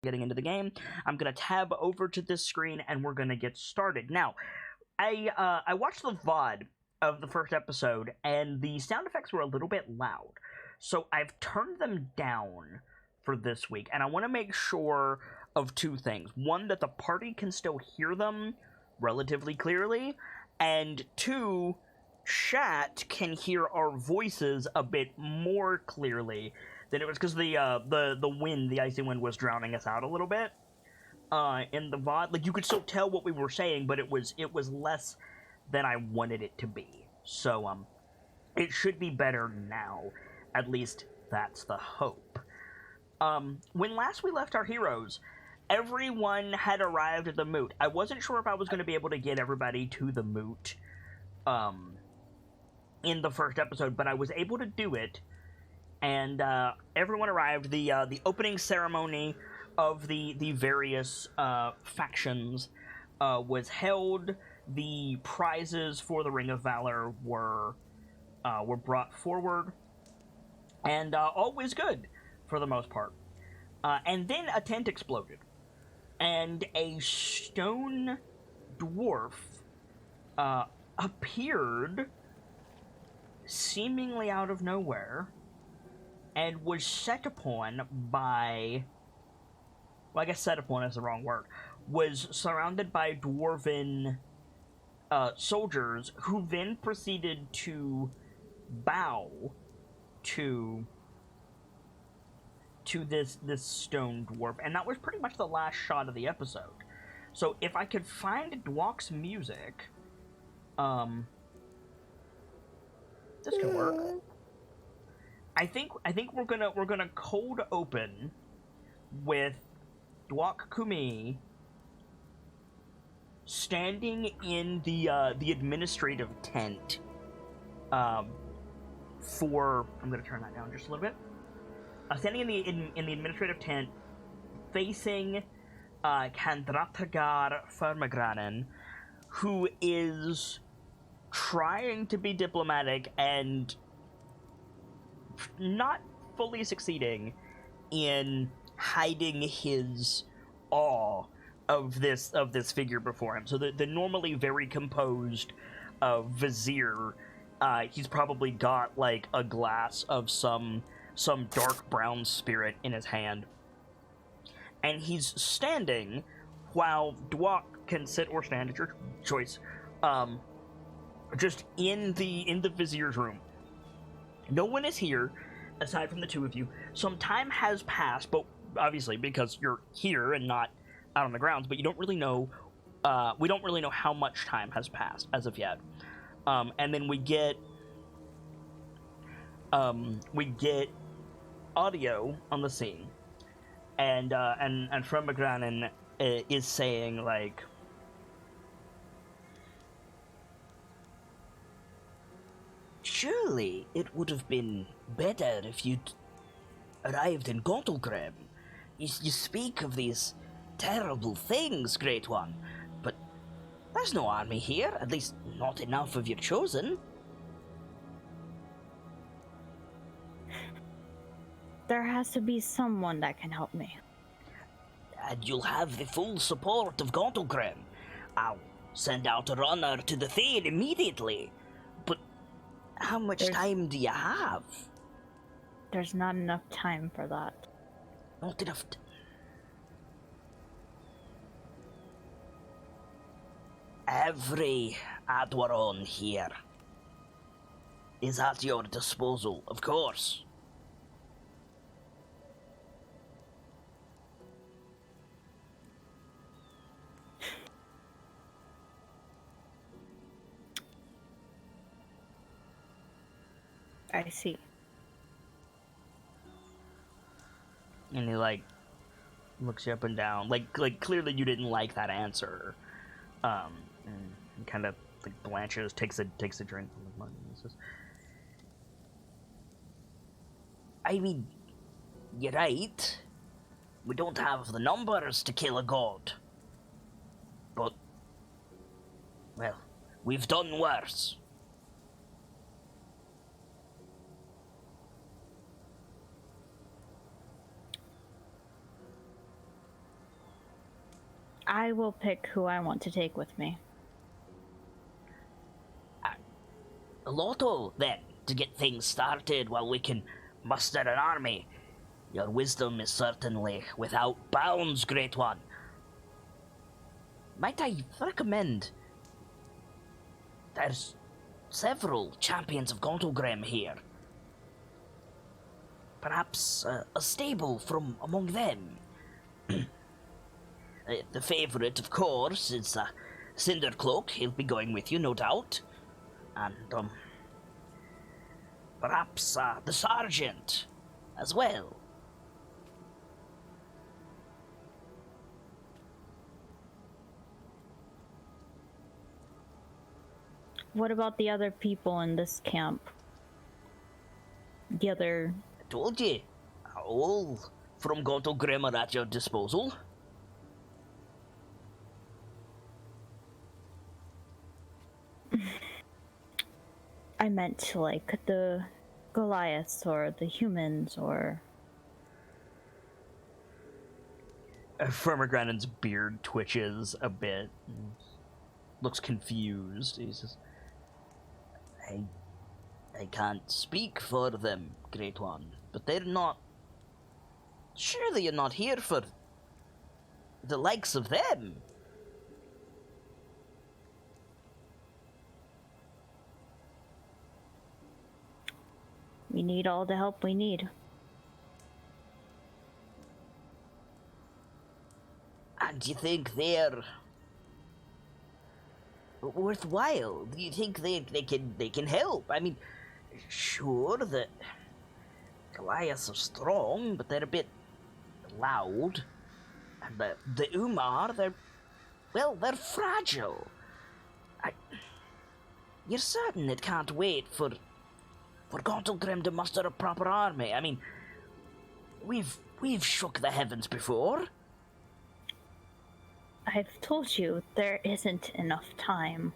getting into the game. I'm gonna tab over to this screen and we're gonna get started. Now, I watched the VOD of the first episode and the sound effects were a little bit loud, so I've turned them down for this week, and I want to make sure of two things: one, that the party can still hear them relatively clearly, and two, chat can hear our voices a bit more clearly than it was, because the wind, the icy wind, was drowning us out a little bit in the VOD. Like, you could still tell what we were saying, but it was less than I wanted it to be. So it should be better now. At least that's the hope. When last we left our heroes, everyone had arrived at the moot. I wasn't sure if I was going to be able to get everybody to the moot in the first episode, but I was able to do it, and everyone arrived. The opening ceremony of the various factions was held. The prizes for the Ring of Valor were brought forward, and all was good for the most part. And then a tent exploded, and a stone dwarf appeared seemingly out of nowhere and was set upon by... Well, I guess set upon is the wrong word. Was surrounded by dwarven soldiers, who then proceeded to bow to this stone dwarf, and that was pretty much the last shot of the episode. So if I could find Dwok's music, this could work. I think we're gonna cold open with Dwok Kumi standing in the administrative tent. For... I'm gonna turn that down just a little bit. Standing in the administrative tent, facing Kandratagar Farmagranen, who is trying to be diplomatic and not fully succeeding in hiding his awe of this figure before him. So the normally very composed vizier, he's probably got like a glass of some dark brown spirit in his hand, and he's standing while Dwok can sit or stand at your choice, just in the vizier's room. No one is here aside from the two of you. Some time has passed, but obviously because you're here and not out on the grounds, but you don't really know, we don't really know how much time has passed as of yet. And then we get audio on the scene, and Fremagranen is saying, like, surely it would have been better if you'd arrived in Gontulgrim. You speak of these terrible things, Great One, but there's no army here, at least not enough of your chosen. There has to be someone that can help me. And you'll have the full support of Gontulgrim. I'll send out a runner to the Thane immediately. But how much time do you have? There's not enough time for that. Not enough Every Adwaron here is at your disposal, of course. I see. And he, like, looks you up and down. Like clearly you didn't like that answer. And kind of, like, blanches, takes a drink from the mug, and says, I mean, you're right. We don't have the numbers to kill a god. But, well, we've done worse. I will pick who I want to take with me. Lotto, then, to get things started while we can muster an army. Your wisdom is certainly without bounds, Great One. Might I recommend... There's several champions of Gontlegrim here. Perhaps a stable from among them. The favourite, of course, is Cindercloak. He'll be going with you, no doubt. And, perhaps the sergeant as well. What about the other people in this camp? The other... I told you, all from Gontlegrim are at your disposal. I meant, like, the Goliaths or the humans or... Firmagranon's beard twitches a bit. Looks confused. He says, I can't speak for them, Great One, but they're not... Surely you're not here for the likes of them. We need all the help we need. And do you think they're worthwhile? Do you think they can help? I mean, sure that Goliaths are strong, but they're a bit loud. And the Umar, they're fragile. You're certain it can't wait for Gontlegrim to muster a proper army? I mean, we've shook the heavens before. I've told you, there isn't enough time.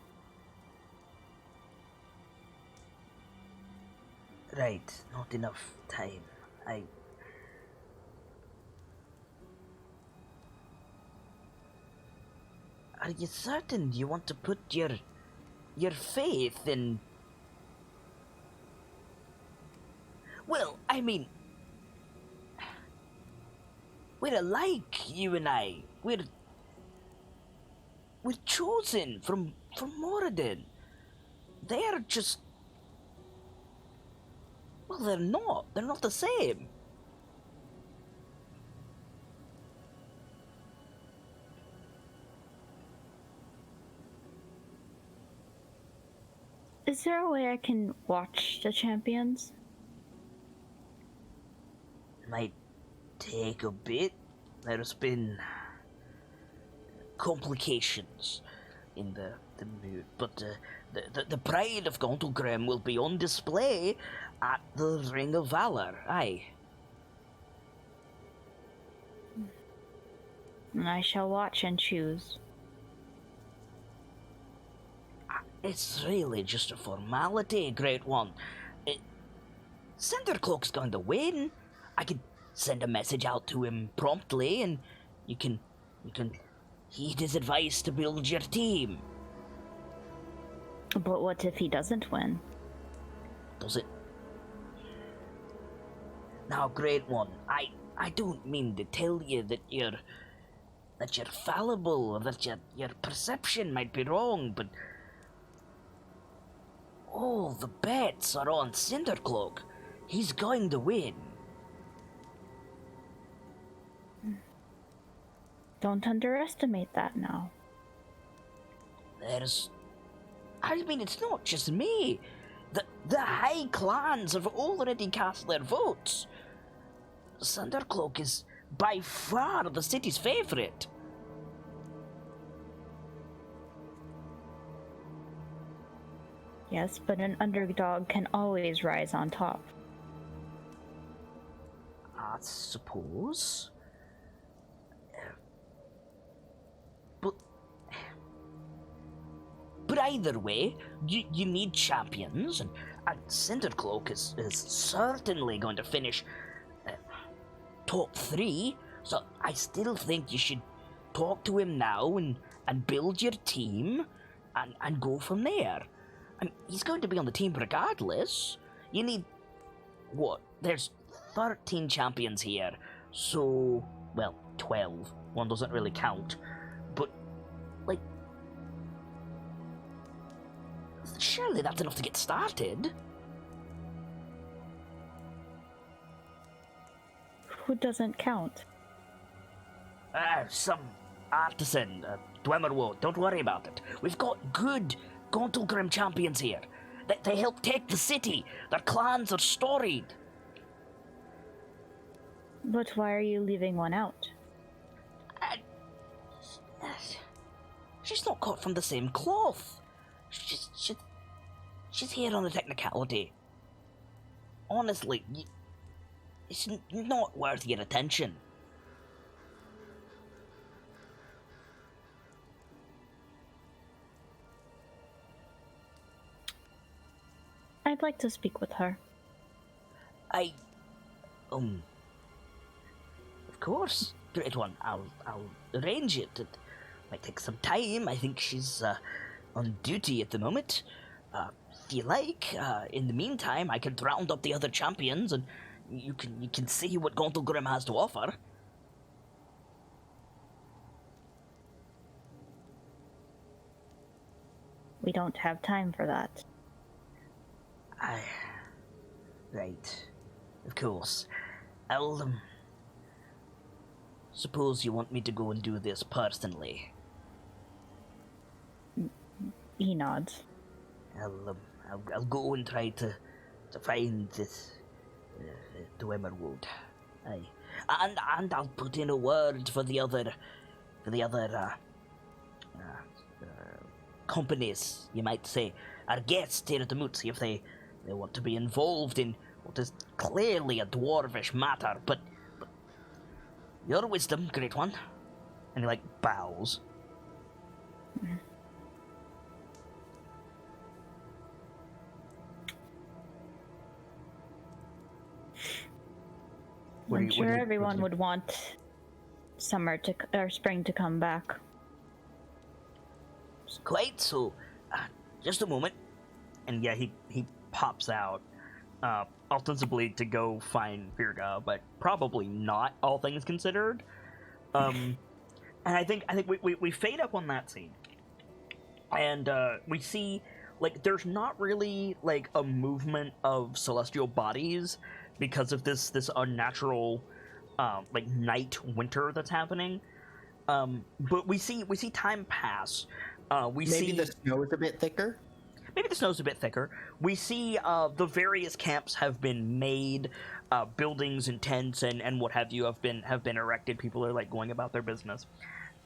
Right, not enough time. Are you certain you want to put your faith in... Well, I mean, we're alike, you and I. We're chosen from Moradin. They're just... Well, they're not. They're not the same. Is there a way I can watch the champions? Might take a bit. There's been complications in the mood, but the pride of Gontlegrim will be on display at the Ring of Valor. Aye. And I shall watch and choose. It's really just a formality, Great One. Cindercloak's going to win. I could send a message out to him promptly, and you can heed his advice to build your team. But what if he doesn't win? Does it? Now, Great One, I don't mean to tell you that you're fallible, or that your perception might be wrong, but all the bets are on Cindercloak. He's going to win. Don't underestimate that now. I mean, it's not just me. The high clans have already cast their votes. Cindercloak is by far the city's favourite. Yes, but an underdog can always rise on top. I suppose. But either way, you need champions, and Cindercloak is certainly going to finish top 3, so I still think you should talk to him now and build your team and go from there. I mean, he's going to be on the team regardless. You need... what? There's 13 champions here, so... well, 12. One doesn't really count. But, like... surely that's enough to get started. Who doesn't count? Some artisan, Dwemerwood. Don't worry about it. We've got good Gauntlgrim champions here. They help take the city. Their clans are storied. But why are you leaving one out? She's not cut from the same cloth. She's here on a technicality. Honestly, it's not worth your attention. I'd like to speak with her. Of course, great one. I'll arrange it. It might take some time. I think she's on duty at the moment. If you like, in the meantime, I can round up the other champions, and you can see what Gauntlgrim has to offer. We don't have time for that. Right. Of course. I'll, suppose you want me to go and do this personally. He nods. I'll go and try to find this Dwemerwood. Aye. And I'll put in a word for the other companies, you might say, our guests here at the Moot, see if they want to be involved in what is clearly a dwarvish matter, but your wisdom, great one. And he, like, bows. I'm sure everyone would want summer or spring to come back. Quite so. Just a moment. And yeah, he pops out, ostensibly to go find Virga, but probably not, all things considered. And I think we fade up on that scene, and we see, like, there's not really, like, a movement of celestial bodies because of this unnatural, like, night winter that's happening. But we see time pass. Maybe the snow is a bit thicker? Maybe the snow's a bit thicker. We see the various camps have been made, buildings and tents and what have you have been erected. People are, like, going about their business.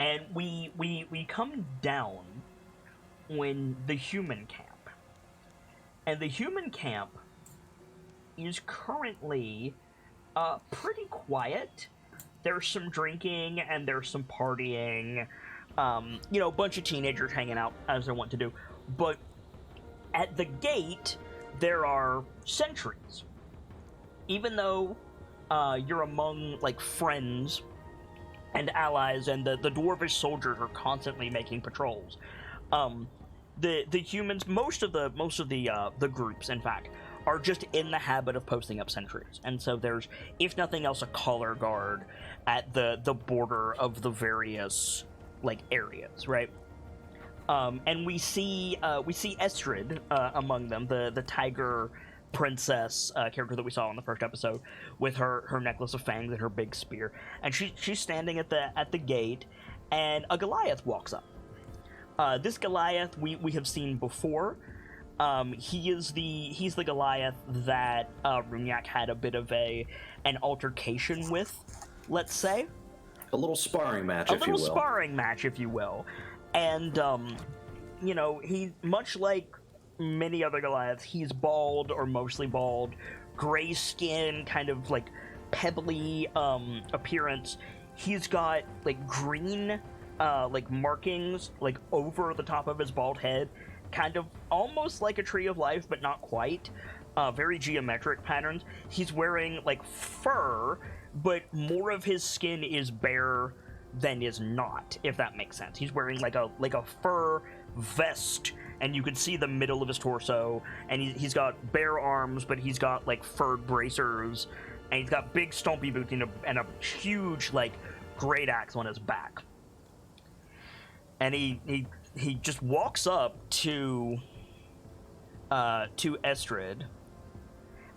And we come down when the human camp. And the human camp is currently pretty quiet. There's some drinking and there's some partying. A bunch of teenagers hanging out as they want to do. But at the gate, there are sentries. Even though you're among, like, friends and allies, and the dwarvish soldiers are constantly making patrols, the humans, most of the groups, in fact, are just in the habit of posting up sentries. And so there's, if nothing else, a color guard at the border of the various, like, areas, right? And we see Estrid among them, the tiger princess character that we saw in the first episode, with her necklace of fangs and her big spear. And she's standing at the gate, and a Goliath walks up. This Goliath we have seen before. He's the Goliath that Runyak had a bit of an altercation with, let's say. A little sparring match, if you will. A little sparring match, if you will. And, he, much like many other Goliaths, he's bald or mostly bald, gray skin, kind of, like, pebbly appearance. He's got, like, green, like, markings, like, over the top of his bald head, kind of almost like a tree of life, but not quite. Very geometric patterns. He's wearing, like, fur, but more of his skin is bare than is not, if that makes sense. He's wearing like a fur vest, and you can see the middle of his torso, and he's got bare arms, but he's got like furred bracers, and he's got big stompy boots and a huge like great axe on his back. And he just walks up to Estrid,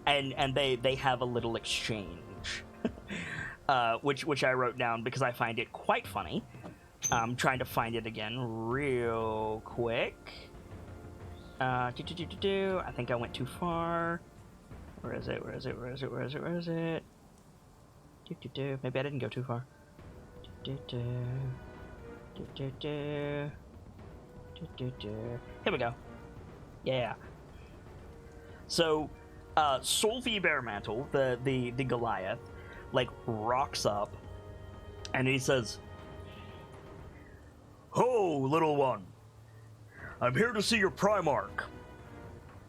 and they have a little exchange, which I wrote down because I find it quite funny. I'm trying to find it again real quick. I think I went too far. Where is it? Maybe I didn't go too far. Here we go. Yeah. So, Solvi Bearmantle, the Goliath, like, rocks up, and he says, "Ho, little one! I'm here to see your Primarch."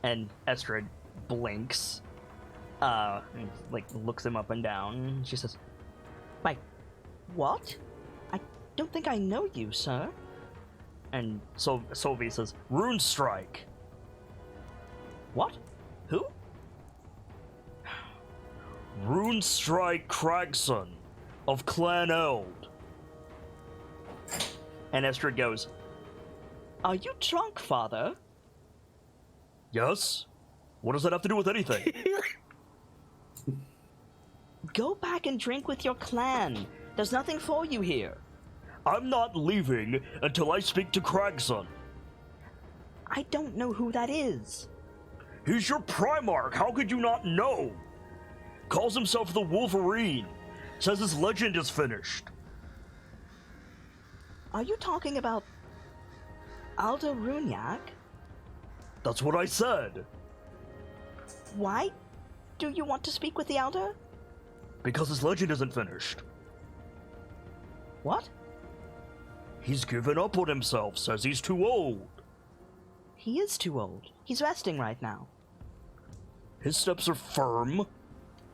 And Estrid blinks, and, like, looks him up and down. She says, "Wait, what? I don't think I know you, sir." And Solvi says, "Runestrike." What? Who? "Runestrike Cragson of Clan Eld." And Estrid goes, "Are you drunk, father?" "Yes. What does that have to do with anything?" "Go back and drink with your clan. There's nothing for you here." "I'm not leaving until I speak to Cragson." "I don't know who that is." "He's your Primarch. How could you not know? Calls himself the Wolverine. Says his legend is finished." "Are you talking about Aldo Runyak?" "That's what I said." "Why do you want to speak with the Elder?" "Because his legend isn't finished." "What?" "He's given up on himself, says he's too old." "He is too old. He's resting right now." "His steps are firm.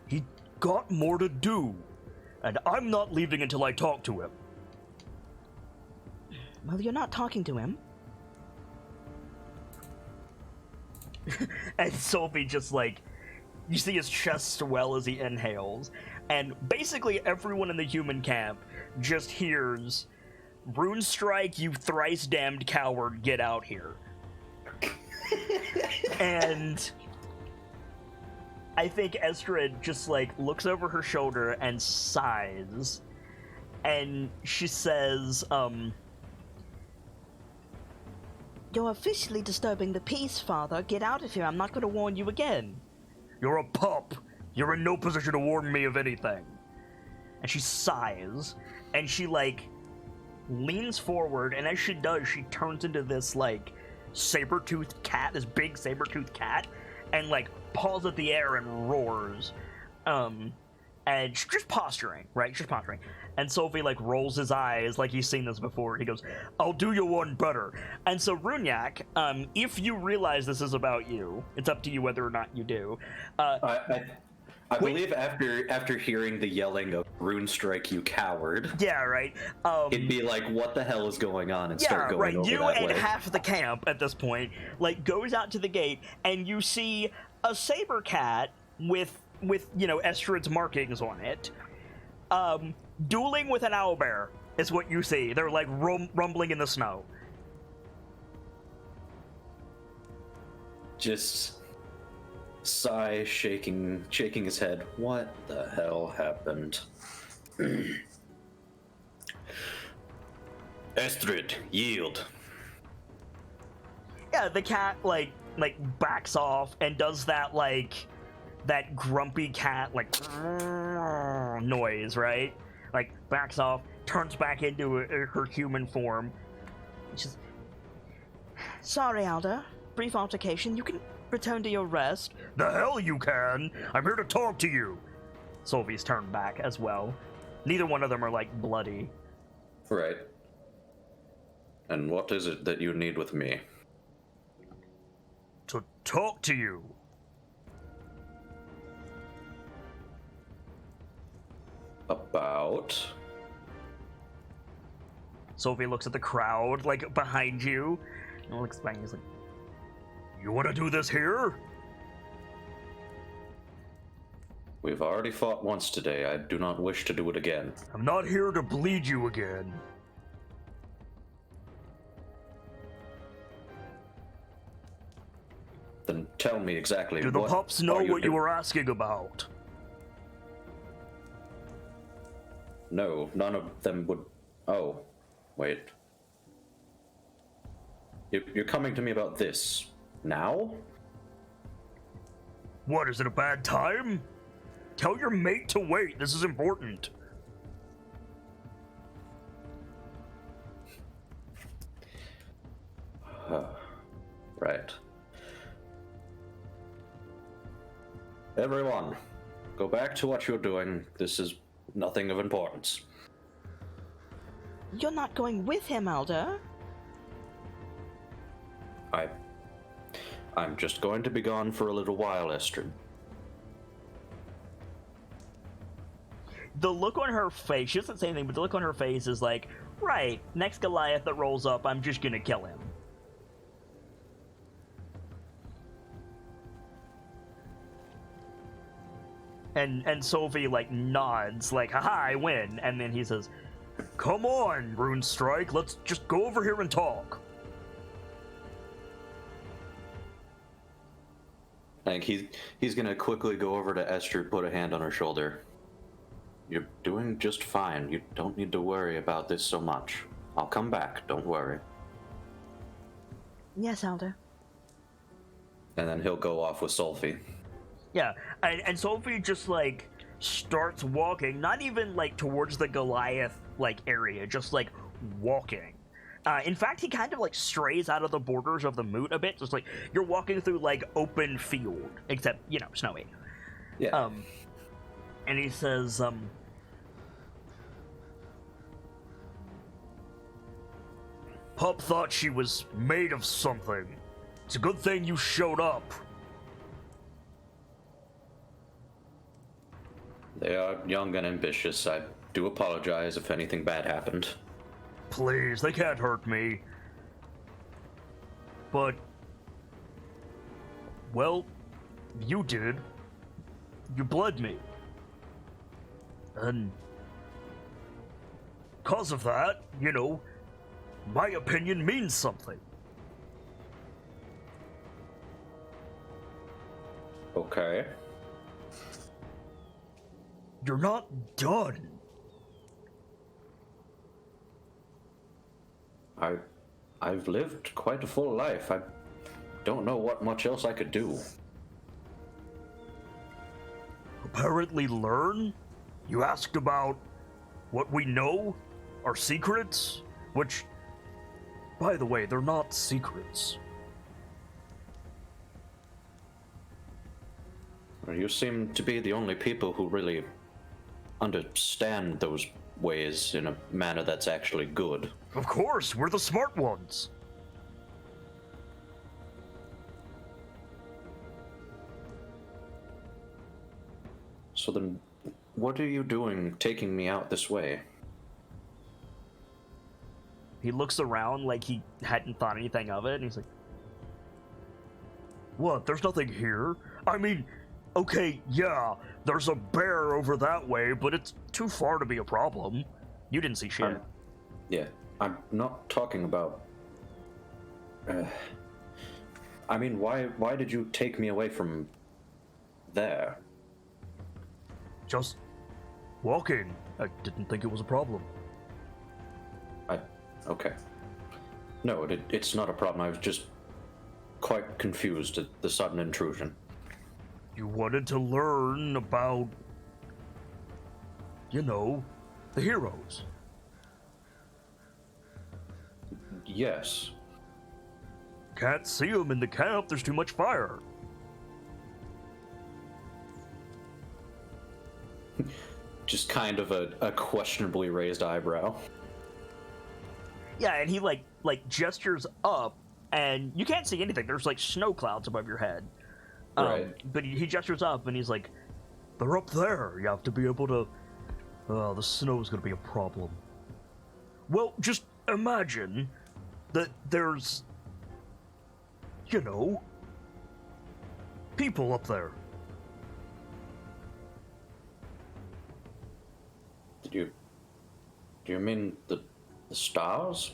He got more to do, and I'm not leaving until I talk to him." "Well, you're not talking to him." And Solvi just, like, you see his chest swell as he inhales, and basically everyone in the human camp just hears, "Runestrike, you thrice damned coward, get out here." And I think Estrid just, like, looks over her shoulder and sighs, and she says, "You're officially disturbing the peace, father. Get out of here. I'm not going to warn you again." "You're a pup. You're in no position to warn me of anything." And she sighs, and she, like, leans forward, and as she does, she turns into this, like, saber-toothed cat, this big saber-toothed cat, and, like, paws at the air and roars. And she's just posturing, right? She's posturing. And Sophie, like, rolls his eyes like he's seen this before. He goes, "I'll do you one better." And so, Runyak, if you realize this is about you, it's up to you whether or not you do. I believe after hearing the yelling of "Runestrike, you coward," yeah, right. It'd be like, "What the hell is going on?" and start going right. over You that and way. half the camp at this point, like, goes out to the gate, and you see a saber cat with Estrid's markings on it, dueling with an owlbear is what you see. They're, like, rumbling in the snow. Just sigh, shaking his head. What the hell happened? Estrid, yield. Yeah, the cat, like backs off and does that, like, that grumpy cat, like, noise, right? Like, backs off, turns back into her human form. She's, "Sorry, Alda. Brief altercation. You can return to your rest." "The hell you can! I'm here to talk to you!" Solvi's turned back as well. Neither one of them are, like, bloody. Right. And what is it that you need with me? "To talk to you." About? Sophie looks at the crowd, like, behind you, and looks back and he's like, "You want to do this here?" We've already fought once today. I do not wish to do it again. "I'm not here to bleed you again." Then tell me exactly Do the what pups know are what you doing? were asking about? No, none of them would... Oh, wait. You're coming to me about this now? What, is it a bad time? Tell your mate to wait, this is important. Right. Everyone, go back to what you're doing. This is nothing of importance. You're not going with him, Alder? I'm just going to be gone for a little while, Esther. The look on her face, she doesn't say anything, but the look on her face is like, right, next Goliath that rolls up, I'm just gonna kill him. And Sophie, like, nods, like, haha, I win. And then he says, "Come on, Runestrike, let's just go over here and talk." I think he's gonna quickly go over to Esther, put a hand on her shoulder. You're doing just fine. You don't need to worry about this so much. I'll come back, don't worry. Yes, Alder. And then he'll go off with Sophie. Yeah, and Sophie just, like, starts walking, not even, like, towards the Goliath, like, area, just, like, walking. In fact, he kind of, like, strays out of the borders of the moot a bit, just, like, you're walking through, like, open field, except, you know, snowy. Yeah. And he says, "Pup thought she was made of something. It's a good thing you showed up." They are young and ambitious. I do apologize if anything bad happened. Please, they can't hurt me. But, well, you did. You bled me. And because of that, you know, my opinion means something. Okay. You're not done. I've lived quite a full life. I don't know what much else I could do. Apparently learn? You asked about what we know? Our secrets? Which, by the way, they're not secrets. You seem to be the only people who really understand those ways in a manner that's actually good. Of course, we're the smart ones. So then, what are you doing taking me out this way? He looks around like he hadn't thought anything of it, and he's like, "What? There's nothing here? I mean, okay, yeah, there's a bear over that way, but it's too far to be a problem. You didn't see shit." Yeah, I'm not talking about... I mean, why did you take me away from there? Just walking. I didn't think it was a problem. Okay. No, it's not a problem. I was just quite confused at the sudden intrusion. You wanted to learn about, you know, the heroes. Yes. Can't see them in the camp, there's too much fire. Just kind of a questionably raised eyebrow. Yeah, and he like gestures up, and you can't see anything. There's like snow clouds above your head. Right. But he gestures up, and he's like, "They're up there. You have to be able to." The snow's gonna be a problem. Well, just imagine that there's, you know, people up there. Do you mean the stars?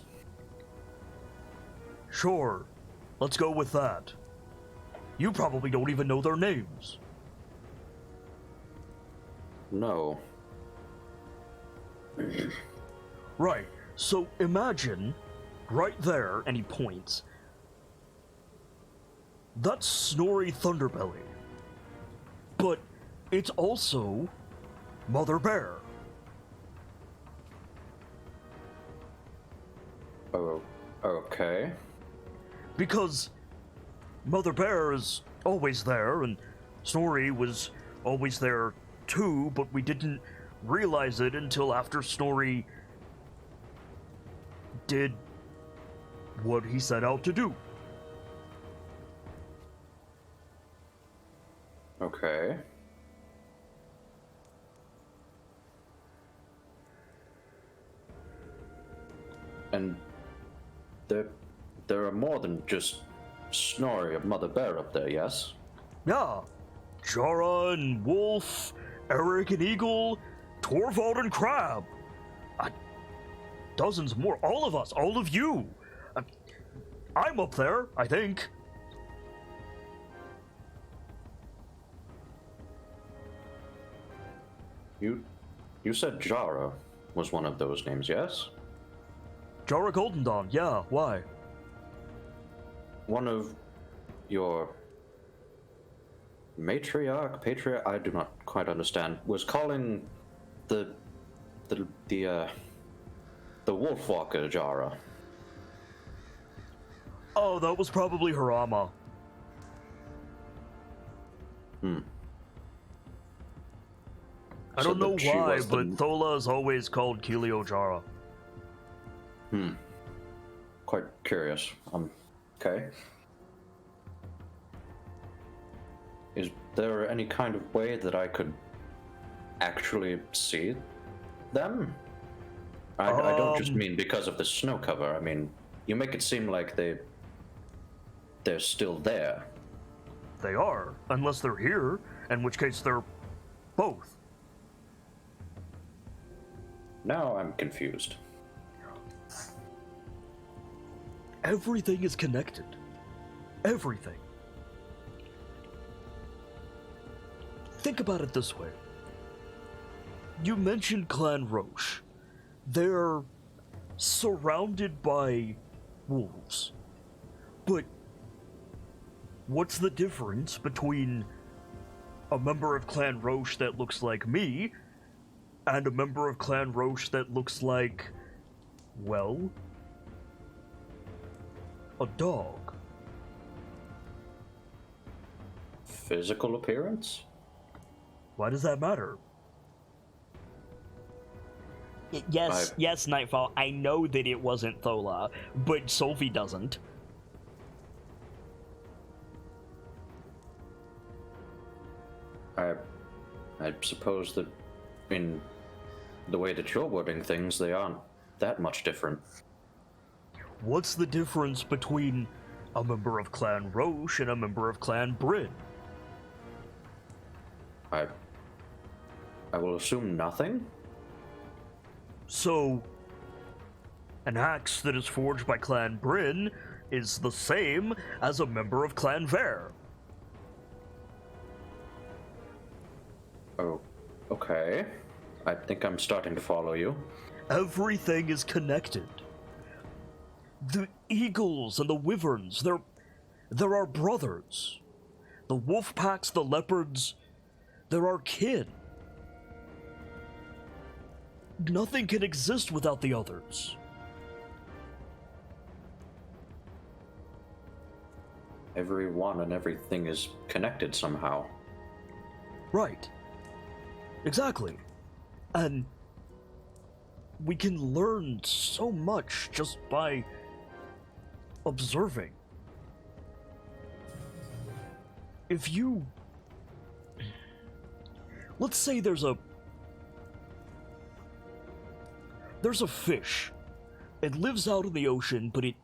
Sure, let's go with that. You probably don't even know their names. No. Right, so imagine, right there, and he points, that's Snorri Thunderbelly. But it's also Mother Bear. Oh, okay. Because Mother Bear is always there, and Snorri was always there too, but we didn't realize it until after Snorri did what he set out to do. Okay. And there are more than just Snorri and Mother Bear up there, yes? Yeah, Jara and Wolf, Eric and Eagle, Torvald and Crab. Dozens more, all of us, all of you. I'm up there, I think. You said Jara was one of those names, yes? Jara Golden Dawn, yeah, why? One of your patriarch, I do not quite understand, was calling the Wolfwalker Jara. Oh, that was probably Harama. I don't know why, but Thola is always called Kilio Jara. Quite curious. Okay. Is there any kind of way that I could actually see them? I don't just mean because of the snow cover. I mean, you make it seem like they're still there. They are, unless they're here, in which case they're both. Now I'm confused. Everything is connected. Everything. Think about it this way. You mentioned Clan Roche. They're surrounded by wolves. But what's the difference between a member of Clan Roche that looks like me and a member of Clan Roche that looks like, well, a dog? Physical appearance? Why does that matter? Yes, Nightfall, I know that it wasn't Thola, but Sophie doesn't. I suppose that in the way that you're wording things, they aren't that much different. What's the difference between a member of Clan Roche and a member of Clan Bryn? I will assume nothing? So, an axe that is forged by Clan Bryn is the same as a member of Clan Vare. Oh, okay. I think I'm starting to follow you. Everything is connected. The eagles and the wyverns, they're our brothers. The wolf packs, the leopards, they're our kin. Nothing can exist without the others. Everyone and everything is connected somehow. Right. Exactly. And we can learn so much just by observing. If you... Let's say there's a fish It lives out in the ocean, but it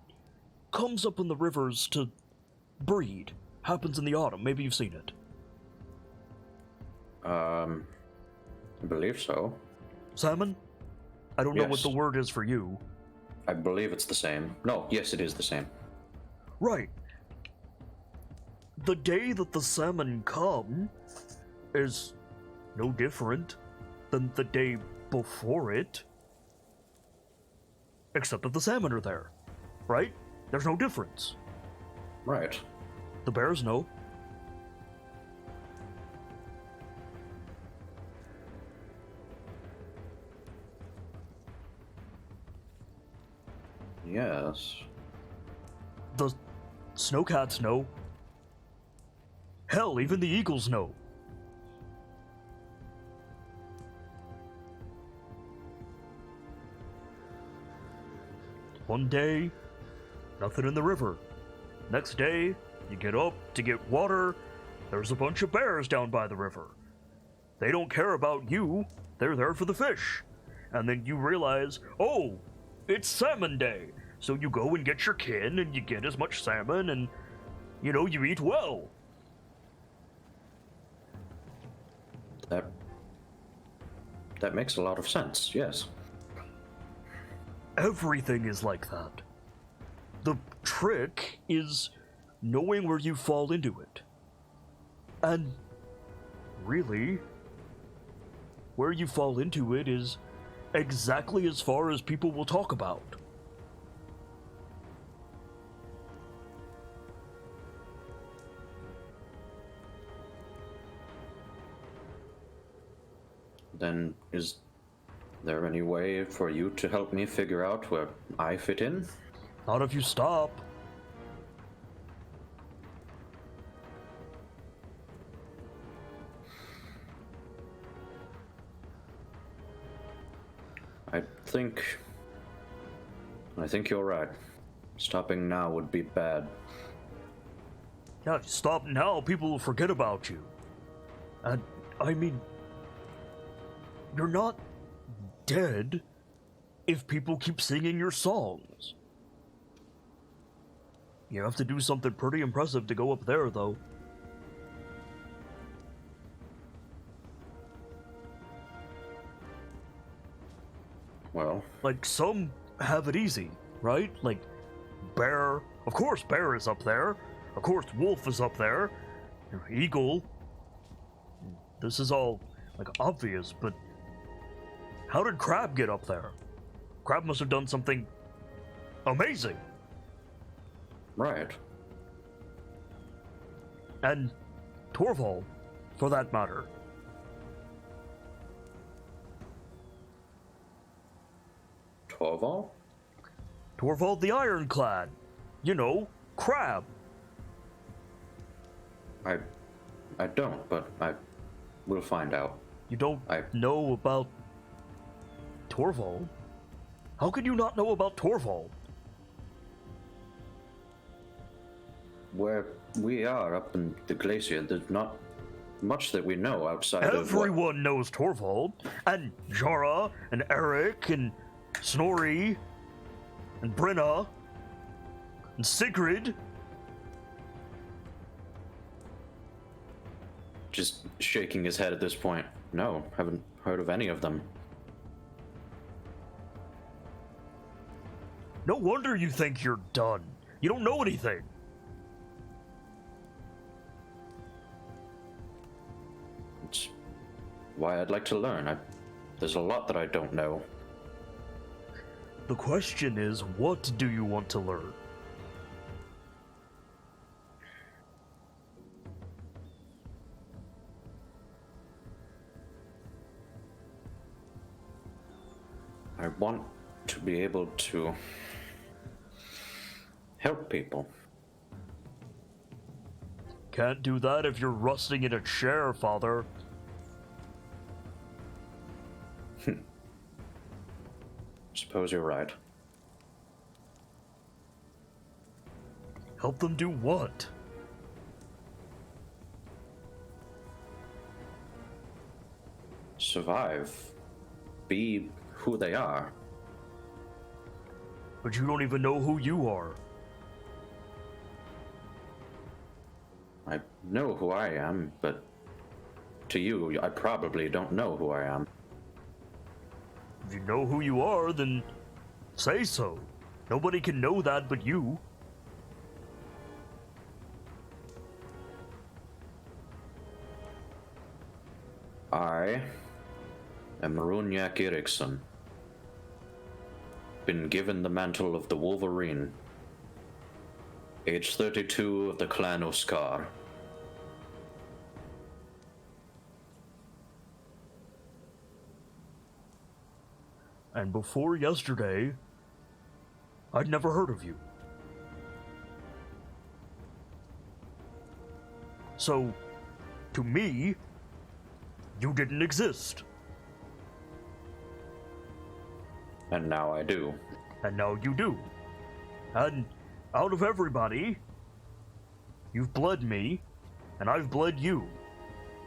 comes up in the rivers to breed. Happens in the autumn. Maybe you've seen it. I believe so. Salmon? I don't know what Yes. the word is for you. I believe it's the same. No, yes, it is the same. Right. The day that the salmon come is no different than the day before it. Except that the salmon are there. Right? There's no difference. Right. The bears know. Yes. The snowcats know. Hell, even the eagles know. One day, nothing in the river. Next day, you get up to get water, there's a bunch of bears down by the river. They don't care about you, they're there for the fish. And then you realize, oh, it's salmon day. So you go and get your kin and you get as much salmon and, you eat well. That makes a lot of sense, yes. Everything is like that. The trick is knowing where you fall into it. And really, where you fall into it is exactly as far as people will talk about. Then is there any way for you to help me figure out where I fit in? Not if you stop. I think you're right. Stopping now would be bad. Yeah, if you stop now, people will forget about you. And, I mean, you're not dead if people keep singing your songs. You have to do something pretty impressive to go up there, though. Well, Like, some have it easy, right? Like, Bear. Of course Bear is up there. Of course Wolf is up there. Eagle. This is all, like, obvious, but how did Crab get up there? Crab must have done something amazing. right. And Torvald, for that matter. Torval? Torvald the Ironclad. You know, Crab. I don't, but I will find out. You don't I- know about Torvald? How could you not know about Torvald? Where we are up in the glacier, there's not much that we know outside of what... Everyone knows Torvald, and Jara, and Eric, and Snorri, and Brenna, and Sigrid. Just shaking his head at this point. No, haven't heard of any of them. No wonder you think you're done. You don't know anything. It's why I'd like to learn. There's a lot that I don't know. The question is, what do you want to learn? I want to be able to help people. Can't do that if you're rusting in a chair, Father. Suppose you're right. Help them do what? Survive. Be who they are. But you don't even know who you are. I know who I am, but to you, I probably don't know who I am. If you know who you are, then say so. Nobody can know that but you. I am Runyak Eriksson. Been given the mantle of the Wolverine. Age 32 of the clan Oscar. And before yesterday, I'd never heard of you. So, to me, you didn't exist. And now I do. And now you do. And out of everybody, you've bled me, and I've bled you.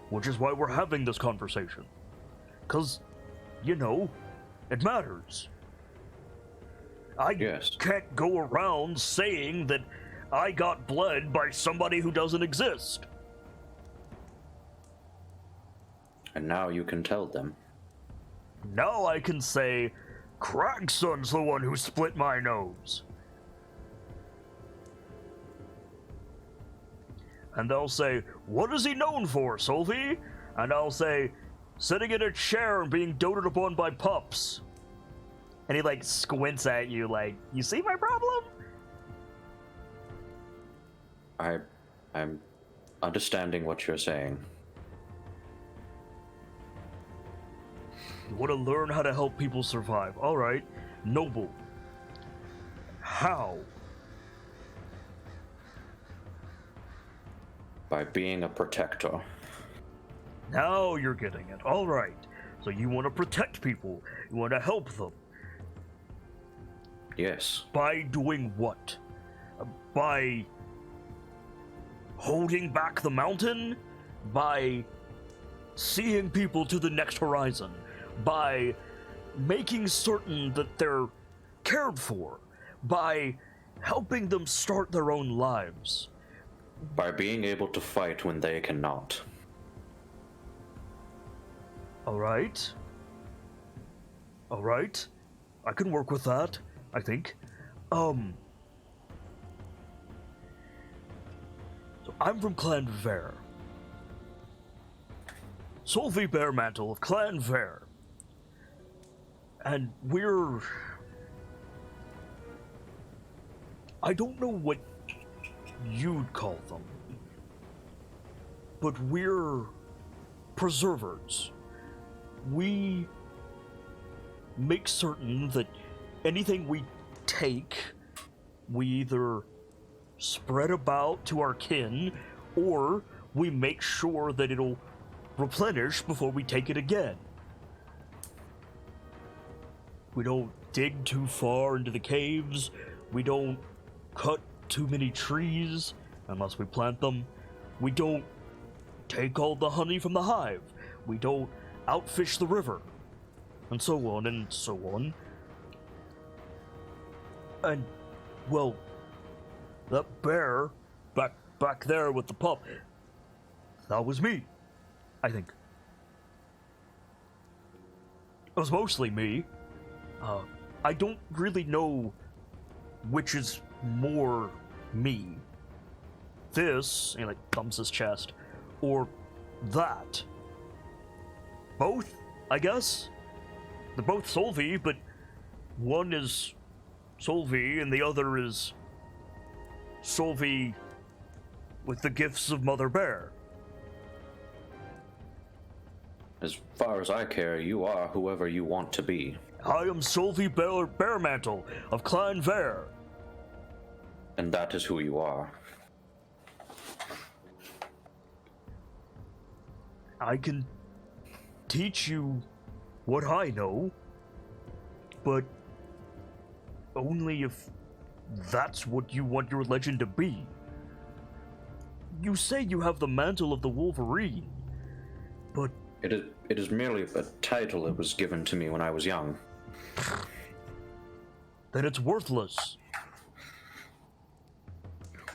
Which is why we're having this conversation. 'Cause, you know, it matters. I can't go around saying that I got bled by somebody who doesn't exist. And now you can tell them. Now I can say, Cragson's the one who split my nose. And they'll say, what is he known for, Solvi? And I'll say, sitting in a chair and being doted upon by pups. And he like squints at you like, you see my problem? I'm understanding what you're saying. You want to learn how to help people survive. Alright, noble. How? By being a protector. Now you're getting it. Alright. So you want to protect people. You want to help them. Yes. By doing what? By holding back the mountain? By seeing people to the next horizon? By making certain that they're cared for? By helping them start their own lives? By being able to fight when they cannot. Alright. Alright. I can work with that, I think. So I'm from Clan Ver. Solvi Bearmantle of Clan Ver. And we're... I don't know what you'd call them. But we're preservers. We make certain that anything we take, we either spread about to our kin, or we make sure that it'll replenish before we take it again. We don't dig too far into the caves, we don't cut too many trees, unless we plant them. We don't take all the honey from the hive. We don't outfish the river. And so on and so on. And, well, that bear back there with the pup, that was me, I think. It was mostly me. I don't really know which is more me. This, and he like thumps his chest, or that. Both, I guess. They're both Solvi, but one is Solvi and the other is Solvi with the gifts of Mother Bear. As far as I care, you are whoever you want to be. I am Solvi Bearmantle of Clan Ver. And that is who you are. I can teach you what I know, but only if that's what you want your legend to be. You say you have the mantle of the Wolverine, but... It is merely a title that was given to me when I was young. then it's worthless.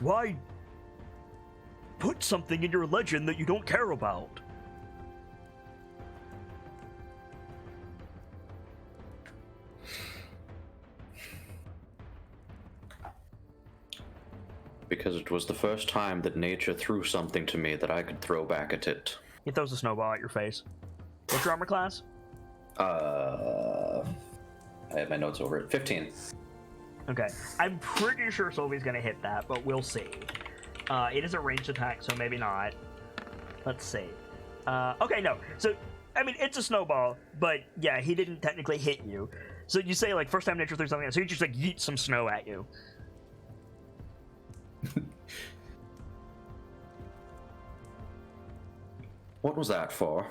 Why put something in your legend that you don't care about? Because it was the first time that nature threw something to me that I could throw back at it. He throws a snowball at your face. What's your armor class? I have my notes over it. 15. Okay. I'm pretty sure Sylvie's gonna hit that, but we'll see. It is a ranged attack, so maybe not. Let's see. Okay, no. So, I mean, it's a snowball, but yeah, he didn't technically hit you. So you say, like, first time nature threw something, so he just, like, yeets some snow at you. What was that for?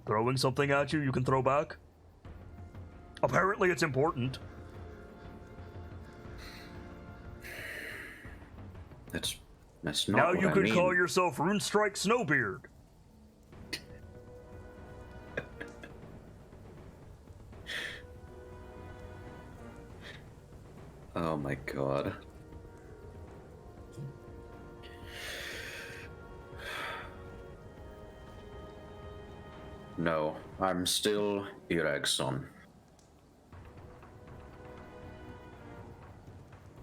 Throwing something at you can throw back? Apparently it's important. That's not Now what you I could mean. call yourself Runestrike Snowbeard. Oh my god. No, I'm still Iragson.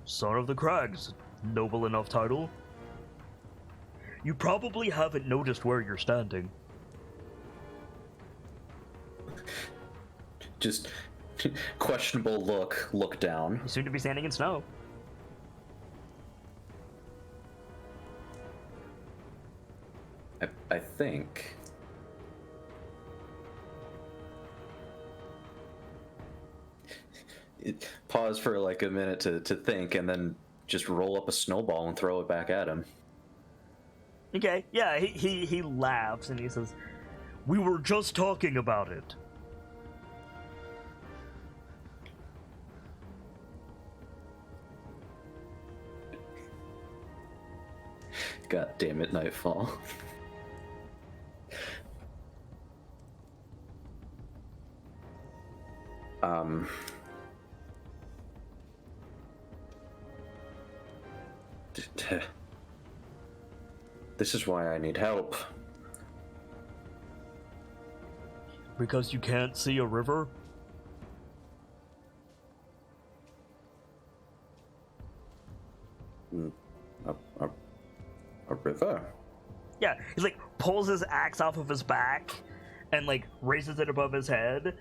Son of the Crags. Noble enough title. You probably haven't noticed where you're standing. Just questionable look down. You seem to be standing in snow. I think. Pause for like a minute to think, and then just roll up a snowball and throw it back at him. Okay, yeah, he laughs and he says, "We were just talking about it." God damn it, Nightfall. This is why I need help. Because you can't see a river? A river? Yeah, he like pulls his axe off of his back and like raises it above his head.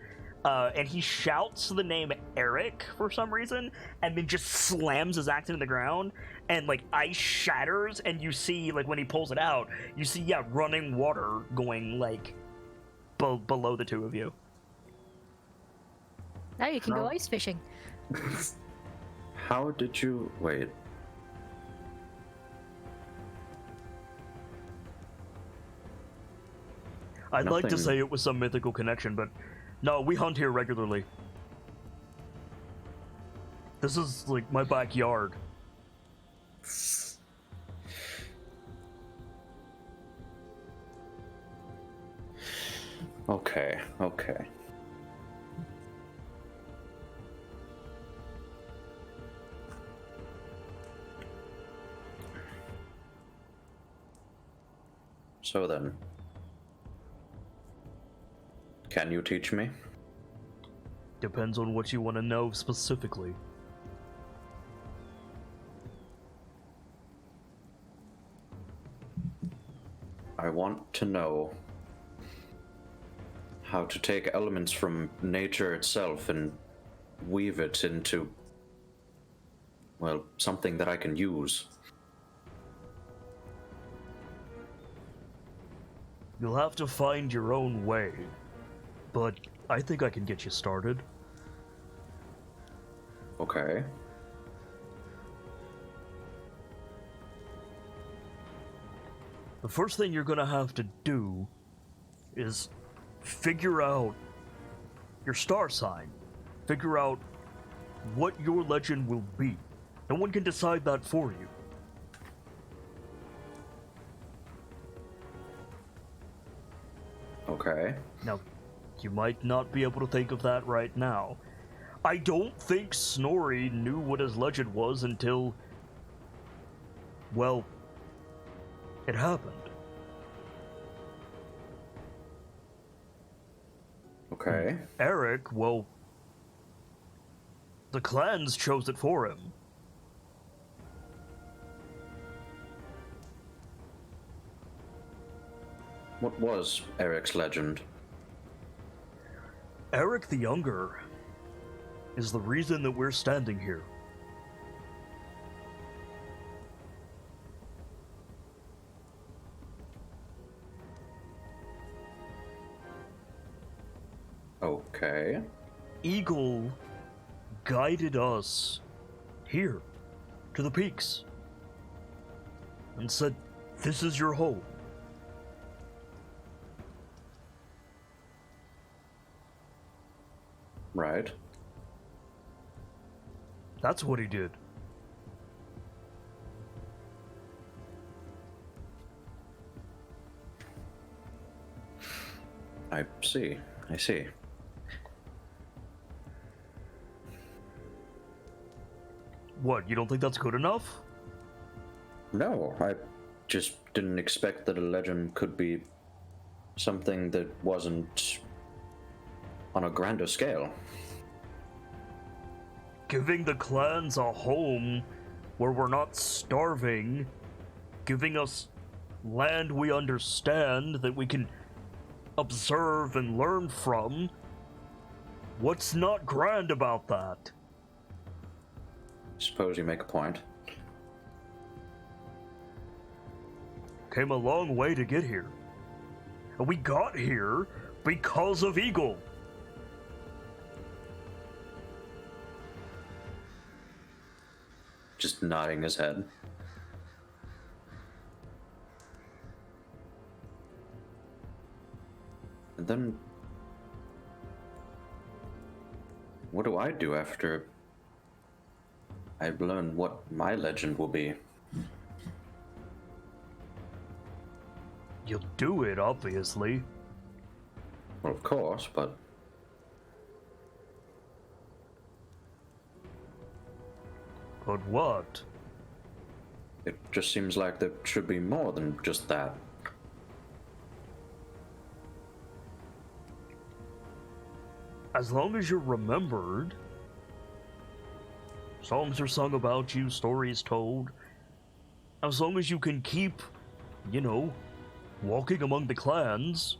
And he shouts the name Eric for some reason, and then just slams his axe into the ground, and like ice shatters, and you see like when he pulls it out, you see running water going like below the two of you. Now you can go ice fishing. How did you wait? I'd like to Nothing. say it was some mythical connection, but no, we hunt here regularly. This is like my backyard. Okay. So then, can you teach me? Depends on what you want to know specifically. I want to know how to take elements from nature itself and weave it into, well, something that I can use. You'll have to find your own way, but I think I can get you started. Okay. The first thing you're gonna have to do is figure out your star sign. Figure out what your legend will be. No one can decide that for you. Okay. Now, you might not be able to think of that right now, I don't think Snorri knew what his legend was until, well, it happened. Okay. Eric, well, the clans chose it for him. What was Eric's legend? Eric the Younger is the reason that we're standing here. Okay. Eagle guided us here to the peaks and said, "This is your home." Right. That's what he did. I see. I see. What, you don't think that's good enough? No, I just didn't expect that a legend could be something that wasn't on a grander scale. Giving the clans a home where we're not starving, giving us land we understand that we can observe and learn from. What's not grand about that? Suppose you make a point. Came a long way to get here. And we got here because of Eagle. Just nodding his head. And then... what do I do after I've learned what my legend will be? You'll do it, obviously. Well, of course, but... But what? it just seems like there should be more than just that. As long as you're remembered, songs are sung about you, stories told. As long as you can keep, you know, walking among the clans,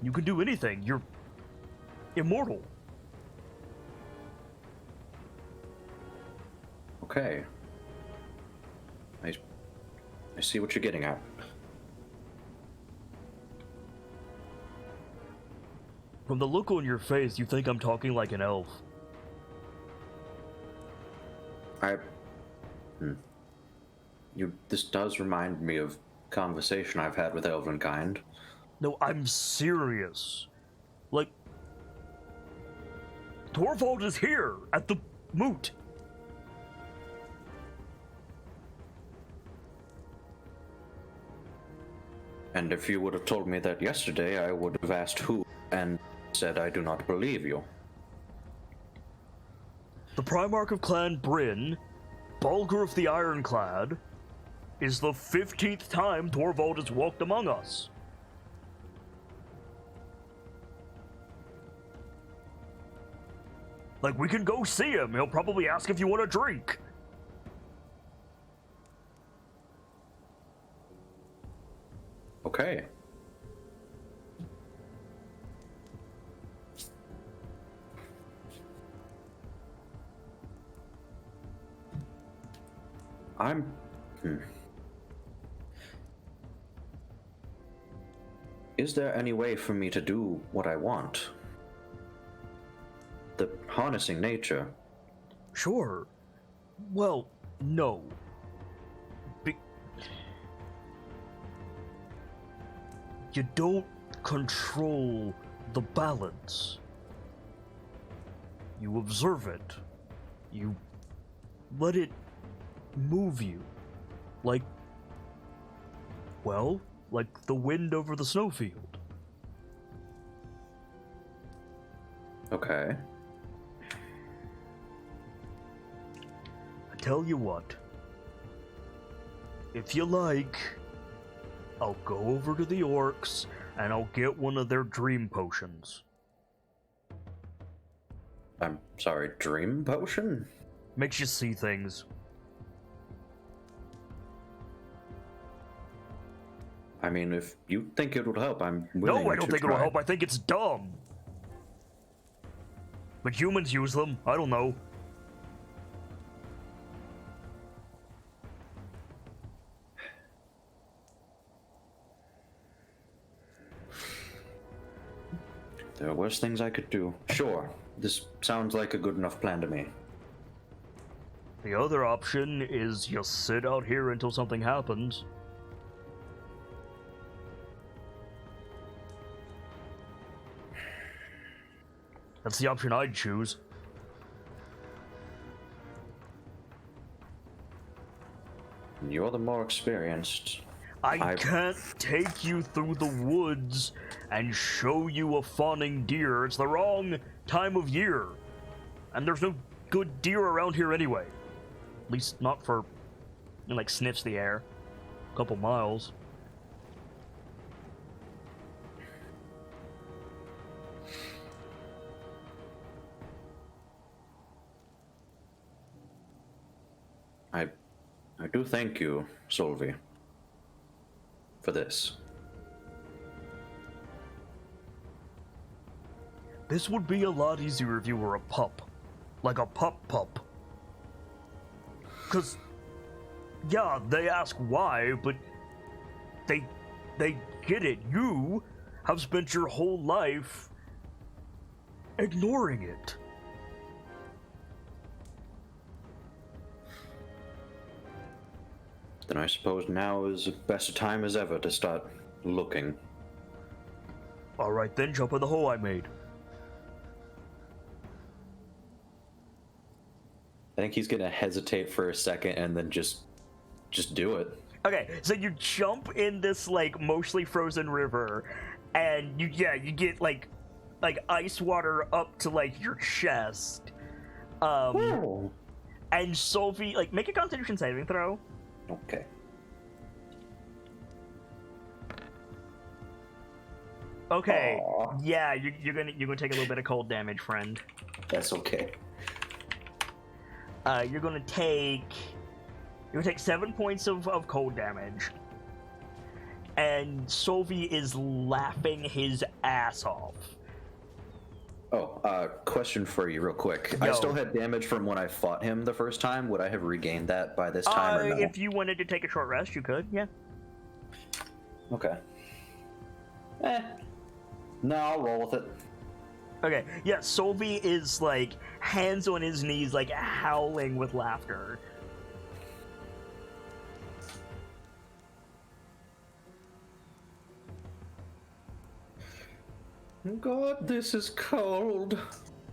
you can do anything. You're immortal. Okay. I see what you're getting at. From the look on your face, you think I'm talking like an elf. This does remind me of conversation I've had with Elvenkind. No, I'm serious. Like, Torvald is here at the moot. And if you would have told me that yesterday, I would have asked who, and said I do not believe you. The Primarch of Clan Bryn, Bulgur of the Ironclad, is the 15th time Torvald has walked among us. Like, we can go see him. He'll probably ask if you want a drink. Okay. Is there any way for me to do what I want? The harnessing nature. Sure. Well, no. You don't control the balance. You observe it. You let it move you. Like the wind over the snowfield. Okay. I tell you what. If you like, I'll go over to the orcs and I'll get one of their dream potions. I'm sorry, dream potion? Makes you see things. I mean, if you think it would help, I'm willing to No, I don't think try. it'll help. I think it's dumb. But humans use them. I don't know. There are worse things I could do. Sure, this sounds like a good enough plan to me. The other option is you sit out here until something happens. That's the option I'd choose. You're the more experienced. I can't take you through the woods and show you a fawning deer. It's the wrong time of year. And there's no good deer around here anyway. At least not for, like, sniffs the air. A couple miles. I do thank you, Solvi, for this. This would be a lot easier if you were a pup. Like a pup. 'Cause, yeah, they ask why, but they get it. You have spent your whole life ignoring it. Then I suppose now is the best time as ever to start looking. Alright then, jump in the hole I made. I think he's gonna hesitate for a second and then just do it. Okay, so you jump in this, like, mostly frozen river, and you get, like ice water up to, like, your chest. Oh. And Sophie, like, make a Constitution saving throw. Okay. Okay, Aww. yeah, you're gonna take a little bit of cold damage, friend. That's okay. You're gonna take 7 points of cold damage, and Sophie is laughing his ass off. Oh, question for you real quick. Yo. I still had damage from when I fought him the first time. Would I have regained that by this time or no? If you wanted to take a short rest, you could, yeah. Okay. No, I'll roll with it. Okay, yeah, Solvi is, like, hands on his knees, like, howling with laughter. God, this is cold.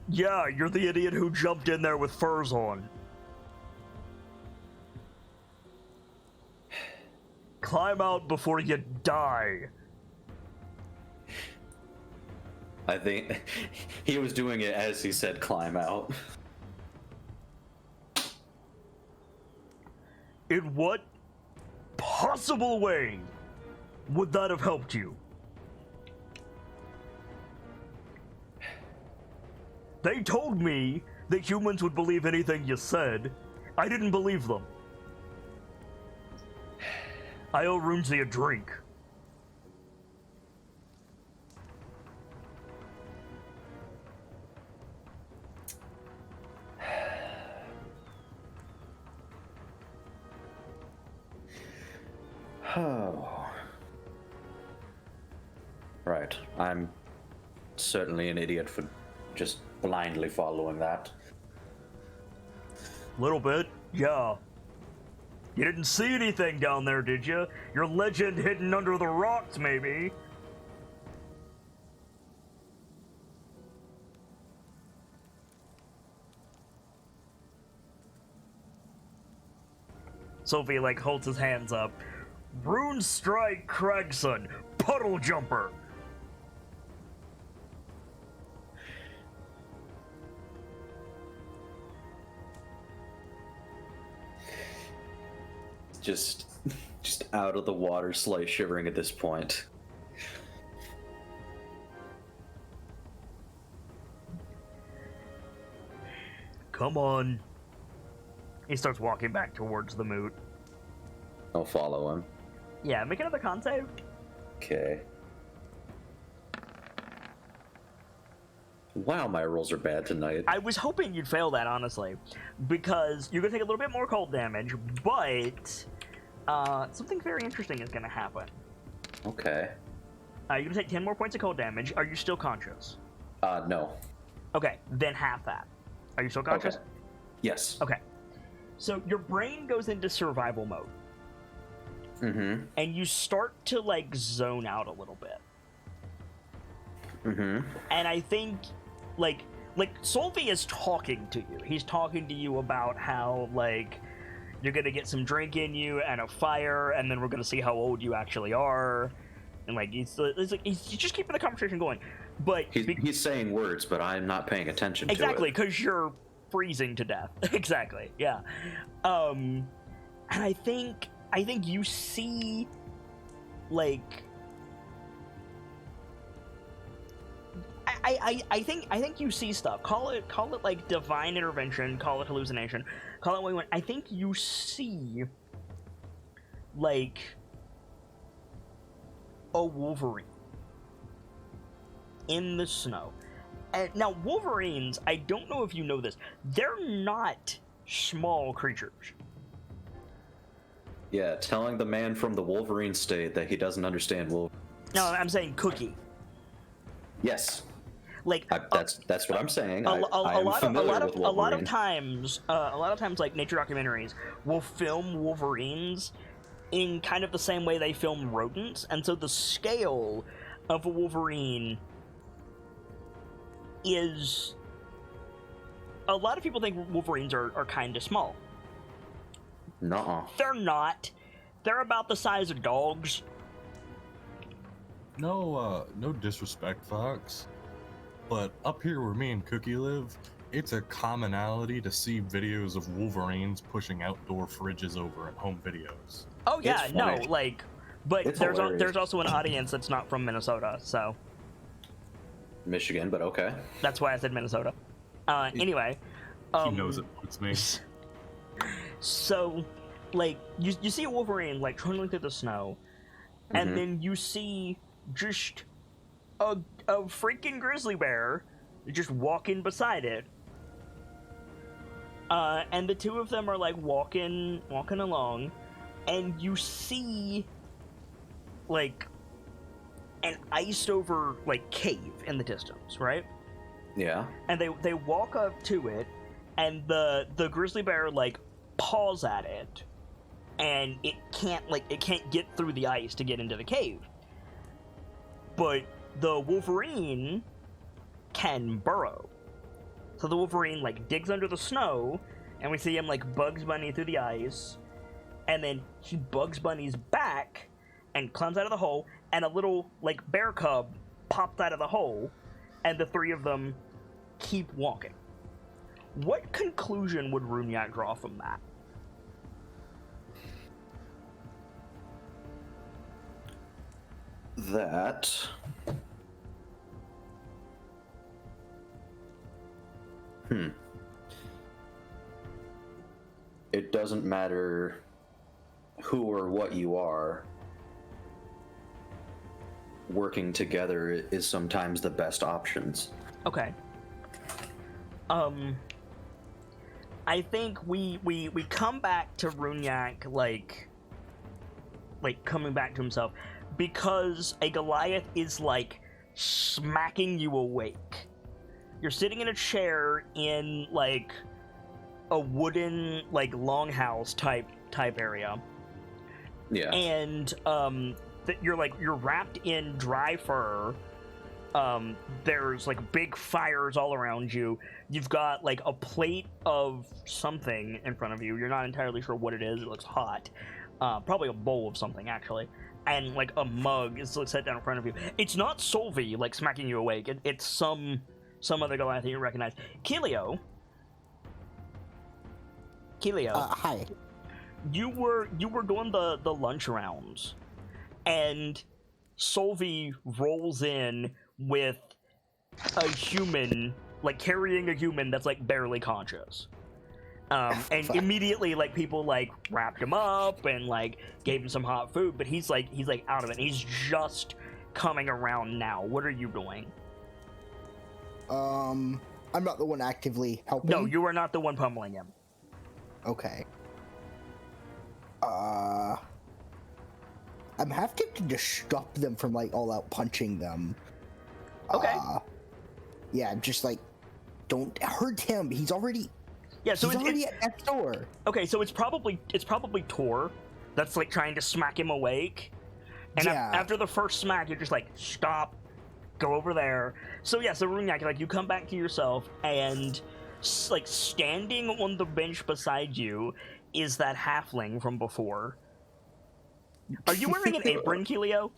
Yeah, you're the idiot who jumped in there with furs on. Climb out before you die. I think he was doing it as he said climb out. In what possible way would that have helped you? They told me that humans would believe anything you said. I didn't believe them. I owe Runzi a drink. Oh. Right. I'm certainly an idiot for just blindly following that. Little bit, yeah. You didn't see anything down there, did you? Your legend hidden under the rocks, maybe? Sophie, like, holds his hands up. Rune Strike just out of the water, slightly shivering at this point. Come on. He starts walking back towards the moot. I'll follow him. Yeah, make another con save. Okay. Wow, my rolls are bad tonight. I was hoping you'd fail that, honestly, because you're going to take a little bit more cold damage, but something very interesting is going to happen. Okay. You're going to take 10 more points of cold damage. Are you still conscious? No. Okay, then half that. Are you still conscious? Okay. Yes. Okay. So your brain goes into survival mode. Mm-hmm. And you start to, like, zone out a little bit. Mm-hmm. And I think, like Solvi is talking to you. He's talking to you about how, like, you're gonna get some drink in you and a fire, and then we're gonna see how old you actually are. And, like, he's just keeping the conversation going. But he's saying words, but I'm not paying attention to it. Exactly, because you're freezing to death. Exactly, yeah. And I think you see, like, I think you see stuff. Call it like divine intervention. Call it hallucination. Call it what you want. I think you see, like, a wolverine in the snow. And now, wolverines, I don't know if you know this, they're not small creatures. Yeah, telling the man from the Wolverine state that he doesn't understand Wolverine. No, I'm saying Cookie. Yes. Like that's what I'm saying. A lot of times, like nature documentaries will film wolverines in kind of the same way they film rodents, and so the scale of a wolverine is. A lot of people think wolverines are kind of small. Nuh-uh. They're not. They're about the size of dogs. No disrespect, Fox. But up here where me and Cookie live, it's a commonality to see videos of wolverines pushing outdoor fridges over at home videos. Oh yeah, It's no, funny. like, but It's there's hilarious. also an audience that's not from Minnesota, so Michigan, but okay. that's why I said Minnesota. Anyway, He knows it puts me. So, like, you see a wolverine, like, trundling through the snow, and then you see just a freaking grizzly bear just walking beside it. And the two of them are, like, walking along, and you see, like, an iced-over, like, cave in the distance, right? Yeah. And they walk up to it, and the grizzly bear, like, paws at it, and it can't get through the ice to get into the cave. But the wolverine can burrow. So the wolverine, like, digs under the snow, and we see him, like, Bugs Bunny through the ice, and then he Bugs Bunny's back and climbs out of the hole, and a little, like, bear cub pops out of the hole, and the three of them keep walking. What conclusion would Runyak draw from that? That it doesn't matter who or what you are, working together is sometimes the best options. Okay. I think we come back to Runyak, like coming back to himself, because a Goliath is, like, smacking you awake. You're sitting in a chair in, like, a wooden, like, longhouse type area. Yeah. And you're wrapped in dry fur. There's, like, big fires all around you. You've got, like, a plate of something in front of you. You're not entirely sure what it is. It looks hot. Probably a bowl of something, actually. And, like, a mug is, like, set down in front of you. It's not Solvi, like, smacking you awake. It's some other Goliath that you recognize. Keelio. Hi. you were doing the lunch rounds, and Solvi rolls in with a human, like carrying a human that's like barely conscious. And immediately, like, people like wrapped him up and like gave him some hot food, but he's like out of it. He's just coming around now. What are you doing? I'm not the one actively helping. No, you are not the one pummeling him. Okay. I'm having to just stop them from like all out punching them. Okay. Yeah, just like don't hurt him. He's already. Yeah, so he's already at death's door. Okay, so it's probably Tor that's like trying to smack him awake. And Yeah. after the first smack, you're just like, stop, go over there. So yeah, so Runyak, like you come back to yourself, and like standing on the bench beside you is that halfling from before. Are you wearing an apron, Keelio?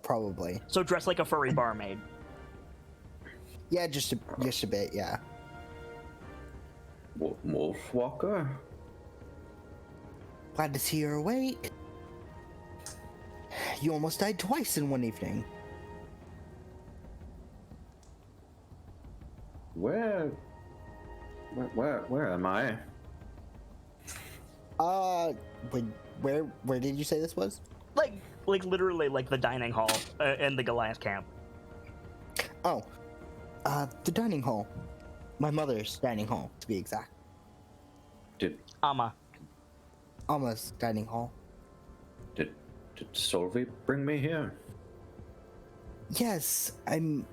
Probably. So dress like a furry barmaid. Yeah, just a bit. Yeah. Wolfwalker? Glad to see you're awake. You almost died twice in one evening. Where am I? Where did you say this was? Like literally like the dining hall in the Goliath camp. Oh, the dining hall. My mother's dining hall, to be exact. Did Alma's dining hall. Did Solvi bring me here? Yes, Did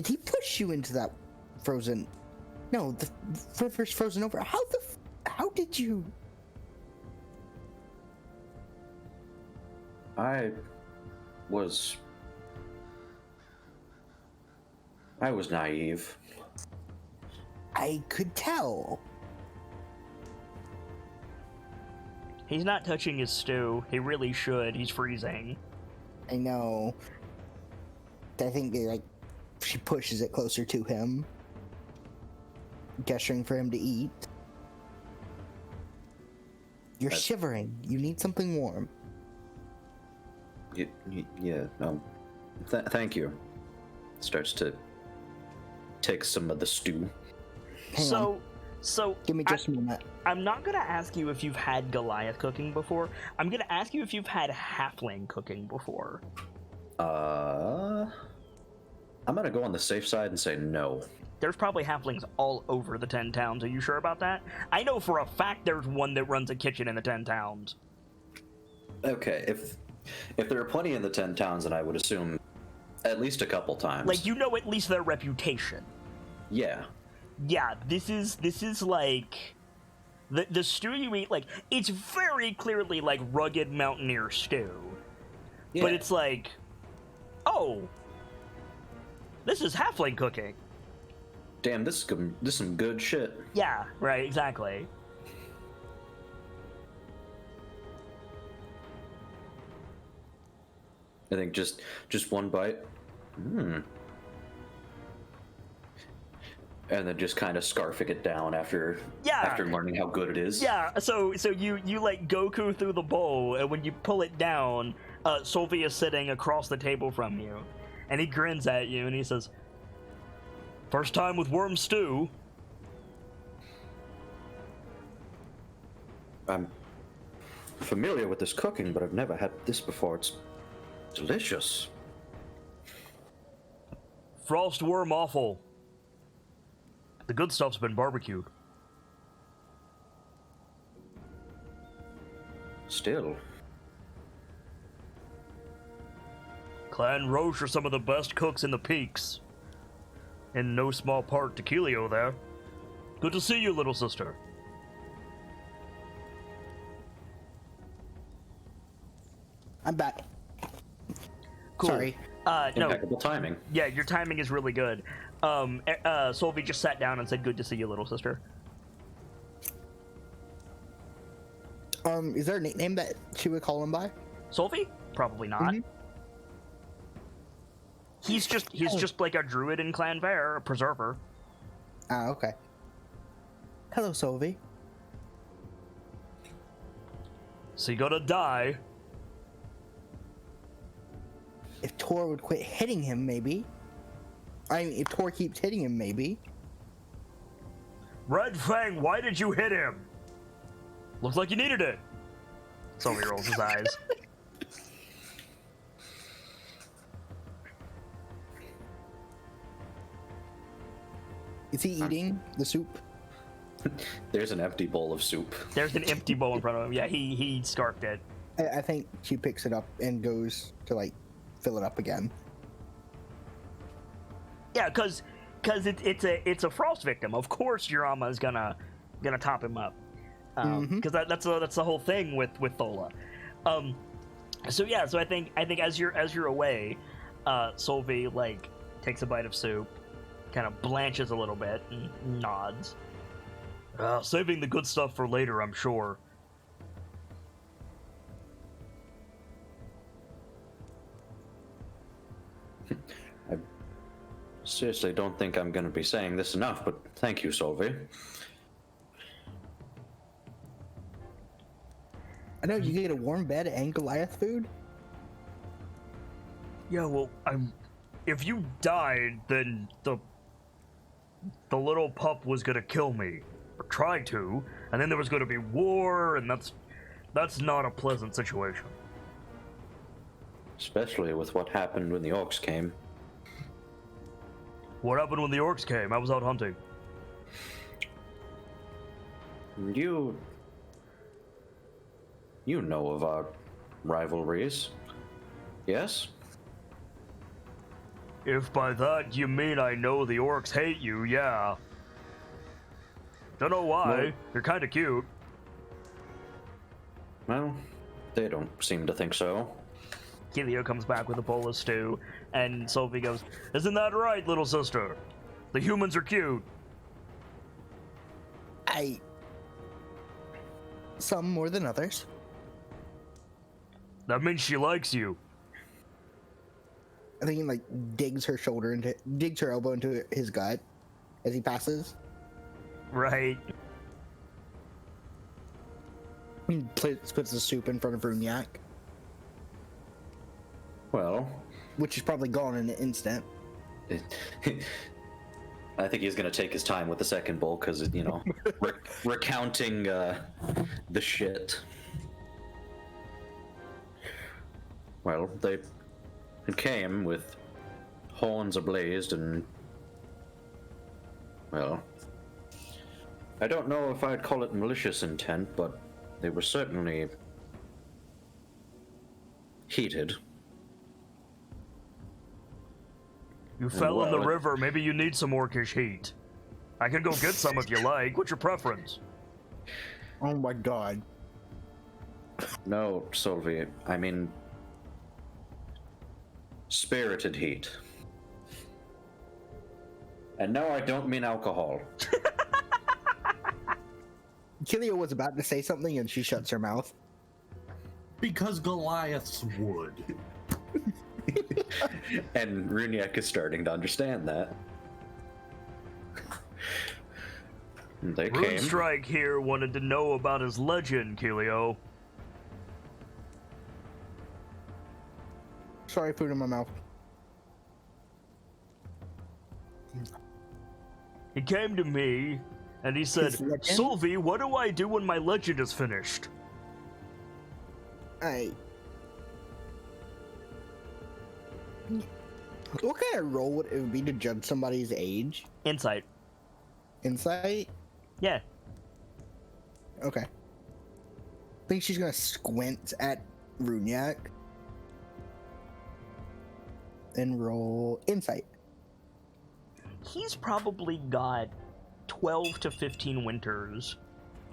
he push you into that frozen? No, the river's frozen over. How did you? I was naive. I could tell. He's not touching his stew. He really should. He's freezing. I know. I think she pushes it closer to him, gesturing for him to eat. You're shivering. You need something warm. Yeah. Thank you. Starts to take some of the stew. Hang on. So Give me just a moment. I'm not gonna ask you if you've had Goliath cooking before. I'm gonna ask you if you've had halfling cooking before. I'm gonna go on the safe side and say no. There's probably halflings all over the 10 towns. Are you sure about that? I know for a fact there's one that runs a kitchen in the 10 towns. Okay, if there are plenty in the 10 towns, then I would assume at least a couple times. Like, you know at least their reputation. Yeah. Yeah, this is like the stew you eat, like, it's very clearly like rugged mountaineer stew. Yeah. But it's like, oh, this is halfling cooking. Damn, this is some good shit. Yeah, right, exactly. I think just one bite. And then just kind of scarfing it down after learning how good it is. Yeah, so you like Goku through the bowl, and when you pull it down, Solvi is sitting across the table from you, and he grins at you, and he says, "First time with worm stew." I'm familiar with this cooking, but I've never had this before. It's delicious. Frost worm offal. The good stuff's been barbecued. Still. Clan Roche are some of the best cooks in the peaks. In no small part to Keelio there. Good to see you, little sister. I'm back. Cool. Sorry. No. Impeccable timing. Yeah, your timing is really good. Solvi just sat down and said, "Good to see you, little sister." Is there a nickname that she would call him by? Solvi? Probably not. Mhm. He's just like a druid in Clan Vare, a preserver. Ah, okay. Hello, Solvi. So you gotta die. If Tor would quit hitting him, maybe. I mean, if Tor keeps hitting him, maybe. Red Fang, why did you hit him? Looks like you needed it. Sylvie rolls his eyes. Is he eating the soup? There's an empty bowl of soup. There's an empty bowl in front of him. Yeah, he scarfed it. I think she picks it up and goes to, like, fill it up again. Yeah, because it's a frost victim. Of course, Yurama is gonna top him up. Because that's the whole thing with Thola. So I think as you're away, Solvi like takes a bite of soup, kind of blanches a little bit, and nods. Saving the good stuff for later, I'm sure. I seriously don't think I'm going to be saying this enough, but thank you, Solvi. I know you get a warm bed and Goliath food. Yeah, well, if you died, then the little pup was gonna kill me, or try to, and then there was gonna be war, and that's not a pleasant situation. Especially with what happened when the orcs came. What happened when the orcs came? I was out hunting. You know of our rivalries, yes? If by that you mean I know the orcs hate you, yeah. Don't know why. Well, You're kind of cute. Well, they don't seem to think so. Kilio comes back with a bowl of stew, and Sophie goes, "Isn't that right, little sister? The humans are cute." Some more than others. That means she likes you. I think he, like, digs her elbow into his gut as he passes. Right. He puts the soup in front of Runyak, Well, which is probably gone in an instant. I think he's going to take his time with the second bowl because, recounting the shit. Well, it came with horns ablazed and, well, I don't know if I'd call it malicious intent, but they were certainly heated. You fell in the Well, river. Maybe you need some orcish heat. I can go get some if you like. What's your preference? Oh my god. No, Solvi, I mean spirited heat. And no, I don't mean alcohol. Kilio was about to say something and she shuts her mouth. Because Goliaths would. And Runyak is starting to understand that. They came. Runestrike here wanted to know about his legend, Kilio. Sorry, food in my mouth. He came to me, and he said, His legend? "Solvi, what do I do when my legend is finished?" What kind of role would it be to judge somebody's age? Insight. Insight? Yeah. Okay. I think she's gonna squint at Runyak and roll insight. He's probably got 12 to 15 winters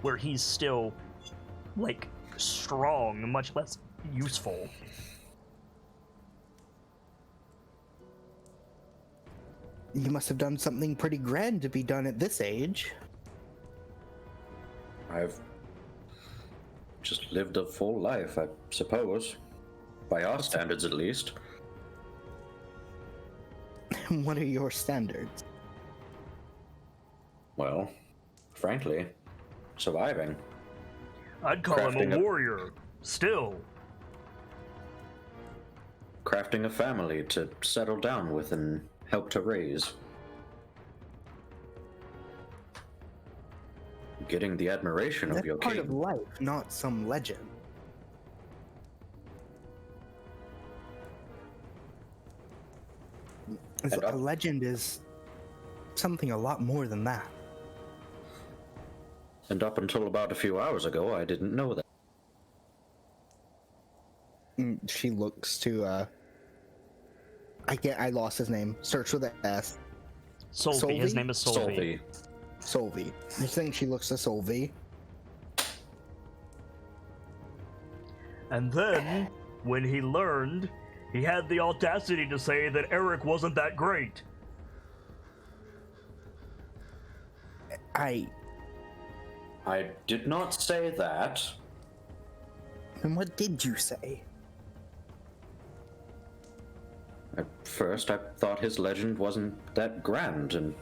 where he's still, like, strong, much less useful. You must have done something pretty grand to be done at this age. I've just lived a full life, I suppose. By our standards, at least. What are your standards? Well, frankly, surviving. I'd call him Crafting a a- warrior. Still. Crafting a family to settle down with and help to raise. Getting the admiration That's of your part king. of life, not some legend. And A legend is something a lot more than that. And up until about a few hours ago, I didn't know that. She looks to I lost his name. Search with the S. Solvi. His Solvi? name is Solvi. Solvi. I think she looks to Solvi. And then, when he learned, he had the audacity to say that Eric wasn't that great. I. I did not say that. And what did you say? At first, I thought his legend wasn't that grand and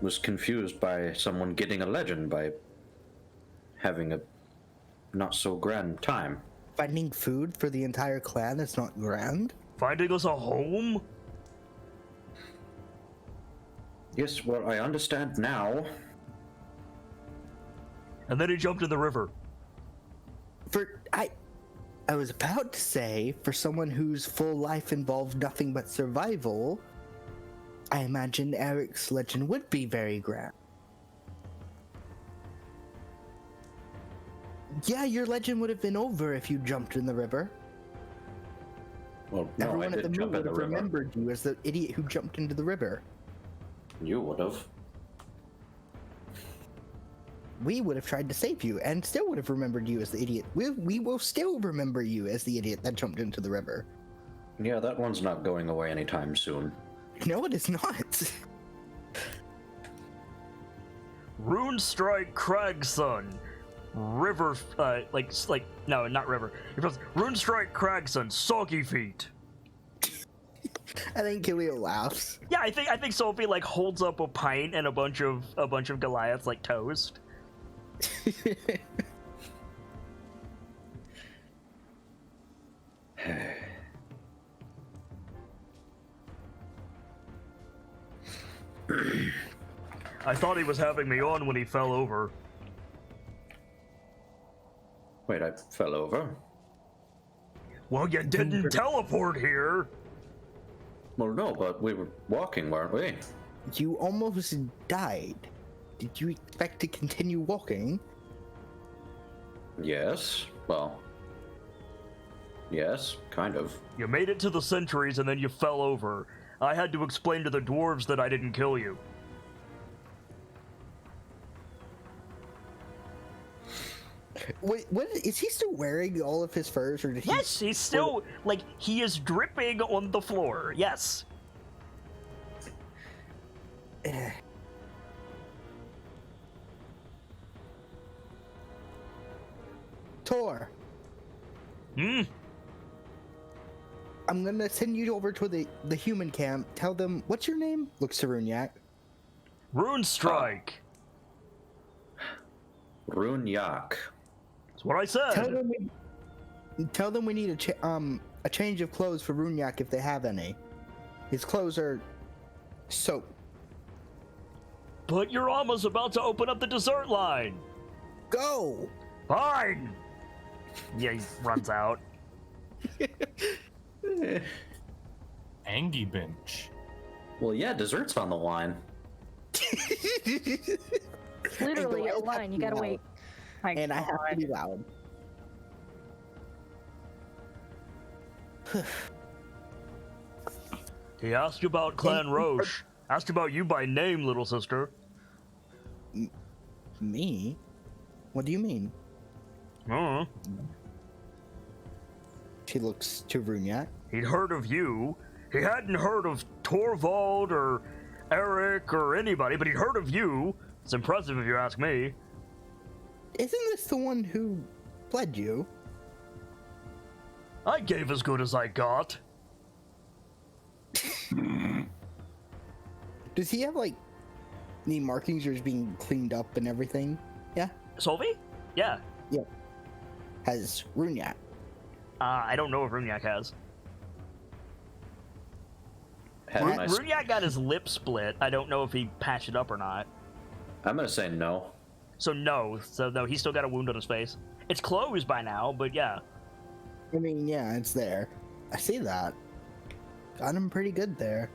was confused by someone getting a legend by having a not so grand time. Finding food for the entire clan is not grand? Finding us a home? Yes, well, I understand now. And then he jumped in the river. I was about to say, for someone whose full life involved nothing but survival, I imagine Eric's legend would be very grand. Yeah, your legend would have been over if you jumped in the river. Well, no, Everyone I at the did jump moon in would the have river. remembered you as the idiot who jumped into the river. You would have. We would have tried to save you and still would have remembered you as the idiot. We will still remember you as the idiot that jumped into the river. Yeah, that one's not going away anytime soon. No, it is not. Runestrike Cragson. River, no, not river. It was Runestrike Cragson, Soggy Feet. I think Kilio laughs. Yeah, I think Sophie like holds up a pint and a bunch of Goliaths like toast. I thought he was having me on when he fell over. Wait, I fell over? Well, you didn't teleport here. Well, no, but we were walking, weren't we? You almost died. Did you expect to continue walking? Yes. Well, yes, kind of. You made it to the sentries and then you fell over. I had to explain to the dwarves that I didn't kill you. Wait, what is he still wearing all of his furs, or did he? Yes, he's still, like, he is dripping on the floor. Yes. Tor, Hmm? I'm gonna send you over to the human camp. Tell them, what's your name? Looks to Runyak. Runestrike. Runyak. That's what I said. Tell them we need a change of clothes for Runyak if they have any. His clothes are soap. But your Alma's about to open up the dessert line. Go! Fine. Yeah, he runs out. Angie bench. Well, yeah, dessert's on the line. Literally And a I have line. to You gotta be wait. loud. And I have to be loud. He asked you about Clan Roche. Asked about you by name, little sister. Me? What do you mean? Uh, She looks to Runyak. he'd heard of you. He hadn't heard of Torvald or Eric or anybody, but he'd heard of you. It's impressive if you ask me. Isn't this the one who fled you? I gave as good as I got. Does he have like any markings or is being cleaned up and everything? Solvi? Yeah. Has Runyak. I don't know if Runyak has. Had my- Runyak got his lip split. I don't know if he patched it up or not. I'm gonna say no. So no, he's still got a wound on his face. It's closed by now, but yeah. I mean, yeah, it's there. I see that. Got him pretty good there.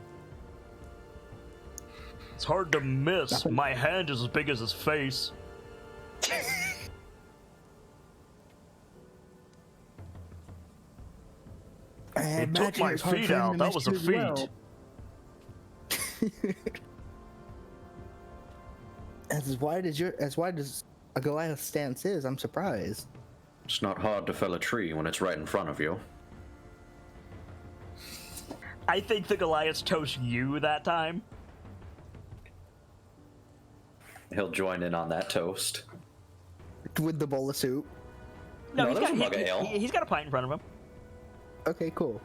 It's hard to miss. My hand is as big as his face. It took my feet out. That was a feat. As wide as a Goliath stance is, I'm surprised. It's not hard to fell a tree when it's right in front of you. I think the Goliaths toast you that time. He'll join in on that toast. With the bowl of soup. No, there's a mug of ale. he's got a pint in front of him. Okay, cool.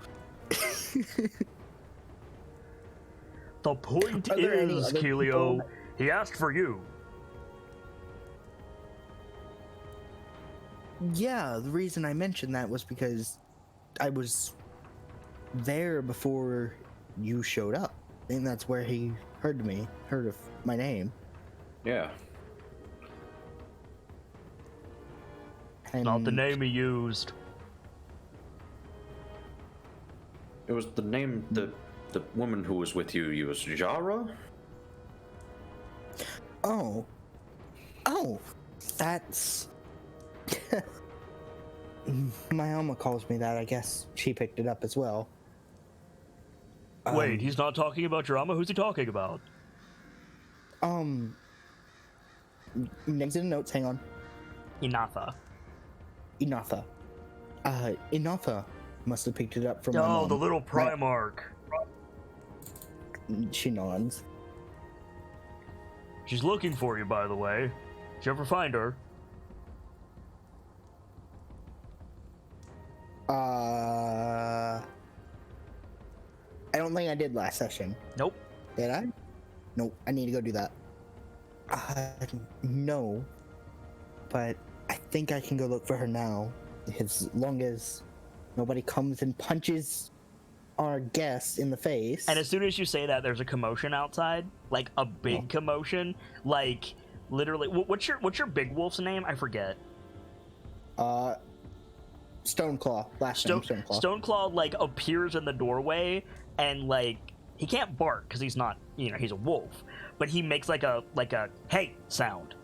The point Are there any is, other Keelio, people? he asked for you. Yeah, the reason I mentioned that was because I was there before you showed up. I think that's where he heard of my name. Yeah. And Not the name he used. It was the name, the woman who was with you used. Jara? Oh, that's. My Alma calls me that. I guess she picked it up as well. Wait, he's not talking about drama? Who's he talking about? Next in the notes, hang on. Inatha. Inatha. Inatha must have picked it up from my Oh, mom. the little Right. Primarch. She nods. She's looking for you, by the way. Did you ever find her? I don't think I did last session. Nope. Did I? Nope. I need to go do that. No. But I think I can go look for her now. As long as nobody comes and punches our guest in the face. And as soon as you say that, there's a commotion outside, like a big commotion, like literally. What's your big wolf's name? I forget. Stoneclaw. Last name Stoneclaw. Stoneclaw like appears in the doorway and like he can't bark because he's not, he's a wolf, but he makes like a hey sound.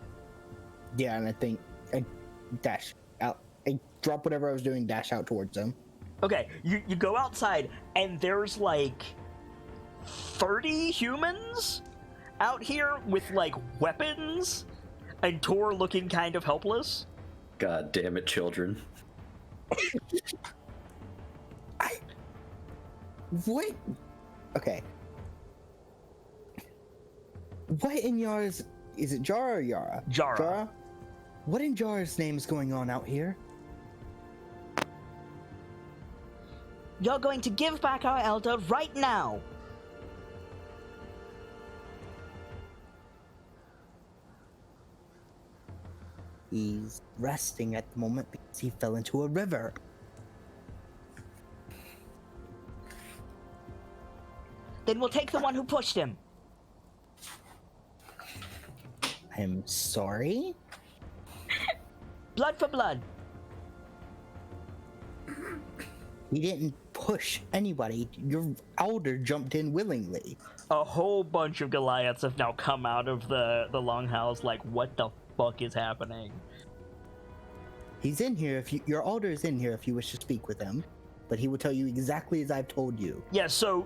Yeah, and I think I dash out. I drop whatever I was doing, dash out towards him. Okay, you go outside and there's like 30 humans out here with like weapons, and Tor looking kind of helpless. God damn it, children. What? Okay. What in Yara's... Is it Jara or Yara? Jara. Jara? What in Jara's name is going on out here? You're going to give back our elder right now. He's resting at the moment because he fell into a river. Then we'll take the one who pushed him. I'm sorry? Blood for blood. He didn't push anybody. Your elder jumped in willingly. A whole bunch of Goliaths have now come out of the longhouse. Like, what the fuck is happening? He's in here if you... Your elder is in here if you wish to speak with him. But he will tell you exactly as I've told you. Yeah, so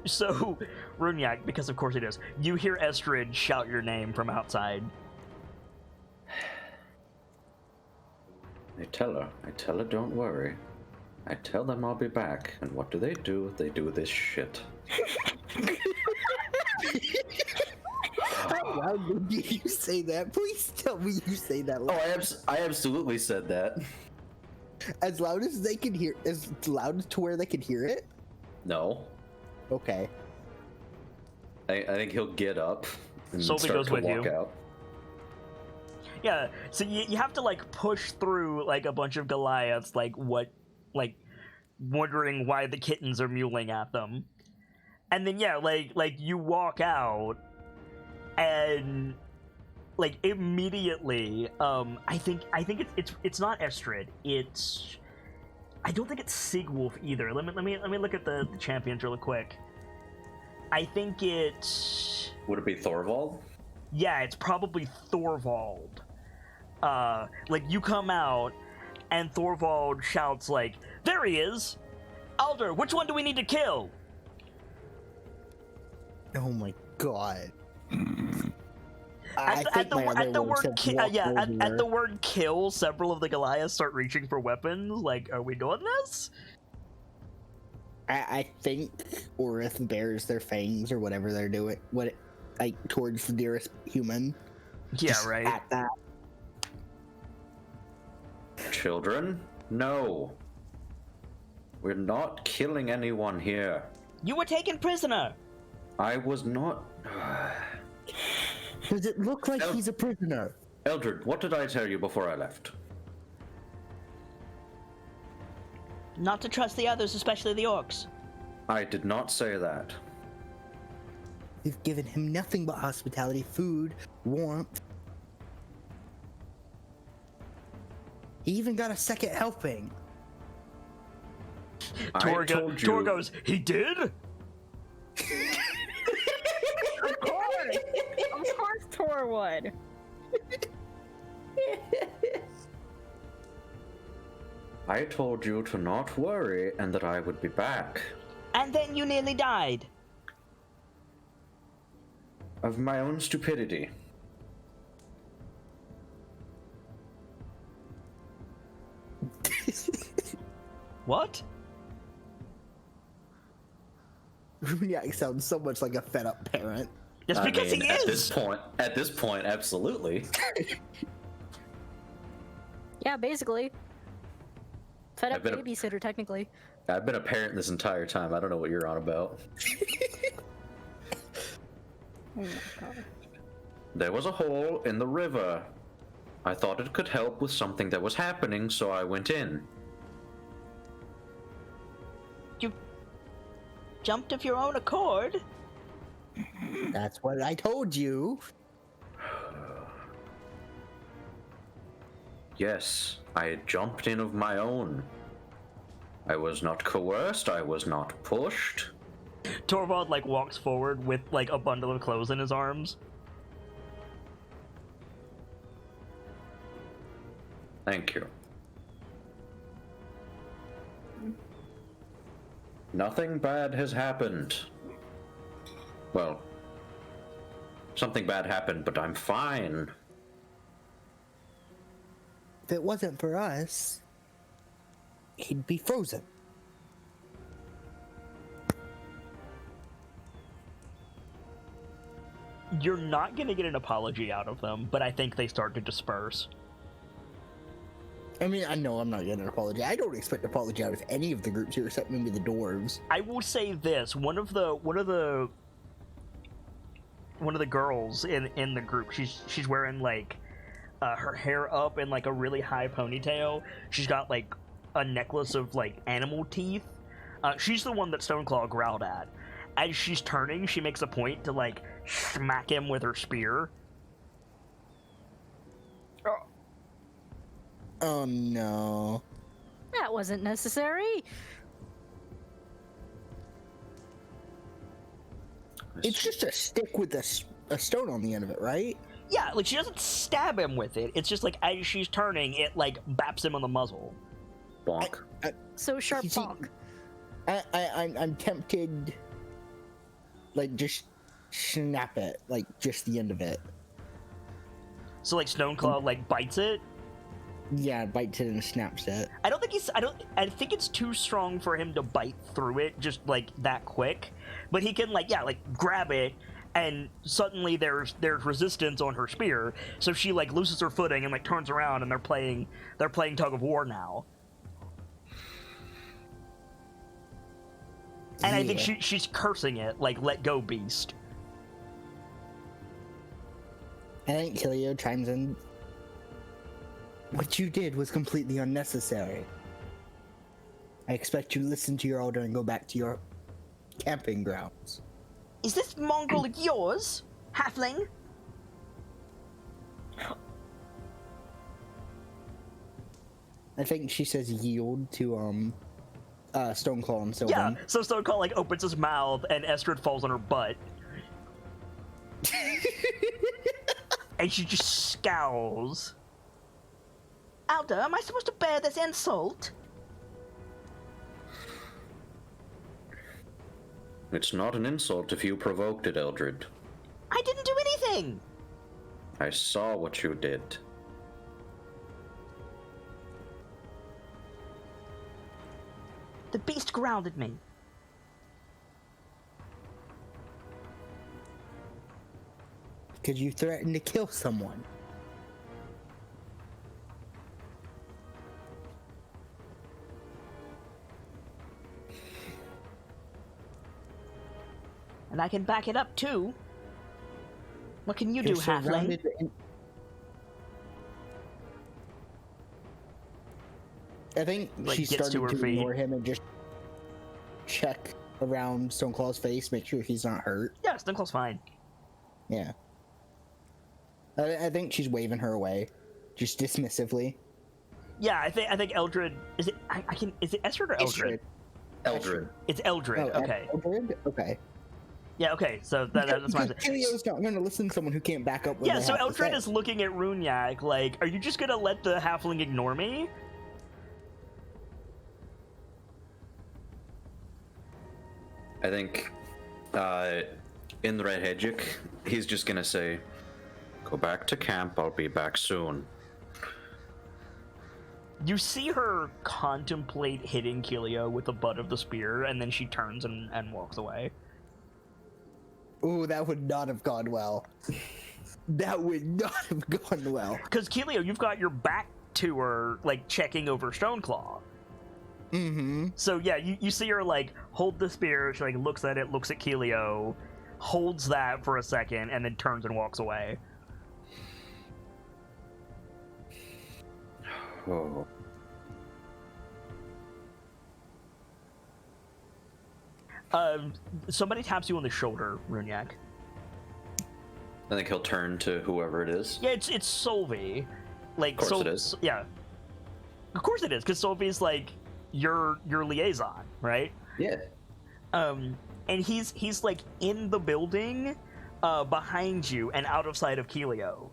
Runyak, because of course it is. You hear Estrid shout your name from outside. I tell her don't worry. I tell them I'll be back, and what do? They do this shit. How loud did you say that? Please tell me you say that loud. Oh, I absolutely said that. As loud as they can hear, as loud to where they can hear it? No. Okay. I think he'll get up and Sophie start goes to with walk you. out. Yeah, so you have to like push through like a bunch of Goliaths, like wondering why the kittens are mewling at them, and then yeah, like you walk out, and like immediately, I think it's not Estrid, it's I don't think it's Sigwolf either. Let me look at the champions real quick. I think it's Would it be Thorvald? yeah, it's probably Thorvald. Like you come out, and Thorvald shouts like, "There he is! Alder, which one do we need to kill?" Oh my god. At the word kill, several of the Goliaths start reaching for weapons. Like, are we doing this? I think Orith bears their fangs or whatever they're doing, like towards the nearest human. Yeah, Just right. At that. Children? No. We're not killing anyone here. You were taken prisoner. I was not. Does it look like he's a prisoner? Eldred, what did I tell you before I left? Not to trust the others, especially the orcs. I did not say that. We've given him nothing but hospitality, food, warmth. He even got a second helping. Tor goes, he did? Of course Tor would. I told you to not worry and that I would be back. And then you nearly died. Of my own stupidity. What? Runiak sounds so much like a fed up parent. It's because he is. At this point, absolutely. Yeah, basically. Fed up I've been a- babysitter, technically. I've been a parent this entire time. I don't know what you're on about. Oh my god. There was a hole in the river. I thought it could help with something that was happening, so I went in. You jumped of your own accord. That's what I told you. Yes, I jumped in of my own. I was not coerced, I was not pushed. Torvald like walks forward with like a bundle of clothes in his arms. Thank you. Nothing bad has happened. Well, something bad happened, but I'm fine. If it wasn't for us, he'd be frozen. You're not gonna get an apology out of them, but I think they start to disperse. I mean, I know I'm not getting an apology. I don't expect an apology out of any of the groups here except maybe the dwarves. I will say this: one of the girls in the group, she's wearing like her hair up in like a really high ponytail. She's got like a necklace of like animal teeth. She's the one that Stoneclaw growled at. As she's turning, she makes a point to like smack him with her spear. Oh no. That wasn't necessary. It's just a stick with a stone on the end of it, right? Yeah, like she doesn't stab him with it. It's just like as she's turning, it like baps him on the muzzle. Bonk. So sharp You see, bonk. I'm tempted, like, just snap it, like, just the end of it. So like Stoneclaw like bites it. Yeah, bites it and snaps it. I think it's too strong for him to bite through it just like that quick. But he can like grab it, and suddenly there's resistance on her spear. So she like loses her footing and like turns around, and they're playing tug of war now. And I think she's cursing it like, "Let go, beast." I think Kilio chimes in. What you did was completely unnecessary. I expect you to listen to your order and go back to your camping grounds. Is this Mongol yours, halfling? I think she says yield to Stoneclaw and Sylvan. Yeah, so Stoneclaw like opens his mouth and Estrid falls on her butt. And she just scowls. Alda, am I supposed to bear this insult? It's not an insult if you provoked it, Eldred. I didn't do anything! I saw what you did. The beast grounded me. Because you threatened to kill someone. And I can back it up too. What can you You're do, halfling? surrounded in- I think Like, she gets started to her to feet. ignore him and just check around Stoneclaw's face, make sure he's not hurt. Yeah, Stoneclaw's fine. Yeah. I think she's waving her away, just dismissively. Yeah, I think Eldred is it. I can. Is it Estrid or Eldred? Eldred. It's Eldred. Oh, Okay. Eldred? Okay. Yeah. Okay. So that's my. Kilio's not going to listen to someone who can't back up what Yeah. they So have to Eldred say. is looking at Runyak like, "Are you just gonna let the halfling ignore me?" I think, in the Red Hedgic, he's just gonna say, "Go back to camp. I'll be back soon." You see her contemplate hitting Kilio with the butt of the spear, and then she turns and walks away. Ooh, that would not have gone well. That would not have gone well. Because Kilio, you've got your back to her, like checking over Stoneclaw. Mm-hmm. So yeah, you see her like hold the spear. She like looks at it, looks at Kilio, holds that for a second, and then turns and walks away. Oh. Somebody taps you on the shoulder, Runyak. I think he'll turn to whoever it is. Yeah, it's Solvi. Like, Of course it is. Yeah, of course it is, because Solvi's like your liaison, right? Yeah. And he's like in the building, behind you and out of sight of Kilio.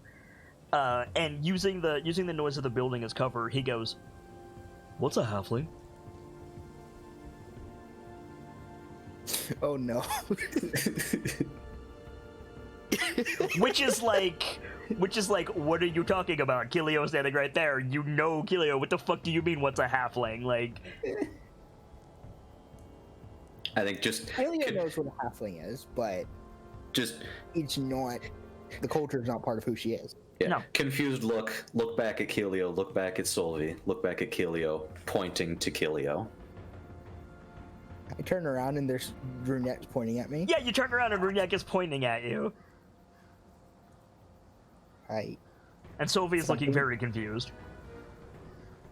And using the noise of the building as cover, he goes, "What's a halfling?" Oh no. Which is like, what are you talking about? Kilio standing right there. You know Kilio. What the fuck do you mean? What's a halfling? Like, I think just Kilio knows what a halfling is, but just it's not. The culture is not part of who she is. yeah. No. Confused look back at Kilio, look back at Solvi, look back at Kilio, pointing to Kilio. I turn around and there's brunettes pointing at me. yeah, you turn around and Runyak is pointing at you, Right. and Solvi is looking Something- very confused.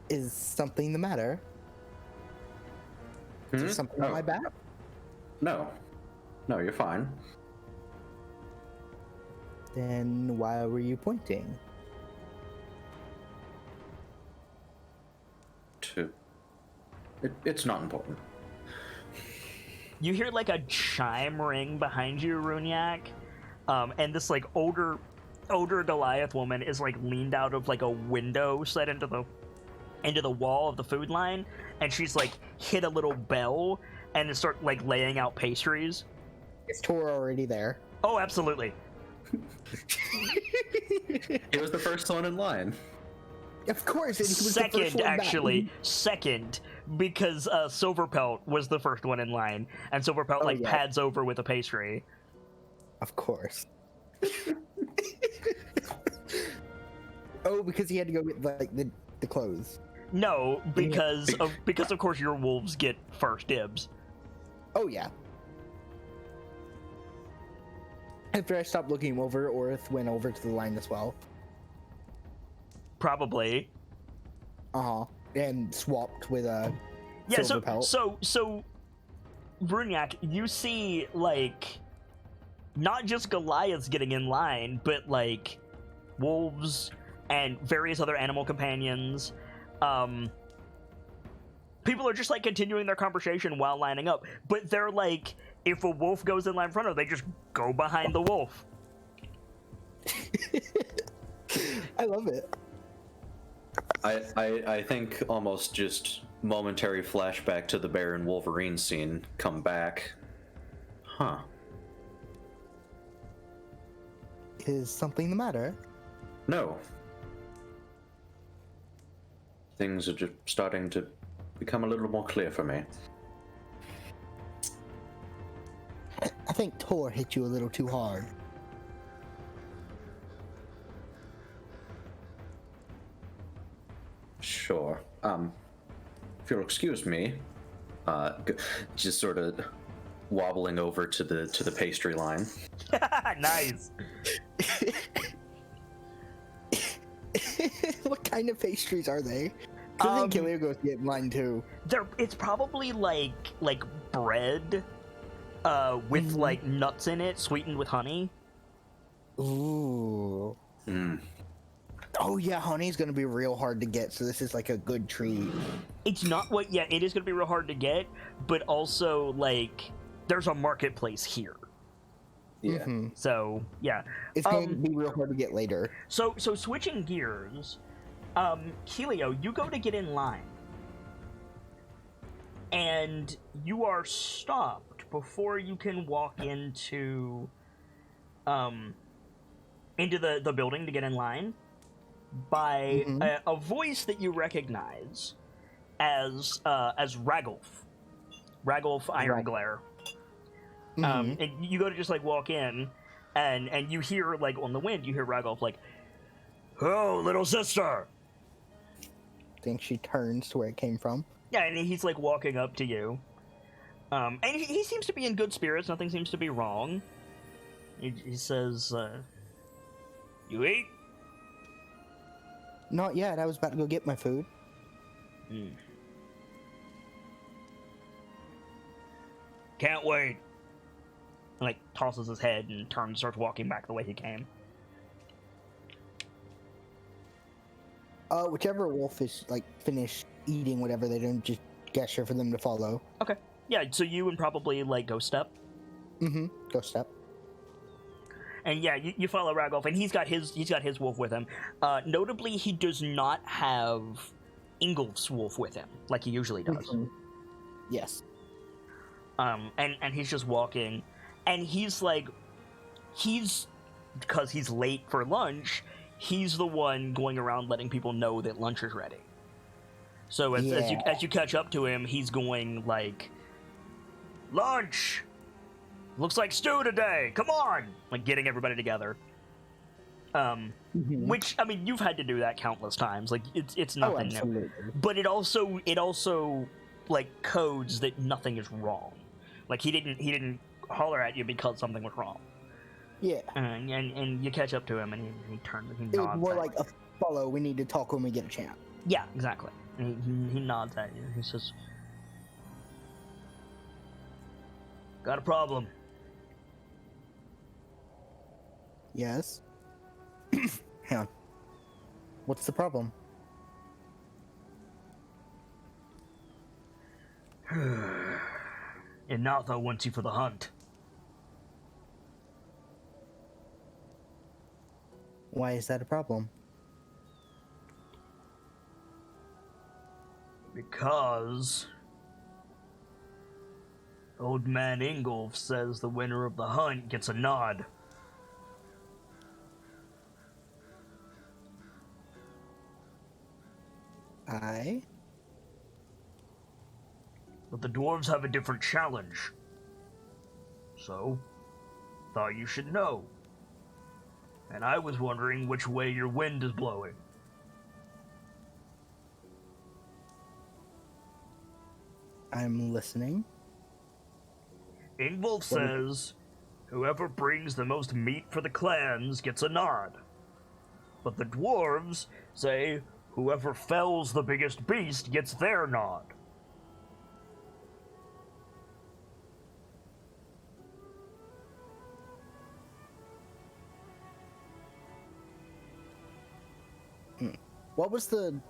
Is something the matter? Is there something on Oh, my back? no, you're fine. Then why were you pointing? It's not important. You hear like a chime ring behind you, Runyak, and this like older Goliath woman is like leaned out of like a window set into the wall of the food line, and she's like hit a little bell and start like laying out pastries. Is Tor already there? Oh, absolutely. He was the first one in line. Of course, and he was the first Second, one back. actually, second, because Silverpelt was the first one in line, and Silverpelt Oh, like yeah. pads over with a pastry. Of course. Oh, because he had to go get like the clothes. No, because of course your wolves get first dibs. Oh yeah. After I stopped looking him over, Orith went over to the line as well. Probably. And swapped with a Yeah, silver pelt. so Brunyak, you see like not just Goliaths getting in line, but like wolves and various other animal companions. People are just like continuing their conversation while lining up, but they're like, if a wolf goes in line in front of them, they just go behind the wolf. I love it. I think almost just momentary flashback to the Bear and Wolverine scene come back. Huh. Is something the matter? No. Things are just starting to become a little more clear for me. I think Tor hit you a little too hard. Sure. If you'll excuse me, just sort of wobbling over to the pastry line. Nice. What kind of pastries are they? 'Cause I think Killia goes to get mine too. It's probably like bread, with like nuts in it, sweetened with honey. Ooh. Oh yeah, honey's gonna be real hard to get, so this is like a good treat. It's not what. Yeah, it is gonna be real hard to get, but also like there's a marketplace here. Yeah. So yeah, It's going to be real hard to get later. So switching gears, Helio, you go to get in line, and you are stopped before you can walk into the building to get in line by a voice that you recognize as Ragolf Ironglare. And you go to just like walk in, and you hear like on the wind, you hear Ragolf like, "Oh, little sister." I think she turns to where it came from. Yeah, and he's like walking up to you, and he seems to be in good spirits. Nothing seems to be wrong. He says, "You eat?" Not yet. I was about to go get my food. Can't wait. And, like tosses his head and turns, starts walking back the way he came. Whichever wolf is like finished eating whatever, they don't just gesture for them to follow. Okay. Yeah. So you and probably like Ghost Step. Go step. And yeah, you follow Ragolf, and he's got his wolf with him. Notably, he does not have Ingolf's wolf with him like he usually does. Yes. And he's just walking, and he's because he's late for lunch, he's the one going around letting people know that lunch is ready. So as you catch up to him, he's going like, "Lunch! Looks like stew today! Come on!" Like getting everybody together. Which, I mean, you've had to do that countless times. Like it's nothing new. But it also like codes that nothing is wrong. Like he didn't holler at you because something was wrong. Yeah. And you catch up to him, and he turns and he It was nods more at like you. a follow. We need to talk when we get a chance. Yeah, exactly. And he nods at you. He says, "Got a problem." Yes. Hang on. What's the problem? Inatha wants you for the hunt. Why is that a problem? Because Old Man Ingolf says the winner of the hunt gets a nod. But the dwarves have a different challenge. So, thought you should know. And I was wondering which way your wind is blowing. I'm listening. Ingolf says, whoever brings the most meat for the clans gets a nod. But the dwarves say, Whoever fells the biggest beast gets their nod. What was the...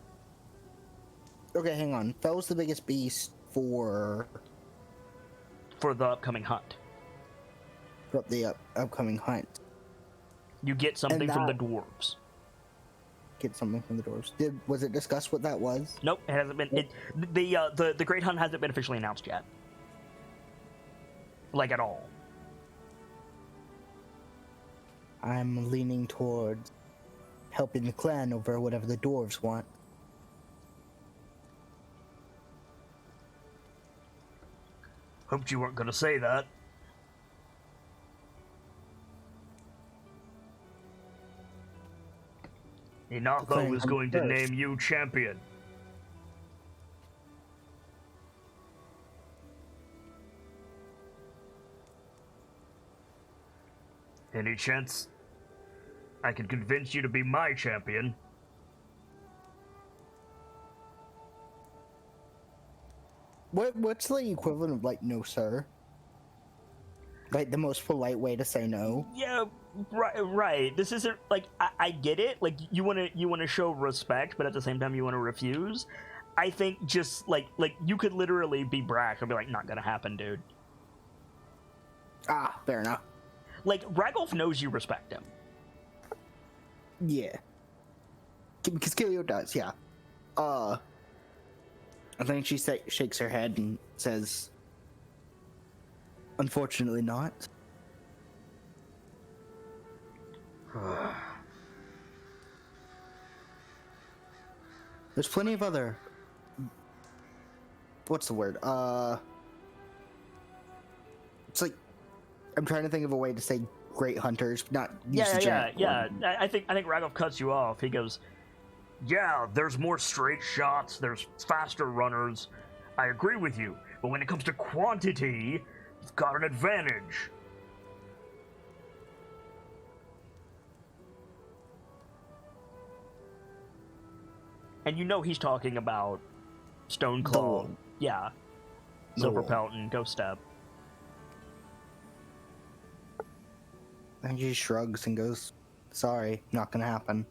Okay, hang on. Fell's the biggest beast for For the upcoming hunt. the upcoming hunt. You get something from the that- dwarves. Get something from the dwarves. Was it discussed what that was? Nope, it hasn't been. The Great Hunt hasn't been officially announced yet. Like, at all. I'm leaning towards helping the clan over whatever the dwarves want. Hoped you weren't gonna say that. Inatho Declaring is I'm going to first. name you champion. Any chance I can convince you to be my champion? What's the equivalent of, like, no, sir? Like, the most polite way to say no? Yeah, right. This isn't like I get it. Like you want to show respect, but at the same time you want to refuse. I think just like you could literally be brash and be like, not gonna happen, dude. Ah, fair enough. Like Ragolf knows you respect him. Yeah. Because Kilio does, yeah. I think she shakes her head and says, unfortunately not. There's plenty of other... What's the word? It's like... I'm trying to think of a way to say great hunters, not use the generic one. I think Ragolf cuts you off. He goes, yeah, there's more straight shots, there's faster runners. I agree with you, but when it comes to quantity, you've got an advantage. And you know he's talking about Stoneclaw. one. Yeah. The Silver one. Pelt and Ghost Step. And she shrugs and goes, sorry, not gonna happen.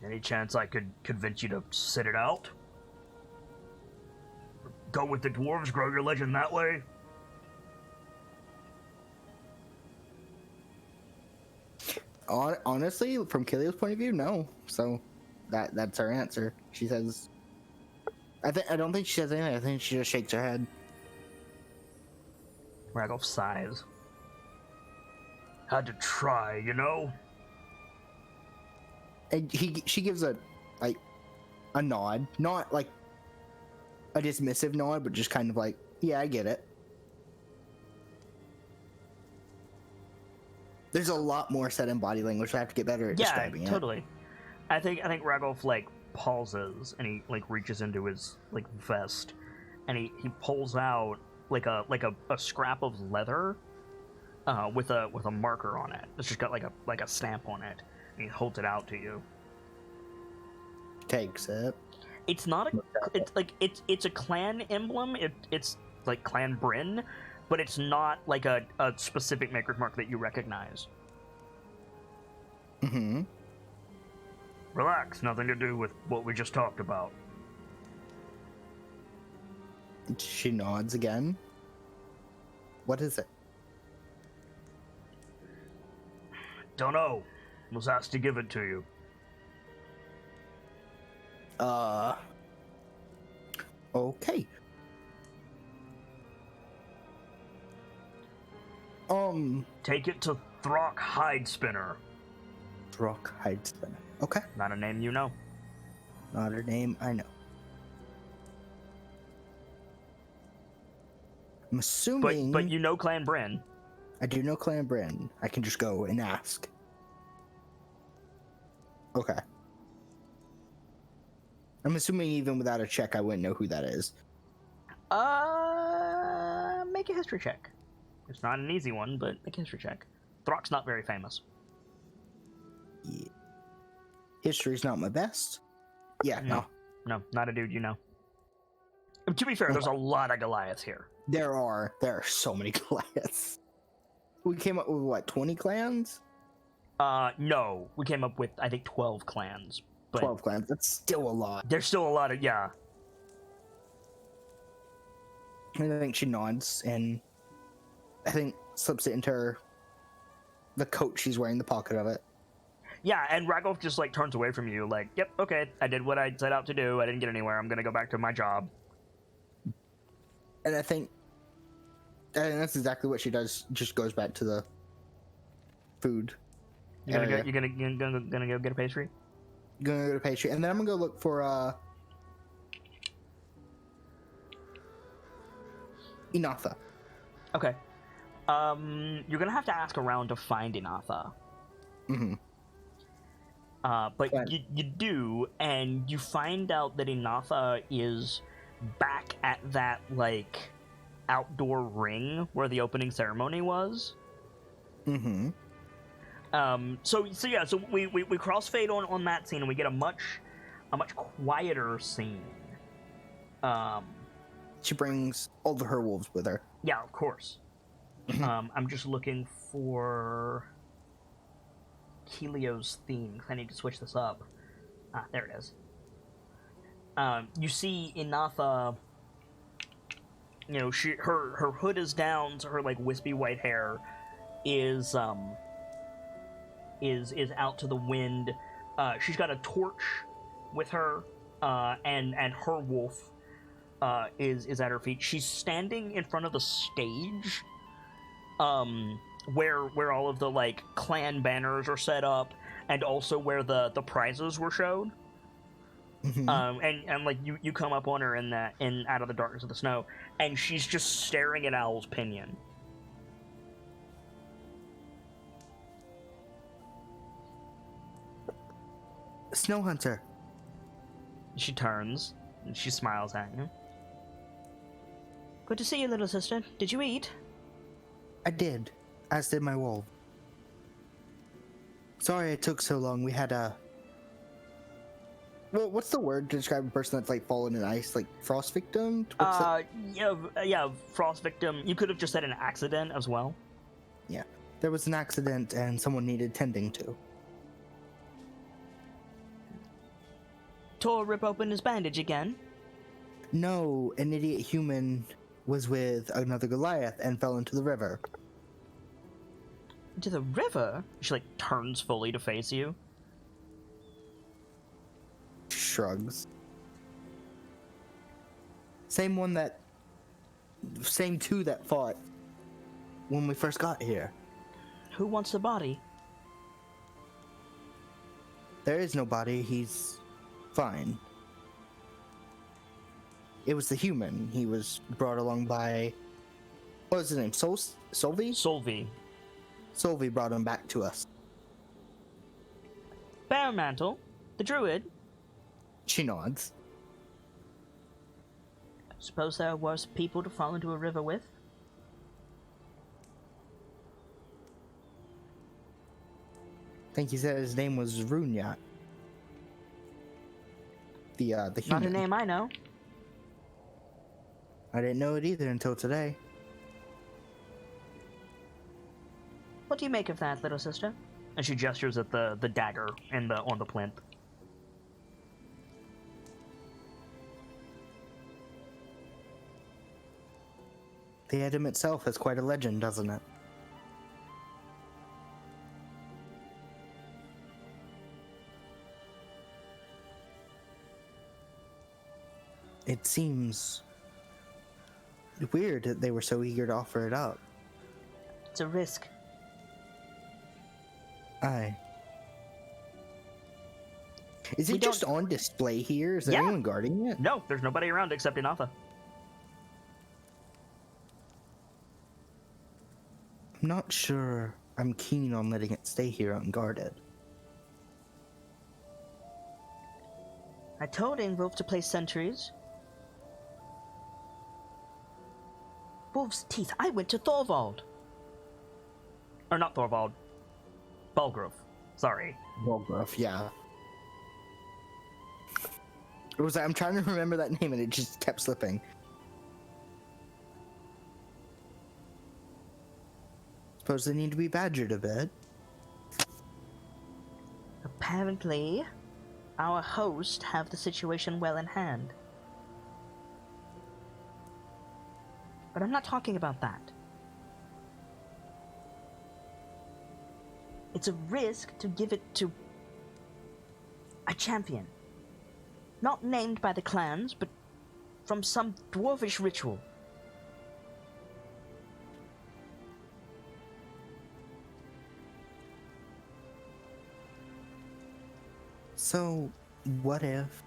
Any chance I could convince you to sit it out? Go with the dwarves, grow your legend that way? Honestly, from Kilio's point of view, no. So that's her answer. She says, I don't think she says anything. I think she just shakes her head. Ragolf sighs. Had to try, you know? And she gives a nod, not like a dismissive nod, but just kind of like, yeah, I get it. There's a lot more said in body language. I have to get better at describing it. Totally. I think Ragolf like pauses and he like reaches into his like vest and he pulls out like a scrap of leather with a marker on it. It's just got like a stamp on it. And he holds it out to you. Takes it. It's not a it's a clan emblem. It's like Clan Bryn, but it's not like a specific maker's mark that you recognize. Mm-hmm. Relax, nothing to do with what we just talked about. She nods again. What is it? Don't know. Was asked to give it to you. Okay. Take it to Throck Hidespinner. Rock hides them. Okay. Not a name you know. Not her name, I know. I'm assuming... But you know Clan Bryn. I do know Clan Bryn. I can just go and ask. Okay. I'm assuming even without a check, I wouldn't know who that is. Make a history check. It's not an easy one, but make a history check. Throck's not very famous. Yeah. History's not my best. Yeah, no. No, not a dude you know. To be fair, there's a lot of Goliaths here. There are so many Goliaths. We came up with what, 20 clans? No. We came up with, I think, 12 clans. But 12 clans. That's still a lot. there's still a lot of, yeah. And I think she nods and I think slips it into her, the coat she's wearing, the pocket of it. Yeah, and Ragolf just, like, turns away from you, like, yep, okay, I did what I set out to do, I didn't get anywhere, I'm gonna go back to my job. And I think that's exactly what she does, just goes back to the food. You're area. gonna go get a pastry? Gonna go to pastry, and then I'm gonna go look for Inatha. Okay. You're gonna have to ask around to find Inatha. Mm-hmm. But Right. you do, and you find out that Inatha is back at that, like, outdoor ring where the opening ceremony was. Mm-hmm. So we crossfade on that scene, and we get a much quieter scene. She brings all of her wolves with her. Yeah, of course. I'm just looking for Helio's theme. I need to switch this up. There it is. You see Inatha. You know, her hood is down, so her like wispy white hair is out to the wind. She's got a torch with her, and her wolf is at her feet. She's standing in front of the stage, where all of the like clan banners are set up, and also where the prizes were showed. Mm-hmm. And like you come up on her in out of the darkness of the snow, and she's just staring at Owl's pinion. Snow Hunter. She turns and she smiles at you. Good to see you, little sister. Did you eat? I did, as did my wolf. Sorry it took so long. We had a... Well, what's the word to describe a person that's like fallen in ice? Like frost victim? Yeah, frost victim. You could have just said an accident as well. Yeah. There was an accident and someone needed tending to. Tor rip open his bandage again. No, an idiot human was with another Goliath and fell into the river. Into the river? She like turns fully to face you. Shrugs. Same two that fought when we first got here. Who wants the body? There is no body, he's fine. It was the human. He was brought along by... What was his name? Solvi? Solvi. Solvi brought him back to us. Baremantle, the druid. She nods. Suppose there are worse people to fall into a river with? I think he said his name was Runyat. The human. Not a name I know. I didn't know it either until today. What do you make of that, little sister? And she gestures at the dagger on the plinth. The item itself has quite a legend, doesn't it? It seems weird that they were so eager to offer it up. It's a risk. Aye. Is We it just on display here? Is there Yeah. anyone guarding it? No, there's nobody around except Inatha. I'm not sure I'm keen on letting it stay here unguarded. I told Ingolf to place sentries. Wolf's teeth, I went to Thorvald. Or not Thorvald. Balgrove. Sorry. Wolgrove, yeah. It was. I'm trying to remember that name and it just kept slipping. Suppose they need to be badgered a bit. Apparently, our host have the situation well in hand. But I'm not talking about that. It's a risk to give it to a champion. Not named by the clans, but from some dwarvish ritual. So, what if?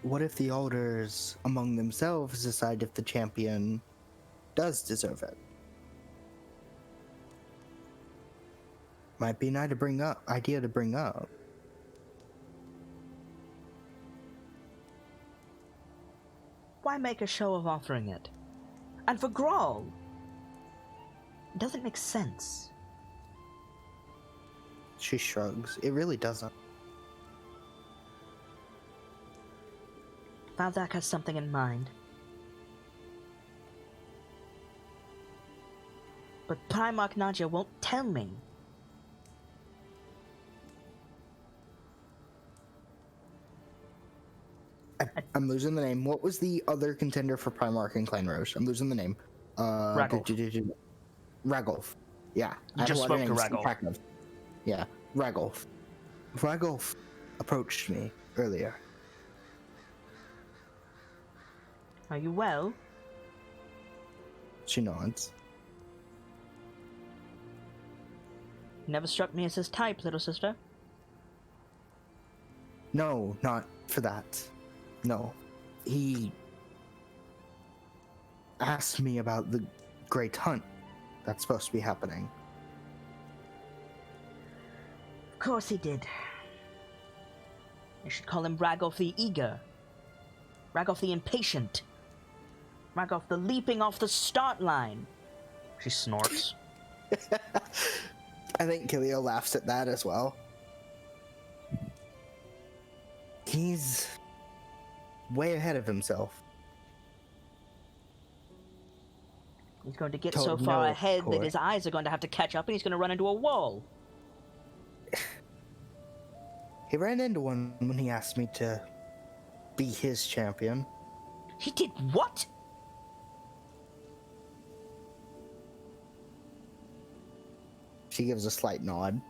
What if the elders among themselves decide if the champion does deserve it? Might be an idea to bring up. Why make a show of offering it? And for Grawl, it doesn't make sense. She shrugs. It really doesn't. Valdak has something in mind. But Primarch Nadja won't tell me. I'm losing the name. What was the other contender for Primarch and Clan Roche? I'm losing the name. Ragolf. Ragolf. Yeah. You just I had a lot spoke of to names keep Ragolf. track of. Yeah. Ragolf. Ragolf approached me earlier. Are you well? She nods. Never struck me as his type, little sister. No, not for that. No. He asked me about the Great Hunt that's supposed to be happening. Of course he did. You should call him Ragolf the Eager. Ragolf the Impatient. Ragolf the leaping off the start line. She snorts. I think Kilio laughs at that as well. He's way ahead of himself. He's going to get Oh, so far no, ahead that Cor. his eyes are going to have to catch up and he's going to run into a wall. He ran into one when he asked me to be his champion. He did what? She gives a slight nod.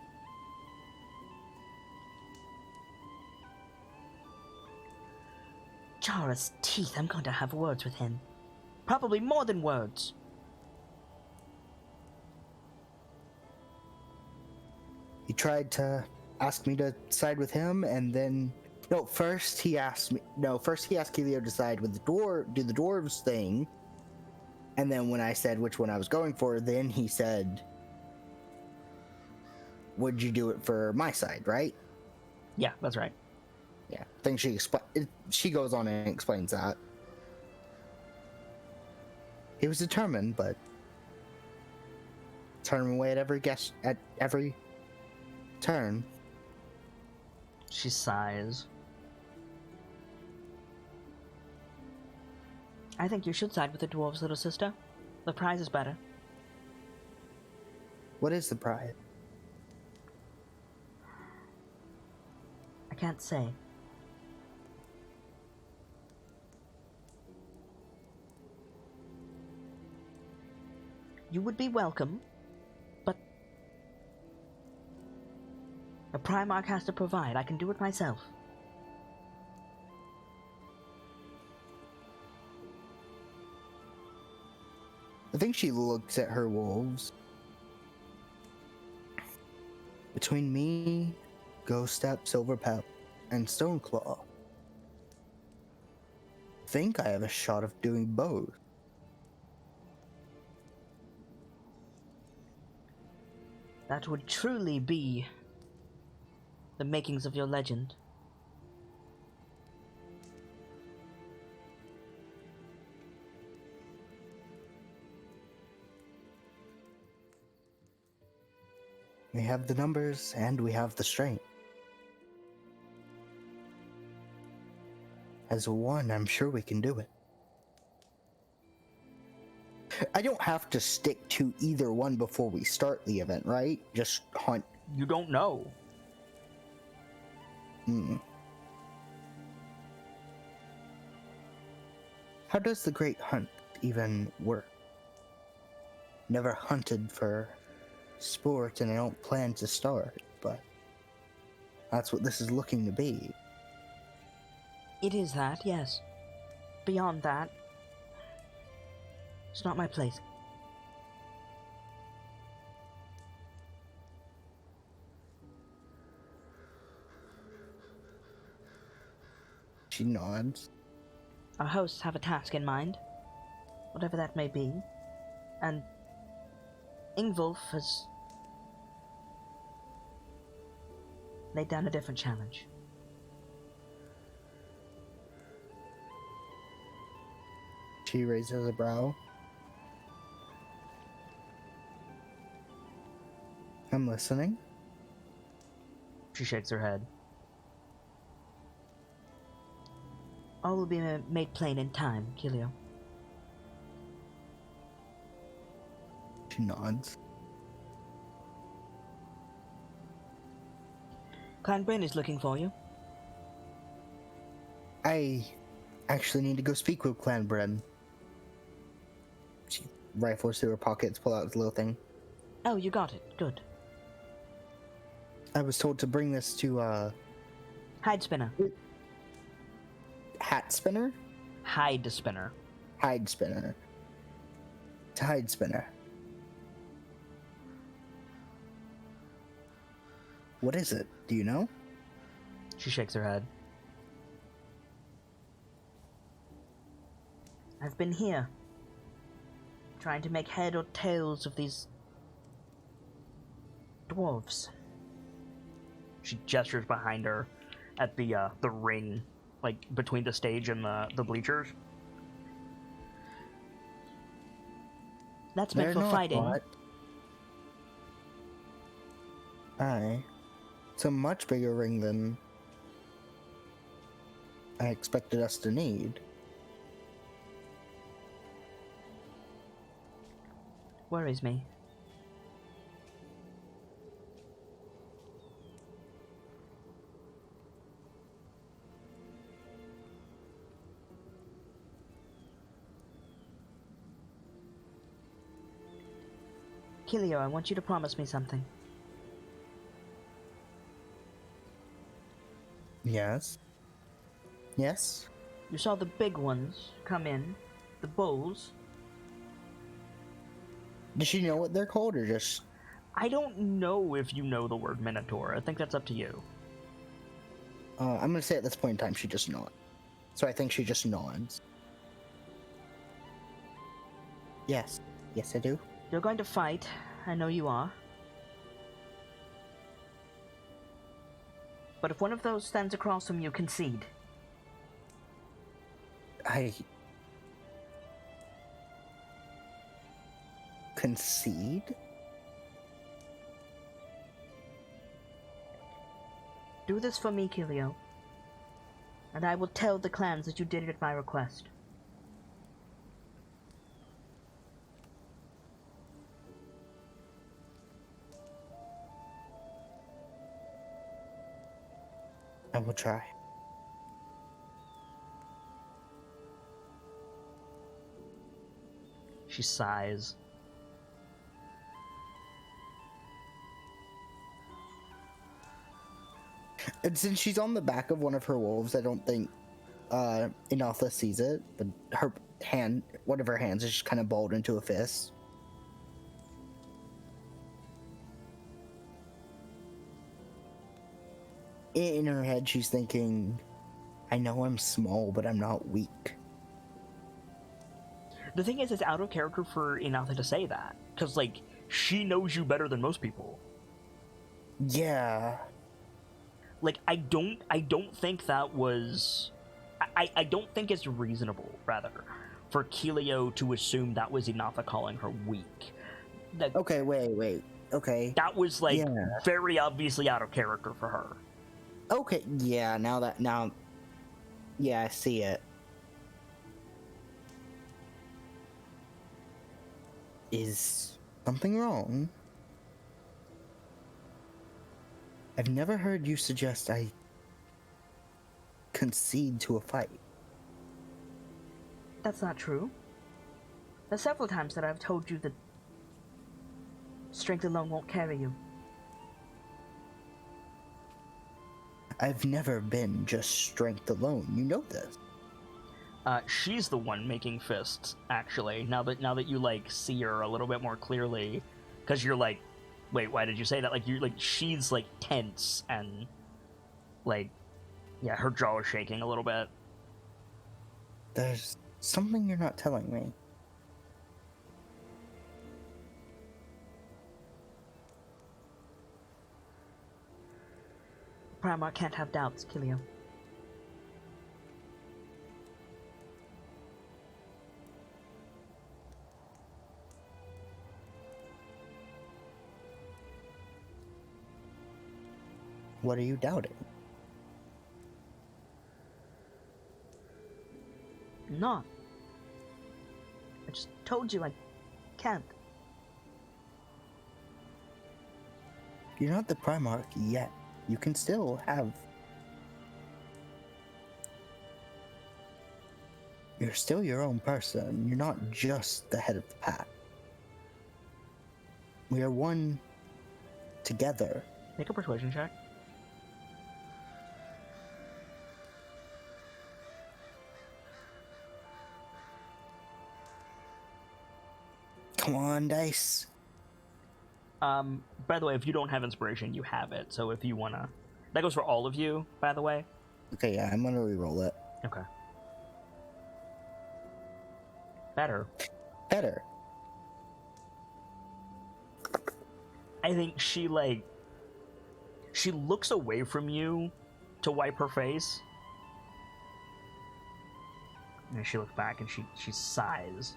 Jara's teeth, I'm going to have words with him. Probably more than words. He tried to ask me to side with him, and then first he asked Kilio to side with do the dwarves thing, and then when I said which one I was going for, then he said, "Would you do it for my side, right?" Yeah, that's right. Yeah, I think she goes on and explains that. He was determined, but turning away at every turn. She sighs. I think you should side with the dwarves, little sister. The prize is better. What is the prize? I can't say. You would be welcome, but a Primarch has to provide. I can do it myself. I think she looks at her wolves. Between me, Ghost Step, Silverpep, and Stoneclaw, I think I have a shot of doing both. That would truly be the makings of your legend. We have the numbers and we have the strength. As one, I'm sure we can do it. I don't have to stick to either one before we start the event, right? Just hunt. You don't know. How does the Great Hunt even work? Never hunted for sport and I don't plan to start, but that's what this is looking to be. It is that, yes. Beyond that, it's not my place. She nods. Our hosts have a task in mind, whatever that may be, and Ingvolf has laid down a different challenge. She raises a brow. I'm listening. She shakes her head. All will be made plain in time, Kilio. She nods. Clanbryn is looking for you. I actually need to go speak with Clanbren. She rifles through her pockets, pull out this little thing. Oh, you got it. Good. I was told to bring this to, Hide spinner. Hat Spinner? Hide spinner. Hide Spinner. To Hide Spinner. What is it? Do you know? She shakes her head. I've been here, trying to make head or tails of these dwarves. She gestures behind her at the ring, like between the stage and the bleachers. That's meant They're for not fighting. bought. Aye. It's a much bigger ring than I expected us to need. Worries me. Kilio, I want you to promise me something. Yes. Yes? You saw the big ones come in, the bulls. Does she know what they're called or just... I don't know if you know the word Minotaur. I think that's up to you. I'm gonna say at this point in time she just nods. So I think she just nods. Yes. Yes, I do. You're going to fight. I know you are. But if one of those stands across from you, concede. I... Concede? Do this for me, Kilio. And I will tell the clans that you did it at my request. I will try. She sighs. And since she's on the back of one of her wolves, I don't think Inaltha sees it, but her hand, one of her hands is just kind of balled into a fist. In her head, she's thinking, I know I'm small, but I'm not weak. The thing is, it's out of character for Inatha to say that. Because, like, she knows you better than most people. Yeah. Like, I don't think that was... I don't think it's reasonable, rather, for Kilio to assume that was Inatha calling her weak. Okay, wait. Okay. That was like Yeah. very obviously out of character for her. Okay. Yeah. Now. Yeah, I see it. Is something wrong? I've never heard you suggest I concede to a fight. That's not true. There's several times that I've told you that strength alone won't carry you. I've never been just strength alone. You know this. She's the one making fists, actually. Now that you like see her a little bit more clearly, because you're like, wait, why did you say that? Like you like she's like tense and like, yeah, her jaw is shaking a little bit. There's something you're not telling me. Primarch can't have doubts, Killian. What are you doubting? Not. I just told you I can't. You're not the Primarch yet. You can still have... You're still your own person. You're not just the head of the pack. We are one together. Make a persuasion check. Come on, Dice. By the way, if you don't have inspiration, you have it. So if you wanna, that goes for all of you. By the way. Okay, yeah, I'm gonna reroll it. Okay. Better. Better. I think she looks away from you to wipe her face. And she looks back and she sighs.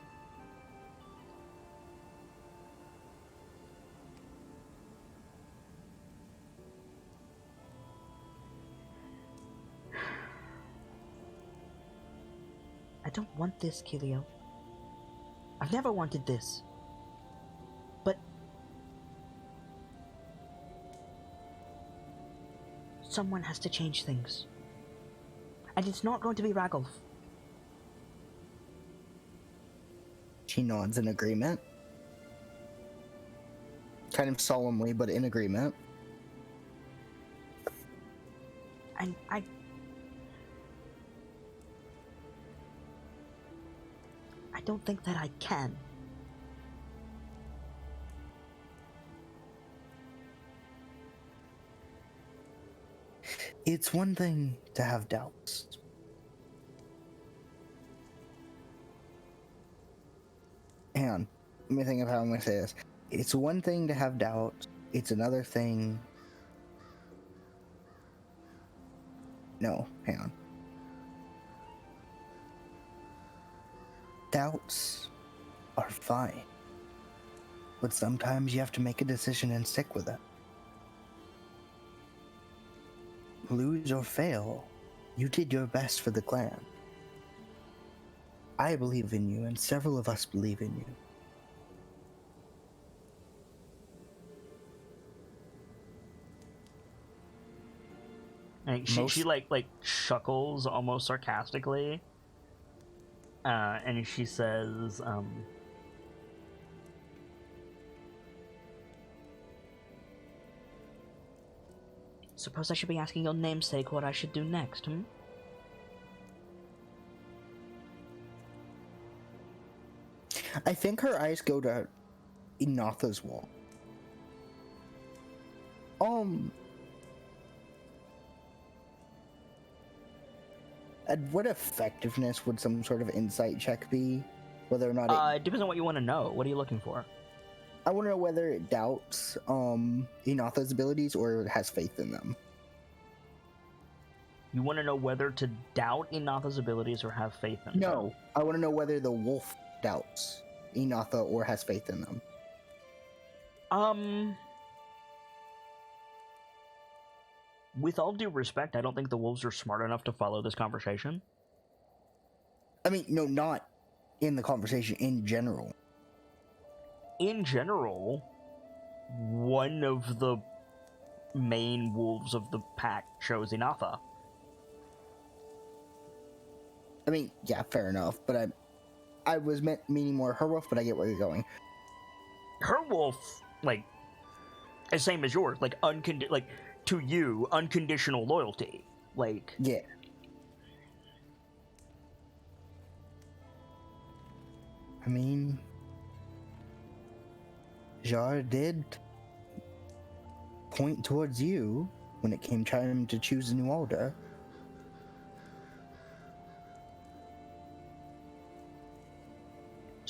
I don't want this, Kilio. I've never wanted this. But someone has to change things. And it's not going to be Ragolf. She nods in agreement. Kind of solemnly, but in agreement. And I don't think that I can. It's one thing to have doubts. Hang on. Let me think of how I'm going to say this. It's one thing to have doubts. It's another thing... No, hang on. Doubts are fine. But sometimes you have to make a decision and stick with it. Lose or fail, you did your best for the clan. I believe in you, and several of us believe in you. And she like chuckles almost sarcastically. And she says, Suppose I should be asking your namesake what I should do next, hmm? I think her eyes go to Inatha's wall. At what effectiveness would some sort of insight check be? Whether or not it depends on what you want to know. What are you looking for? I want to know whether it doubts Inatha's abilities or it has faith in them. You want to know whether to doubt Inatha's abilities or have faith in them? No, I want to know whether the wolf doubts Inatha or has faith in them. with all due respect, I don't think the wolves are smart enough to follow this conversation. I mean, no, not in the conversation, in general. In general, one of the main wolves of the pack chose Inatha. I mean, yeah, fair enough, but I was meaning more her wolf, but I get where you're going. Her wolf, like, is same as yours, like, to you, unconditional loyalty. Like, Yeah. I mean, Jar did point towards you when it came time to choose a new order.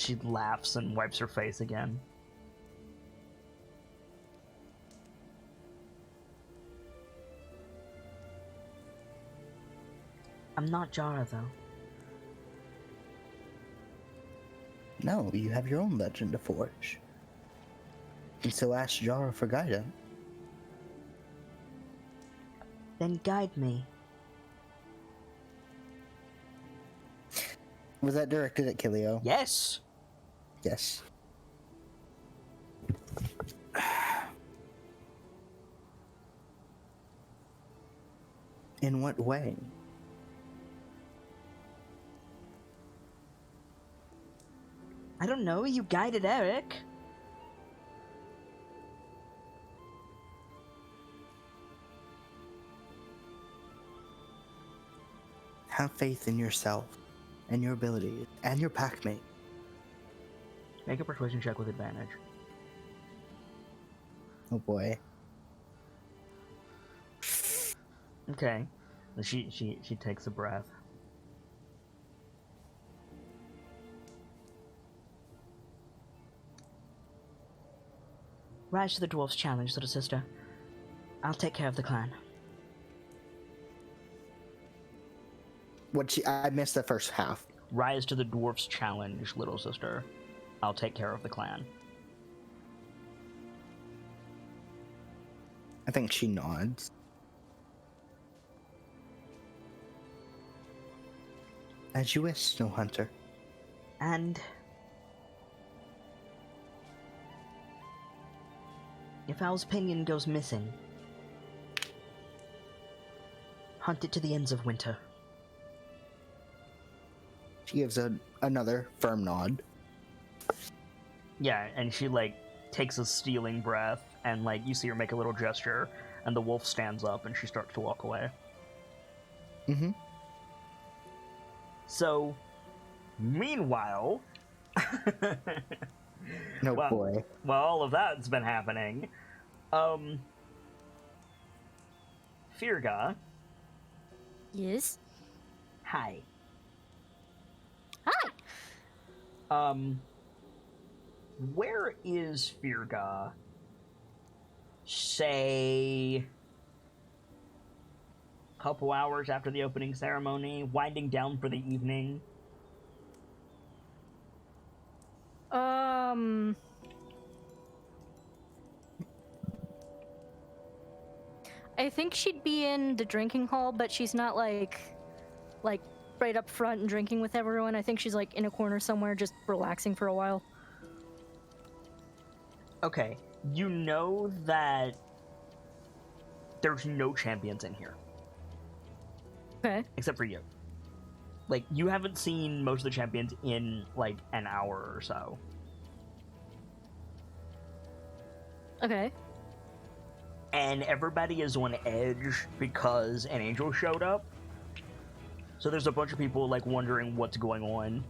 she laughs and wipes her face again. I'm not Jara, though. No, you have your own legend to forge. And so ask Jar for guidance. Then guide me. Was that directed at Kilio? Yes! Yes. In what way? I don't know, you guided Eric. Have faith in yourself and your abilities and your packmate. Make a persuasion check with advantage. Oh boy. Okay. She takes a breath. Rise to the dwarf's challenge, little sister. I'll take care of the clan. I missed the first half. Rise to the dwarf's challenge, little sister. I'll take care of the clan. I think she nods. As you wish, Snow Hunter. And if Owl's pinion goes missing, hunt it to the ends of winter. She gives another firm nod. Yeah, and she, like, takes a stealing breath, and, like, you see her make a little gesture, and the wolf stands up, and she starts to walk away. Mm-hmm. So, meanwhile... No well, boy. While all of that's been happening, Firga, Yes. hi. Hi. Where is Firga, say, a couple hours after the opening ceremony, winding down for the evening? I think she'd be in the drinking hall, but she's not like right up front and drinking with everyone. I think she's like in a corner somewhere, just relaxing for a while. Okay, you know that there's no champions in here. Okay. Except for you. Like, you haven't seen most of the champions in, like, an hour or so. Okay. And everybody is on edge because an angel showed up. So there's a bunch of people, like, wondering what's going on.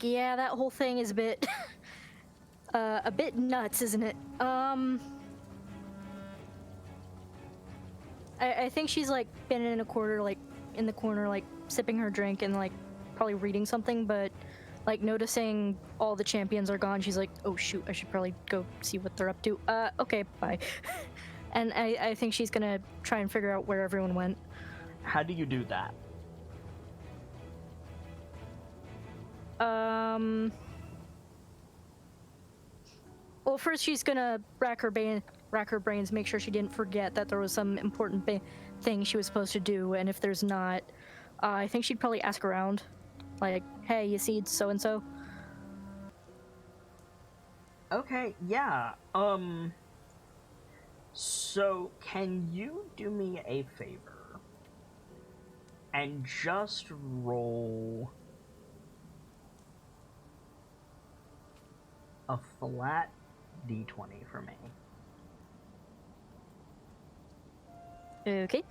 Yeah, that whole thing is a bit nuts, isn't it? I think she's like been in the corner, like sipping her drink and like probably reading something, but like noticing all the champions are gone, she's like, oh shoot, I should probably go see what they're up to. Okay, bye. And I think she's gonna try and figure out where everyone went. How do you do that? Well, first she's gonna rack her brains, make sure she didn't forget that there was some important thing she was supposed to do, and if there's not, I think she'd probably ask around, like, "Hey, you see so and so?" Okay, yeah. So can you do me a favor and just roll a flat d20 for me? Okay.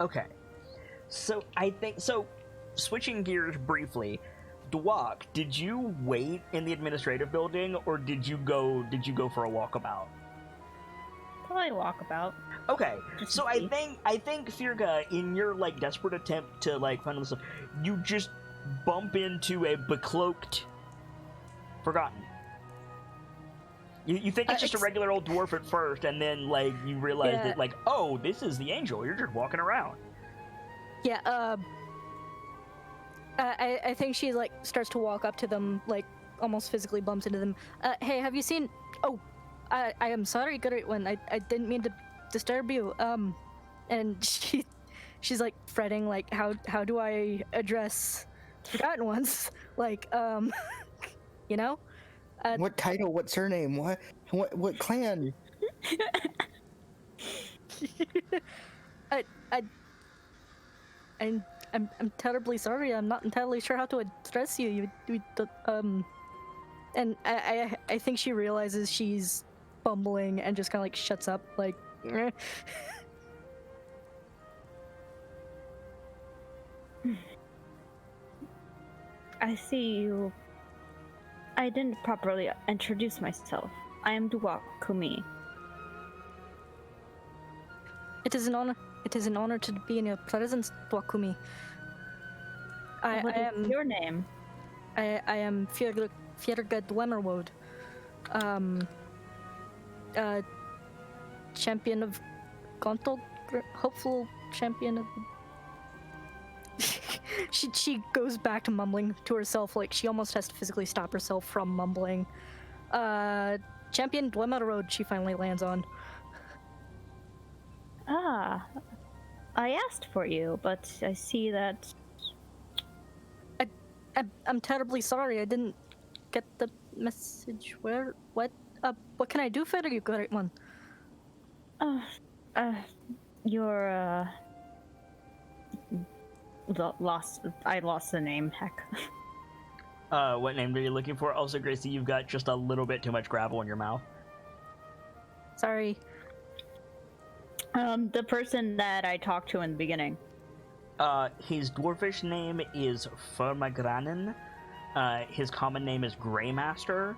Okay. So I think switching gears briefly, Dwok, did you wait in the administrative building or did you go for a walkabout? Probably walkabout. Okay. Just So to I see. think Firga, in your like desperate attempt to like find all this stuff, you just bump into a becloaked Forgotten. You think it's just a regular old dwarf at first, and then like you realize Yeah. that like, oh, this is the angel. You're just walking around. Yeah, I think she like starts to walk up to them, like almost physically bumps into them. Hey, have you seen? Oh, I am sorry, Great One. I didn't mean to disturb you. And she's like fretting, like how do I address the Forgotten Ones? Like, you know? What title? What surname? What clan? I I'm terribly sorry. I'm not entirely sure how to address you. And I think she realizes she's bumbling and just kind of like shuts up, like. "Eh." I see you. I didn't properly introduce myself. I am Duwak Kumi. It is an honor. It is an honor to be in your presence, Dwakumi. What is your name? I am Fjerga Dwemerwood. Champion of Gontol, hopeful champion of. she goes back to mumbling to herself, like she almost has to physically stop herself from mumbling. Champion Dwemerwood, she finally lands on. Ah, I asked for you, but I see that. I'm terribly sorry. I didn't get the message. What can I do for you, Great One? You're lost. I lost the name. Heck. What name are you looking for? Also, Gracie, you've got just a little bit too much gravel in your mouth. Sorry. The person that I talked to in the beginning. His dwarfish name is Fermagranen. His common name is Greymaster,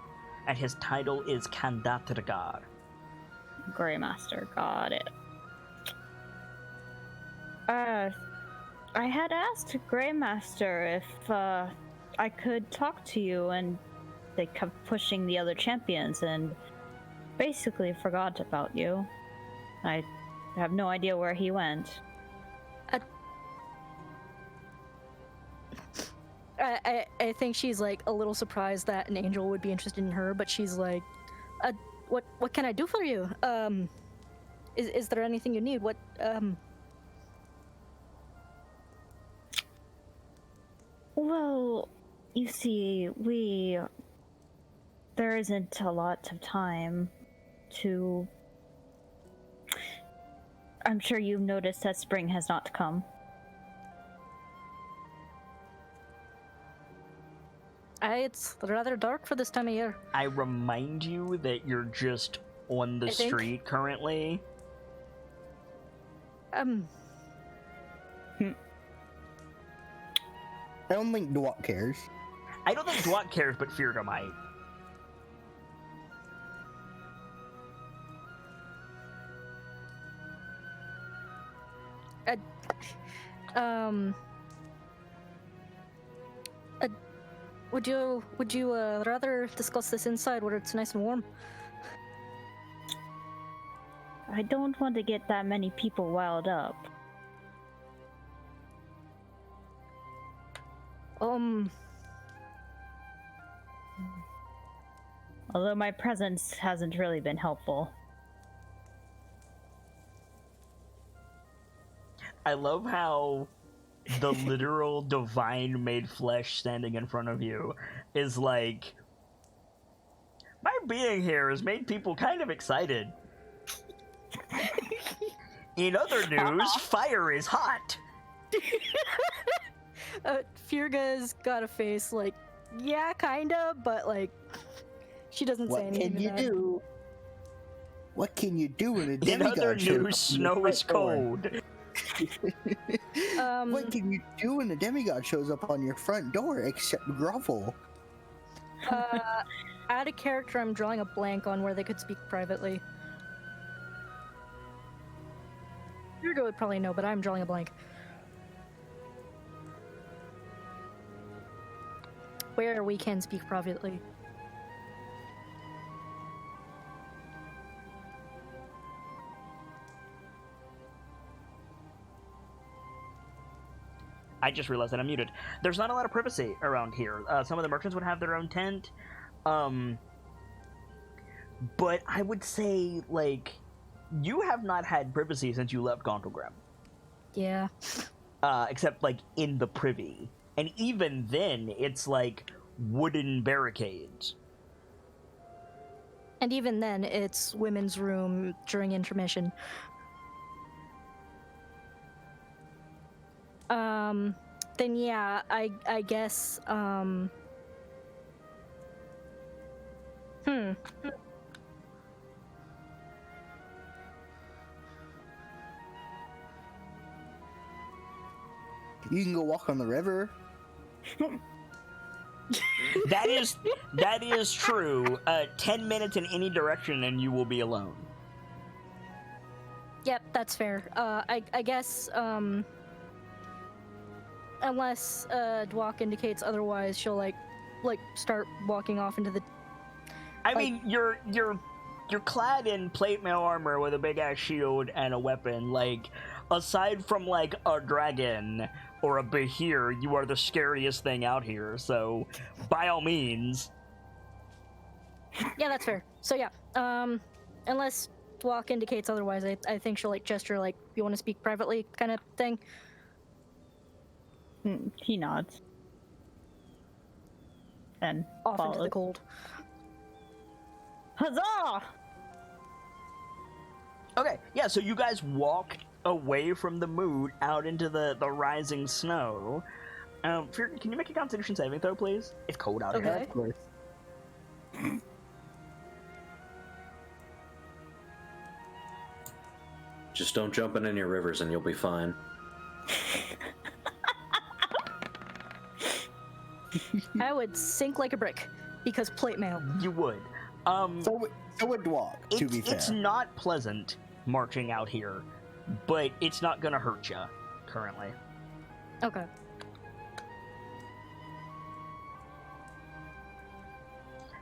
and his title is Kandatragar. Greymaster, got it. I had asked Greymaster if I could talk to you, and they kept pushing the other champions and basically forgot about you. I have no idea where he went. I think she's like a little surprised that an angel would be interested in her, but she's like, what can I do for you? Is there anything you need? Well, you see, there isn't a lot of time to. I'm sure you've noticed that spring has not come. It's rather dark for this time of year. I remind you that you're just on the I think- street currently. I don't think Dwok cares. I don't think Dwok cares, but Firga might. Would you rather discuss this inside where it's nice and warm? I don't want to get that many people riled up. Although my presence hasn't really been helpful. I love how the literal divine made flesh standing in front of you is like, my being here has made people kind of excited. In other news, fire is hot. Furga's got a face like, yeah, kinda, but like, she doesn't say What anything. can you to that. do? What can you do when a In demigod other shows up news, on snow your is front door? cold. What can you do when a demigod shows up on your front door except grovel? Out of character, I'm drawing a blank on where they could speak privately. Furga would probably know, but I'm drawing a blank. Where we can speak privately. I just realized that I'm muted. There's not a lot of privacy around here. Some of the merchants would have their own tent. But I would say, like, you have not had privacy since you left Gontalgram. Yeah. Except, like, in the privy. And even then, it's, like, wooden barricades. And even then, it's women's room during intermission. Then yeah, I guess, You can go walk on the river. That is true. 10 minutes in any direction and you will be alone. Yep, that's fair. I guess, unless, Dwok indicates otherwise, she'll, like, start walking off into the... I mean, you're clad in plate mail armor with a big ass shield and a weapon. Like, aside from like a dragon or a behir, you are the scariest thing out here. So, by all means. Yeah, that's fair. So yeah, unless Dwok indicates otherwise, I think she'll, like, gesture, like, you want to speak privately kind of thing. He nods. And Off into the follows. cold. Huzzah! Okay, yeah, so you guys walk away from the mood out into the rising snow. Fear, can you make a Constitution saving throw, please? It's cold out here. Okay. Of course. Just don't jump in any rivers and you'll be fine. I would sink like a brick because plate mail. You would. So would Dwok, to be fair. It's not pleasant marching out here, but it's not gonna hurt you currently. Okay.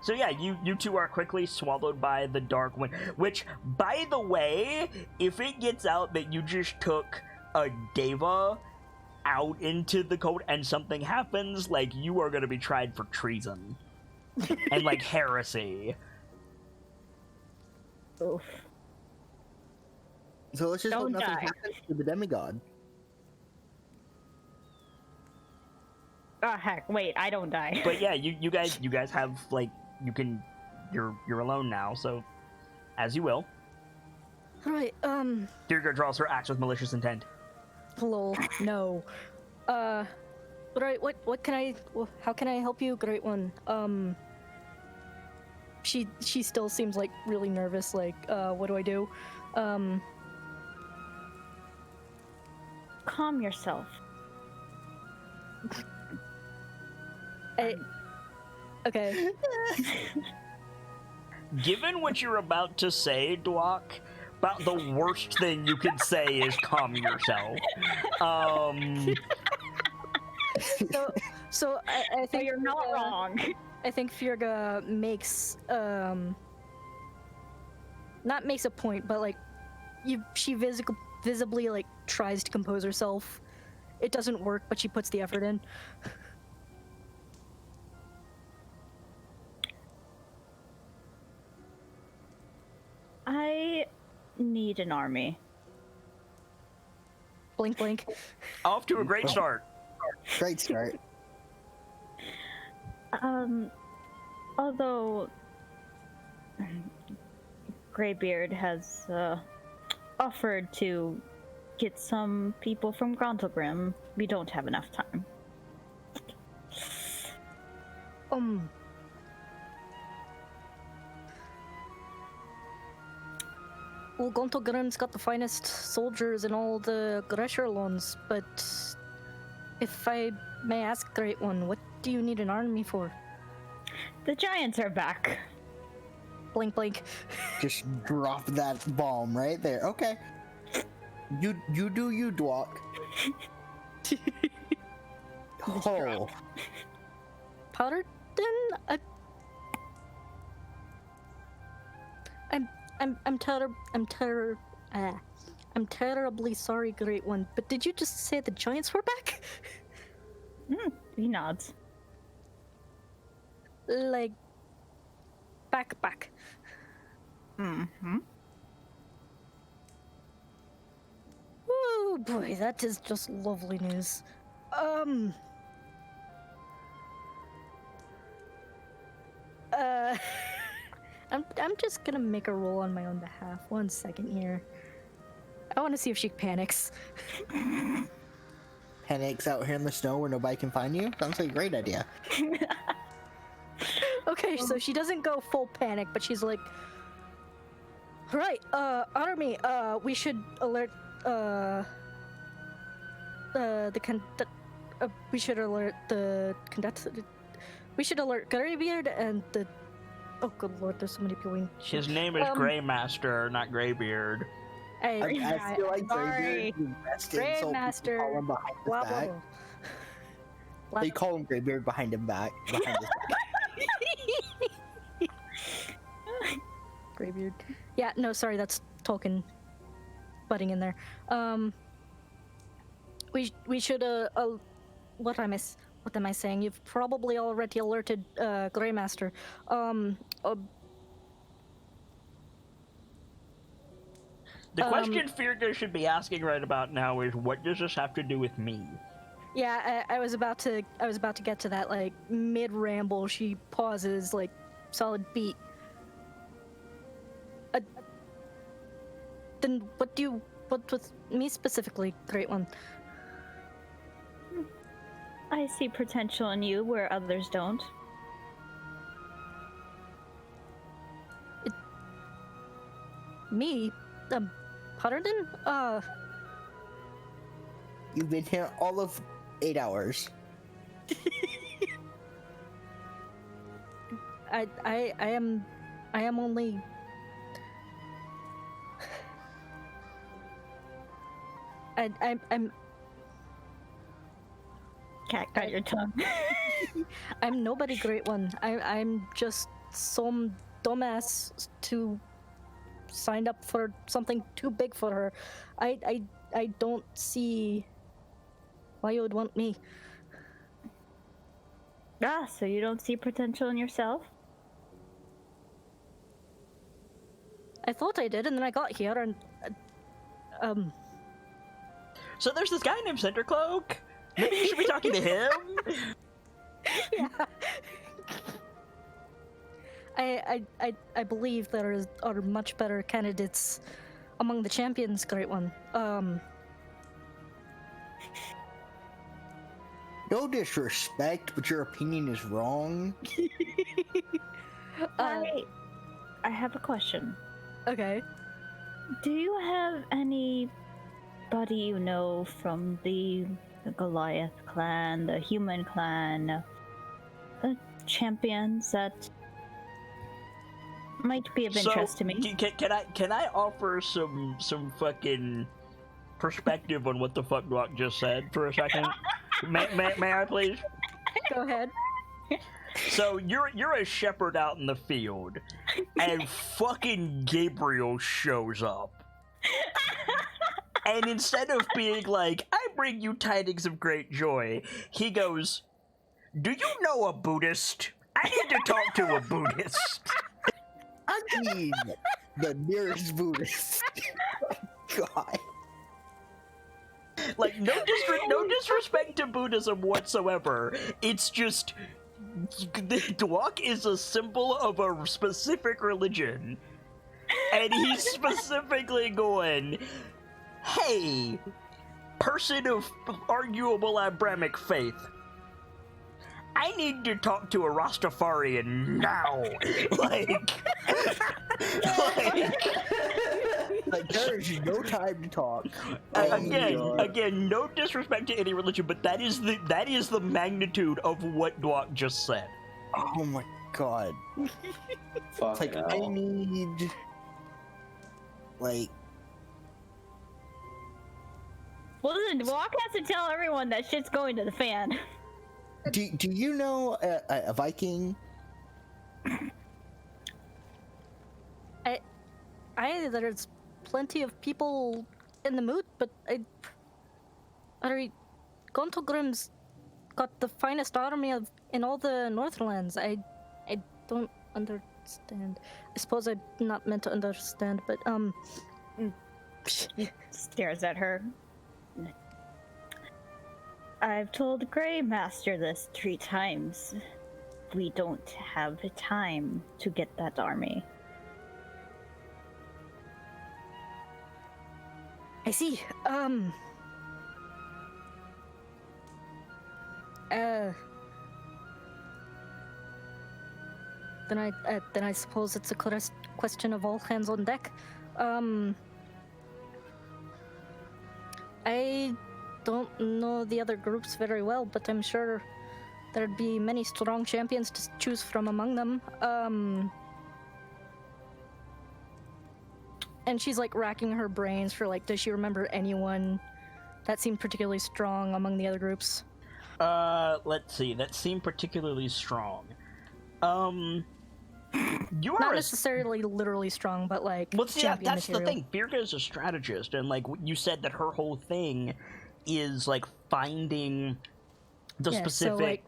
So yeah, you two are quickly swallowed by the dark wind, which, by the way, if it gets out that you just took a Deva out into the cold and something happens, like, you are gonna be tried for treason. And, like, heresy. Oof. So let's just hope Don't nothing die. happens to the demigod. Oh heck, wait, I don't die. But yeah, you guys have, like, you're alone now, so as you will. Right, Deirdre draws her axe with malicious intent. lol, no. Right, what can I, how can I help you? Great one. She still seems, like, really nervous, like, what do I do? Calm yourself. Okay. Given what you're about to say, Dwok, about the worst thing you could say is calm yourself. So I So think you're not wrong. I think Furga makes not makes a point, but like she visibly like tries to compose herself. It doesn't work, but she puts the effort in. need an army. Blink, blink. Off to a great start. Great start. Although Greybeard has offered to get some people from Grontalgrim, we don't have enough time. Well, Gontogrim's got the finest soldiers in all the Gresherlons, but if I may ask, Great One, what do you need an army for? The giants are back. Blink, blink. Just drop that bomb right there. Okay. You do you, Dwok. Oh. Pardon? I'm terribly sorry, Great One, but did you just say the giants were back? He nods. Like, back. Mm-hmm. Oh boy, that is just lovely news. I'm just gonna make a roll on my own behalf. 1 second here. I want to see if she panics. Panics out here in the snow where nobody can find you? Sounds like a great idea. Okay, so she doesn't go full panic, but she's like, right, army, we should alert, we should alert Greybeard and the, oh good lord, there's so many people in. His name is Greymaster, not Greybeard. I feel like Sorry. Greybeard invested, Grey so Master, people call him behind his blah, back. blah, blah. They call him Greybeard behind his back. Greybeard. Yeah, no, sorry, that's Tolkien butting in there. We should what am I saying? You've probably already alerted Greymaster. The question Firga should be asking right about now is, what does this have to do with me? Yeah, I was about to get to that. Like mid ramble, she pauses, like solid beat. Then what with me specifically, Great One? I see potential in you where others don't. Me? Pardon? You've been here all of 8 hours. I am only. I'm. Cat, got your tongue. I'm nobody, Great One. I'm just some dumbass who signed up for something too big for her. I don't see why you would want me. Ah, so you don't see potential in yourself? I thought I did, and then I got here, and So there's this guy named Cindercloak? Maybe you should be talking to him? yeah. I believe there are much better candidates among the champions, Great One. No disrespect, but your opinion is wrong. I have a question. Okay. Do you have anybody you know from the Goliath clan, the human clan, the champions that might be of interest to me? Can I offer some fucking perspective on what the fuck Rock just said for a second? may I please? Go ahead. So you're a shepherd out in the field, and fucking Gabriel shows up. And instead of being like, I bring you tidings of great joy, he goes, do you know a Buddhist? I need to talk to a Buddhist. I mean, the nearest Buddhist. God. Like, no disrespect to Buddhism whatsoever. It's just Dwok is a symbol of a specific religion, and he's specifically going, "Hey, person of arguable Abrahamic faith, I need to talk to a Rastafarian now." Like, there is no time to talk. Again, no disrespect to any religion, but that is the magnitude of what Dwok just said. Oh my God. Fuck Like, I need... Like... Well, then Walk has to tell everyone that shit's going to the fan. Do you know a Viking? There's plenty of people in the mood, but Gontogrim's got the finest army in all the Northlands. I don't understand. I suppose I'm not meant to understand, but Stares at her. I've told Grey Master this 3 times. We don't have time to get that army. I see. Then I suppose it's a question of all hands on deck. I don't know the other groups very well, but I'm sure there'd be many strong champions to choose from among them. And she's like racking her brains for like, does she remember anyone that seemed particularly strong among the other groups? Let's see. That seemed particularly strong. You are not necessarily literally strong, but like. Well, see, champion that's material. the thing. Firga is a strategist, and like you said, that her whole thing is like finding the specific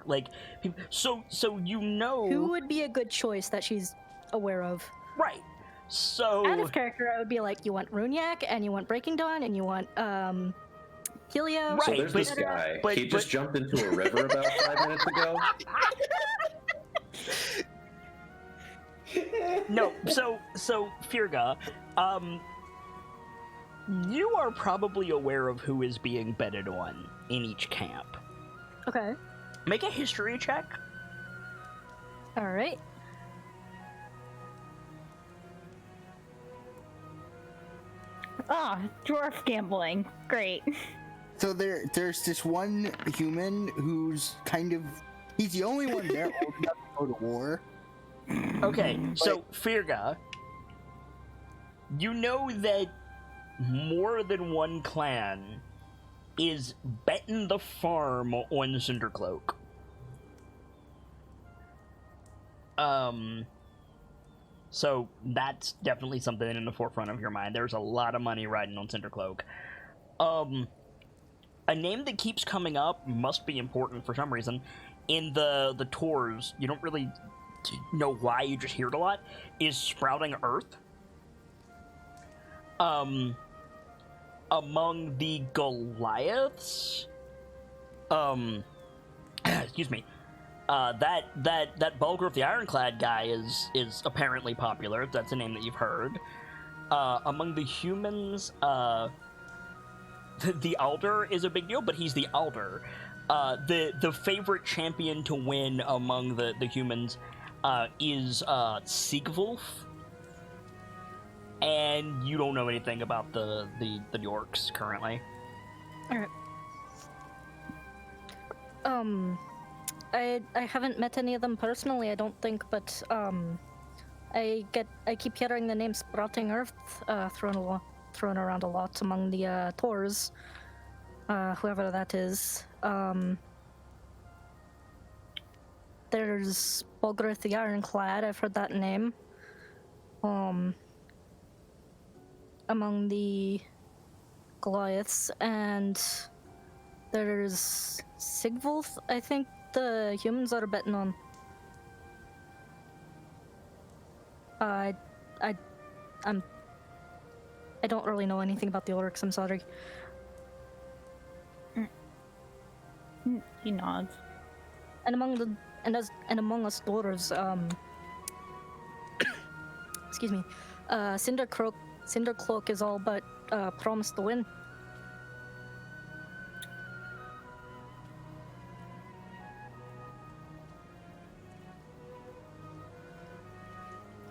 people. So you know who would be a good choice that she's aware of. Right. So out of character, I would be like, you want Runyak, and you want Breaking Dawn, and you want Helio. Right. So there's this guy. He just jumped into a river about 5 minutes ago. No, so Firga, you are probably aware of who is being betted on in each camp. Okay. Make a history check. All right. Dwarf gambling. Great. So there's this one human who's kind of... He's the only one there old enough to go to war. Okay, so Firga, you know that more than one clan is betting the farm on Cindercloak. So that's definitely something in the forefront of your mind. There's a lot of money riding on Cindercloak. A name that keeps coming up, must be important for some reason, in the tours, you don't really know why, you just hear it a lot, is Sprouting Earth. Among the Goliaths, excuse me, that Bulgur the Ironclad guy is apparently popular. That's a name that you've heard. Among the humans, the Alder is a big deal, but he's the Alder. The favorite champion to win among the humans is Siegwolf, and you don't know anything about the orcs currently. All right. I haven't met any of them personally, I don't think, but I keep hearing the name Sprouting Earth thrown around a lot among the tours, whoever that is. There's Bulgur the Ironclad, I've heard that name. Among the Goliaths, and there's Siegwolf, I think the humans are betting on. I I don't really know anything about the orcs. I'm sorry. He nods. And among us dwarves, excuse me, Cindercloak is all but promised to win.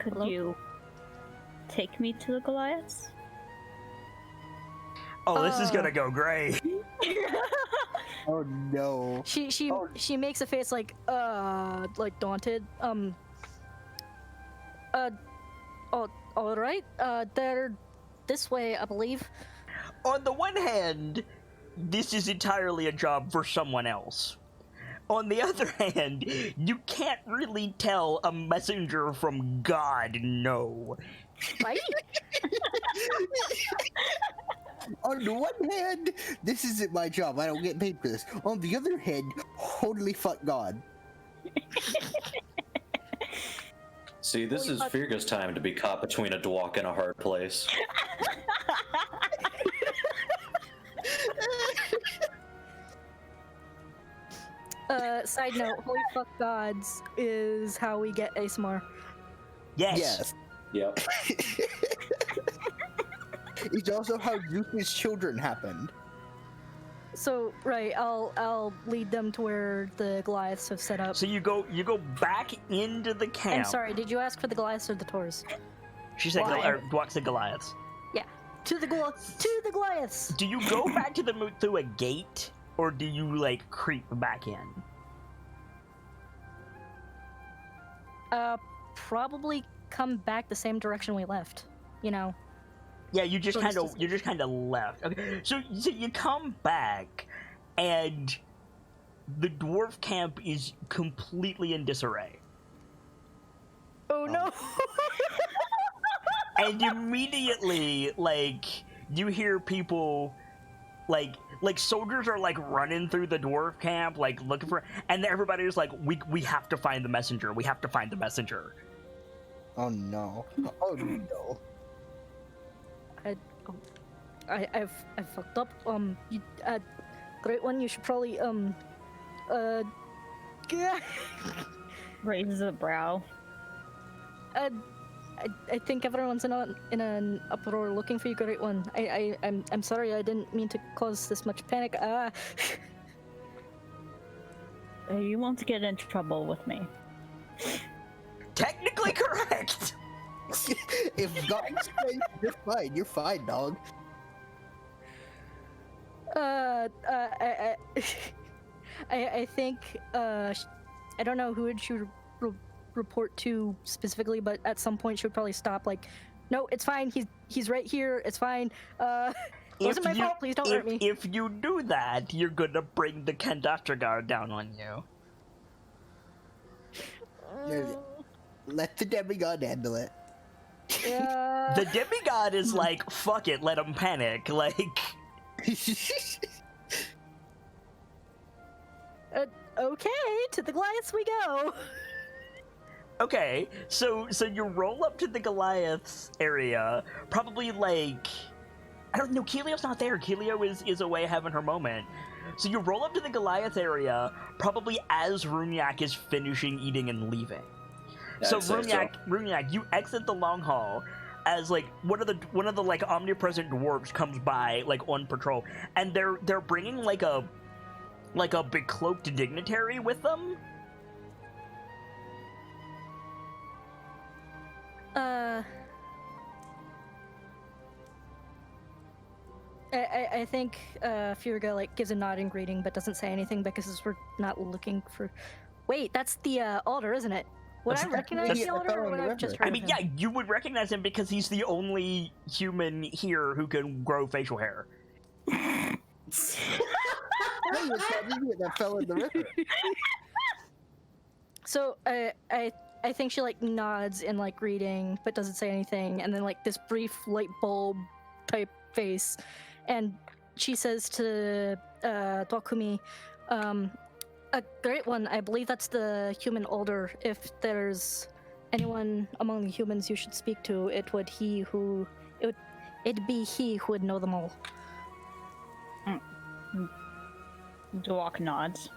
Could Hello? you take me to the Goliaths? Oh, this is gonna go great. Oh no. She makes a face like daunted. All right. They're this way, I believe. On the one hand, this is entirely a job for someone else. On the other hand, you can't really tell a messenger from God no. Right? On the one hand, this isn't my job. I don't get paid for this. On the other hand, holy fuck God. See, this is Firga's time to be caught between a dwarf and a hard place. Side note, holy fuck gods is how we get ASMR. Yes. Yep. It's also how Zeus's children happened. So right, I'll lead them to where the Goliaths have set up. So you go back into the camp. And sorry, did you ask for the Goliaths or the Taurs? She said Why? Dwarfs and Goliaths. Yeah, to the Goliaths. Do you go back to the moot through a gate, or do you like creep back in? Probably come back the same direction we left. You know. Yeah, you just Sort of kind of left. Okay, so you come back, and the dwarf camp is completely in disarray, Oh no. and immediately, like, you hear people, like soldiers are like running through the dwarf camp, like looking for, and everybody's like, we have to find the messenger. We have to find the messenger. Oh no. Oh no. I fucked up. Great one. You should probably Raises a brow. I think everyone's in an uproar looking for you, Great One. I'm sorry, I didn't mean to cause this much panic. You won't get into trouble with me. Technically correct. If God's safe, you're fine. You're fine, dog. I think I don't know who it should report to specifically, but at some point she would probably stop. Like, no, it's fine. He's right here. It's fine. Wasn't my fault. Please don't hurt me. If you do that, you're gonna bring the Kandatragar down on you. Let the demigod handle it. Yeah. The demigod is like, fuck it, let him panic. Like, Okay, to the Goliaths we go. okay, so you roll up to the Goliath's area, probably like, I don't know, Kelio's not there. Kelio is away having her moment. So you roll up to the Goliath area, probably as Runyak is finishing eating and leaving. So I'd say Runyak, you exit the long hall as like one of the like omnipresent dwarves comes by like on patrol, and they're bringing like a becloaked dignitary with them. I think Furga like gives a nodding greeting but doesn't say anything because we're not looking for. Wait, that's the altar, isn't it? Would I recognize the altar, or would I have just heard I mean, of him? yeah, you would recognize him because he's the only human here who can grow facial hair. Hey, it's that idiot that fell in the river. So I think she like nods in like greeting but doesn't say anything, and then like this brief light bulb type face, and she says to Dokumi, a Great One, I believe that's the human older. If there's anyone among the humans you should speak to, it would It'd be he who would know them all. Dwok nods.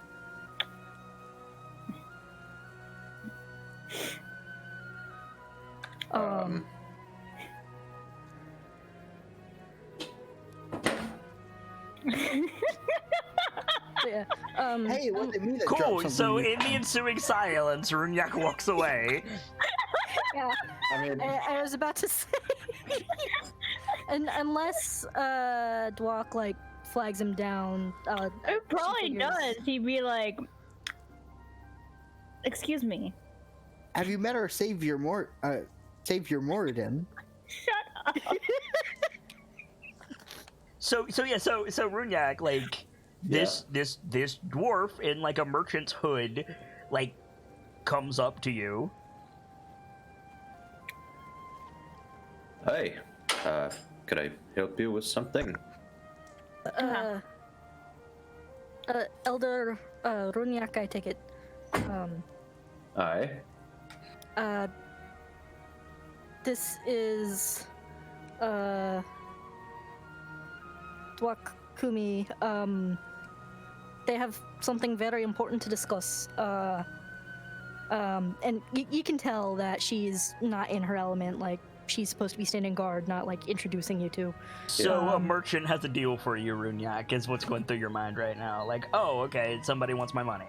Yeah. Hey, it wasn't me that dropped Cool. something. So in the ensuing silence, Runyak walks away. Yeah. I mean, I was about to say, and unless Dwok like flags him down, It she probably figures- does. He'd be like, "Excuse me." Have you met our Savior Moradin? Shut up. So Runyak, like this dwarf in like a merchant's hood, like comes up to you. hey, could I help you with something? Elder Runyak, I take it. Aye. This is Dwak Kumi. They have something very important to discuss. And you can tell that she's not in her element. Like, she's supposed to be standing guard, not like introducing you to. So a merchant has a deal for you, Runyak, is what's going through your mind right now. Like, oh, okay, somebody wants my money.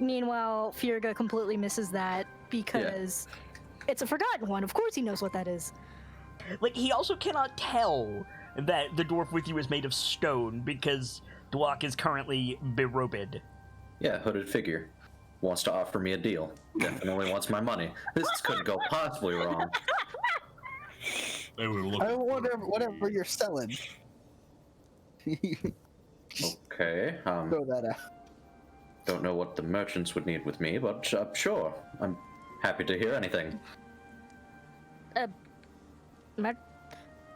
Meanwhile, Firga completely misses that because it's a forgotten one. Of course he knows what that is. Like, he also cannot tell that the dwarf with you is made of stone because Dwok is currently berobed. Yeah, hooded figure. Wants to offer me a deal. Definitely wants my money. This couldn't go possibly wrong. They were looking I for wonder whatever you're selling. Okay, Throw that out. don't know what the merchants would need with me, but sure. I'm happy to hear anything.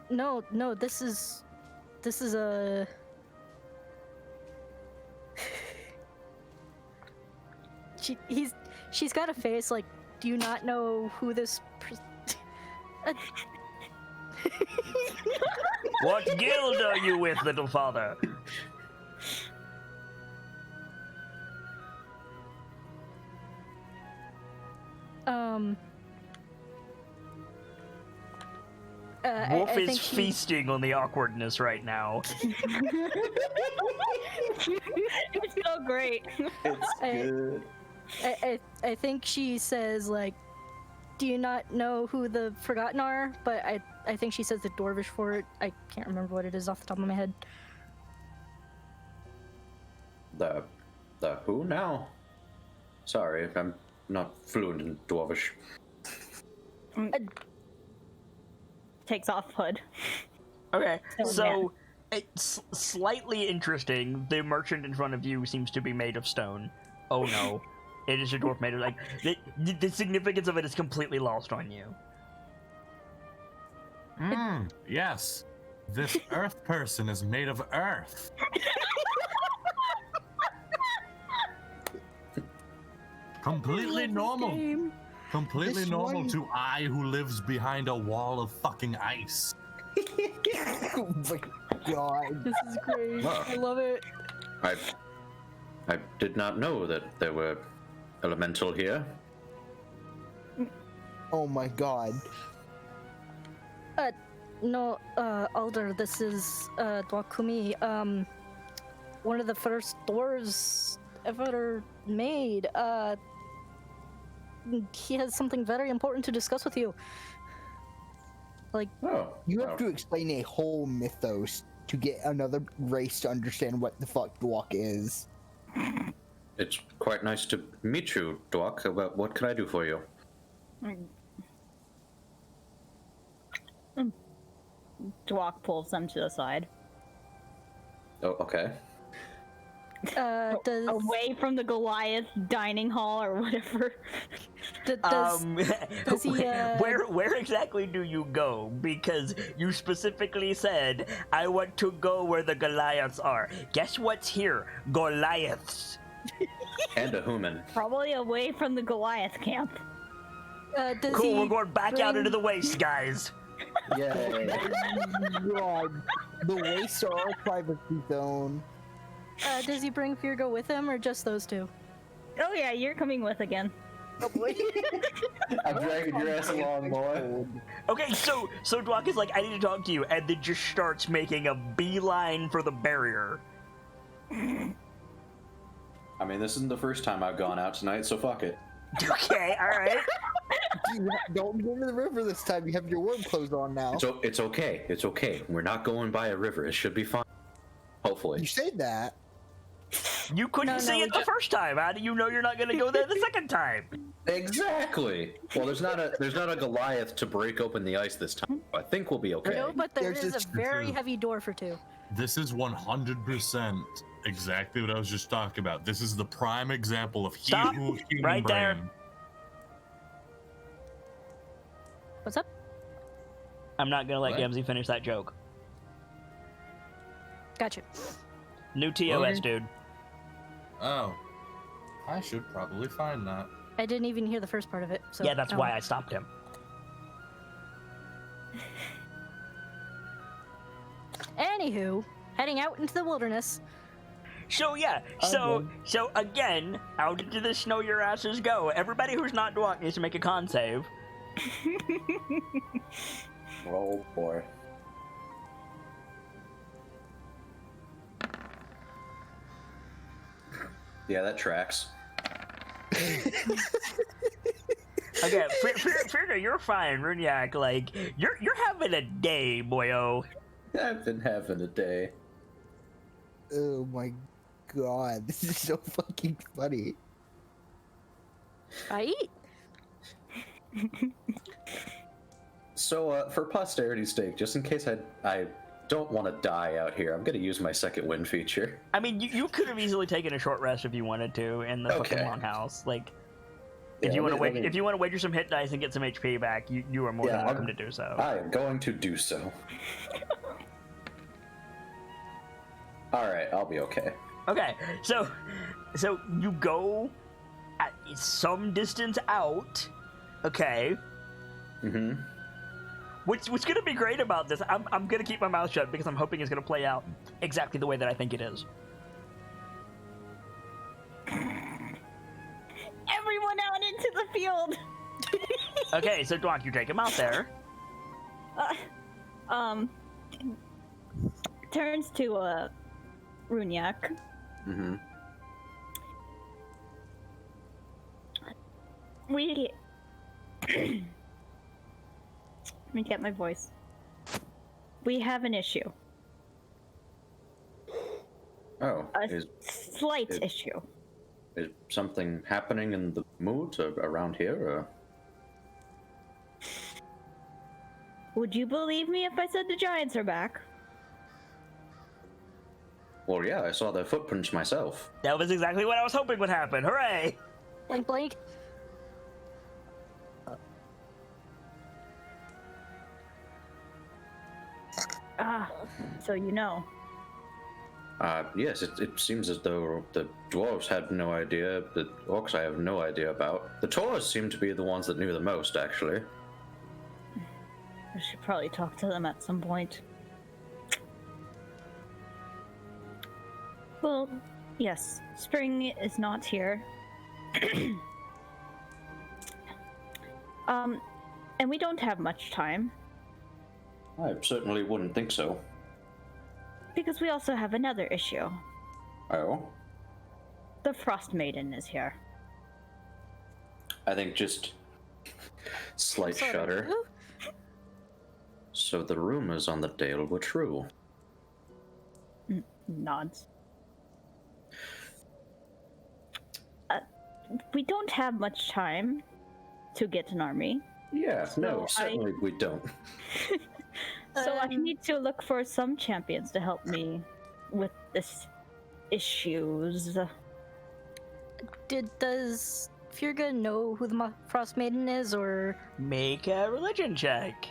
No, this is a. She's got a face like, do you not know who this? What guild are you with, little father? Wolf I is think she- feasting on the awkwardness right now. It's so great. It's good. I think she says like, do you not know who the Forgotten are? But I think she says the Dwarvish for it. I can't remember what it is off the top of my head. The who now? Sorry, I'm not fluent in Dwarvish. Takes off hood. Okay, Oh, so it's slightly interesting. The merchant in front of you seems to be made of stone. Oh no. It is a dwarf made of, like, the significance of it is completely lost on you. Yes. This earth person is made of earth. Completely normal. Completely This normal one- to I who lives behind a wall of fucking ice. Oh my god. This is great. Wow. I love it. I did not know that there were elemental here. Oh my god. No, Alder, this is Dwakumi. One of the first dwarves ever made. He has something very important to discuss with you. Like, Oh, You wow. have to explain a whole mythos to get another race to understand what the fuck Dwok is. It's quite nice to meet you, Dwak. What can I do for you? Dwok pulls them to the side. Oh, okay. does Away from the Goliath dining hall or whatever. does does he, where exactly do you go? Because you specifically said, I want to go where the Goliaths are. Guess what's here? Goliaths. And a human. Probably away from the Goliath camp. does Cool, he we're going back out bring- into the waste, guys. Yay. God, the waste our privacy zone. Does he bring Firgo with him, or just those two? Oh yeah, you're coming with again. Oh boy. I'm dragging your ass along, boy. Okay, so Dwak is like, I need to talk to you, and then just starts making a beeline for the barrier. I mean, this isn't the first time I've gone out tonight, so fuck it. Okay, alright. Don't go to the river this time. You have your worm clothes on now. It's okay. It's okay. We're not going by a river. It should be fine. Hopefully. You say that. You couldn't No, see we it the ju- first time. How do you know you're not going to go there the second time? Exactly. Well, there's not a Goliath to break open the ice this time. I think we'll be okay. No, but there There's is a just- very heavy door for two. This is 100% exactly what I was just talking about. This is the prime example of Stop. human Right there. brain. What's up? I'm not going to let What? Gamzee finish that joke. Gotcha. New TOS, Okay. dude. Oh. I should probably find that. I didn't even hear the first part of it. So Yeah, that's oh. why I stopped him. Anywho, heading out into the wilderness. So yeah, so again, out into the snow your asses go. Everybody who's not Dwak needs to make a con save. Oh boy. Yeah, that tracks. Okay, Firga, you're fine. Runyak, like you're having a day, boyo. I've been having a day. Oh my god, this is so fucking funny. I eat. So, for posterity's sake, just in case I don't want to die out here, I'm gonna use my second wind feature. I mean, you could have easily taken a short rest if you wanted to in the fucking Okay. longhouse. Like, if Yeah, you want to let wait, me- if you want to wager some hit dice and get some HP back, you are more Yeah, than welcome I'm- to do so. I am going to do so. Alright, I'll be okay. Okay, so you go at some distance out. Okay, Mm-hmm. what's gonna be great about this? I'm gonna keep my mouth shut because I'm hoping it's gonna play out exactly the way that I think it is. Everyone out into the field. Okay, so Dwak, you take him out there. Turns to Runyak. Mm-hmm. We. Let me get my voice. We have an issue. Oh, A is slight is- issue. something happening in the mood around here? Or? Would you believe me if I said the giants are back? Well, yeah, I saw their footprints myself. That was exactly what I was hoping would happen. Hooray! Blink, blink. So you know. Yes, it seems as though the dwarves had no idea, the orcs I have no idea about. The Taurs seem to be the ones that knew the most, actually. I should probably talk to them at some point. Well, yes, spring is not here. And we don't have much time I certainly wouldn't think so. because we also have another issue. Oh? The Frost Maiden is here. I think just slight Sorry. shudder. Ooh. So the rumors on the Dale were true. Nods. We don't have much time to get an army, Yeah, no, So certainly we don't. so I need to look for some champions to help me with this issues. Does Firga know who the Frost Maiden is, or Make a religion check.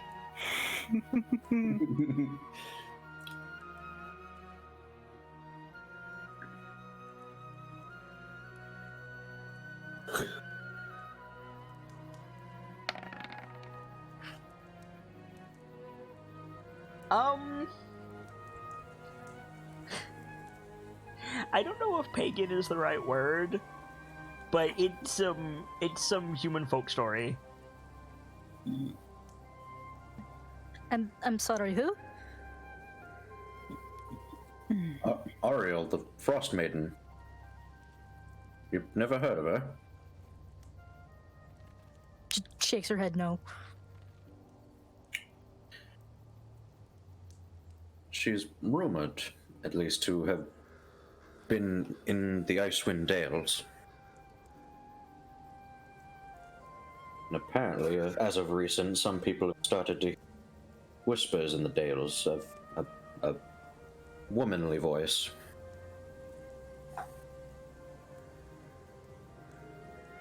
I don't know if pagan is the right word, but it's some human folk story. I'm sorry, who? Ariel, the Frost Maiden. You've never heard of her? Shakes her head no. She's rumored, at least, to have been in the Icewind Dales. And apparently, as of recent, some people have started to hear whispers in the Dales of a womanly voice.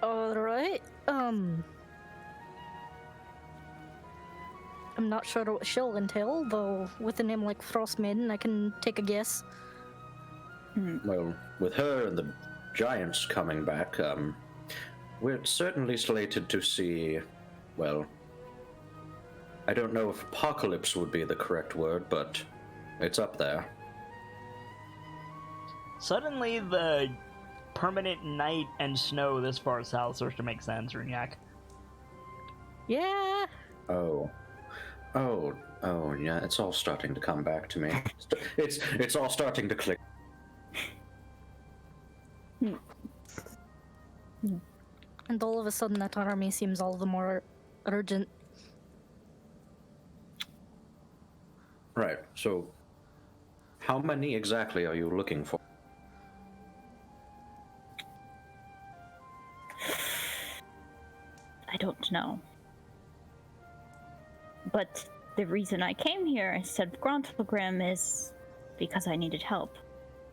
Alright, I'm not sure what she'll entail, though with a name like Frost Maiden, I can take a guess. Well, with her and the giants coming back, we're certainly slated to see, well, I don't know if apocalypse would be the correct word, but it's up there. Suddenly, the permanent night and snow this far south starts to make sense, Runyak. Yeah. Oh, yeah, it's all starting to come back to me. It's all starting to click. And all of a sudden, that army seems all the more urgent. Right, so how many exactly are you looking for? I don't know. But the reason I came here instead of Grantlegrim is because I needed help.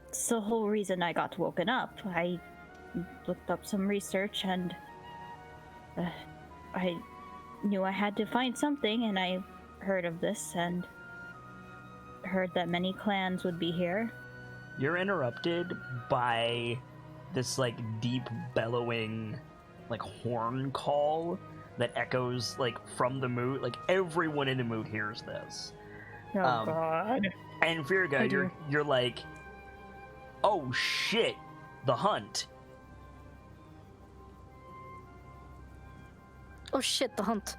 It's the whole reason I got woken up. I looked up some research and I knew I had to find something, and I heard of this and heard that many clans would be here. You're interrupted by this like deep bellowing like horn call that echoes like from the moot. Like everyone in the moot hears this. Oh God. And Virga, you're like, oh shit, the hunt. Oh shit, the hunt.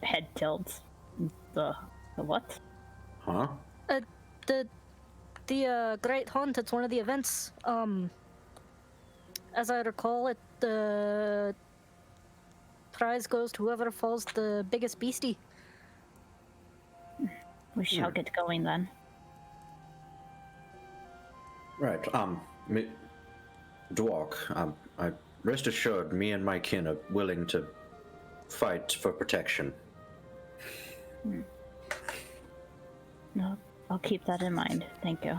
Head tilts. The what? Huh? The Great Hunt, it's one of the events. As I recall it, the prize goes to whoever falls the biggest beastie. We shall get going then. Right, Dwark, I rest assured me and my kin are willing to fight for protection. No, I'll keep that in mind. Thank you.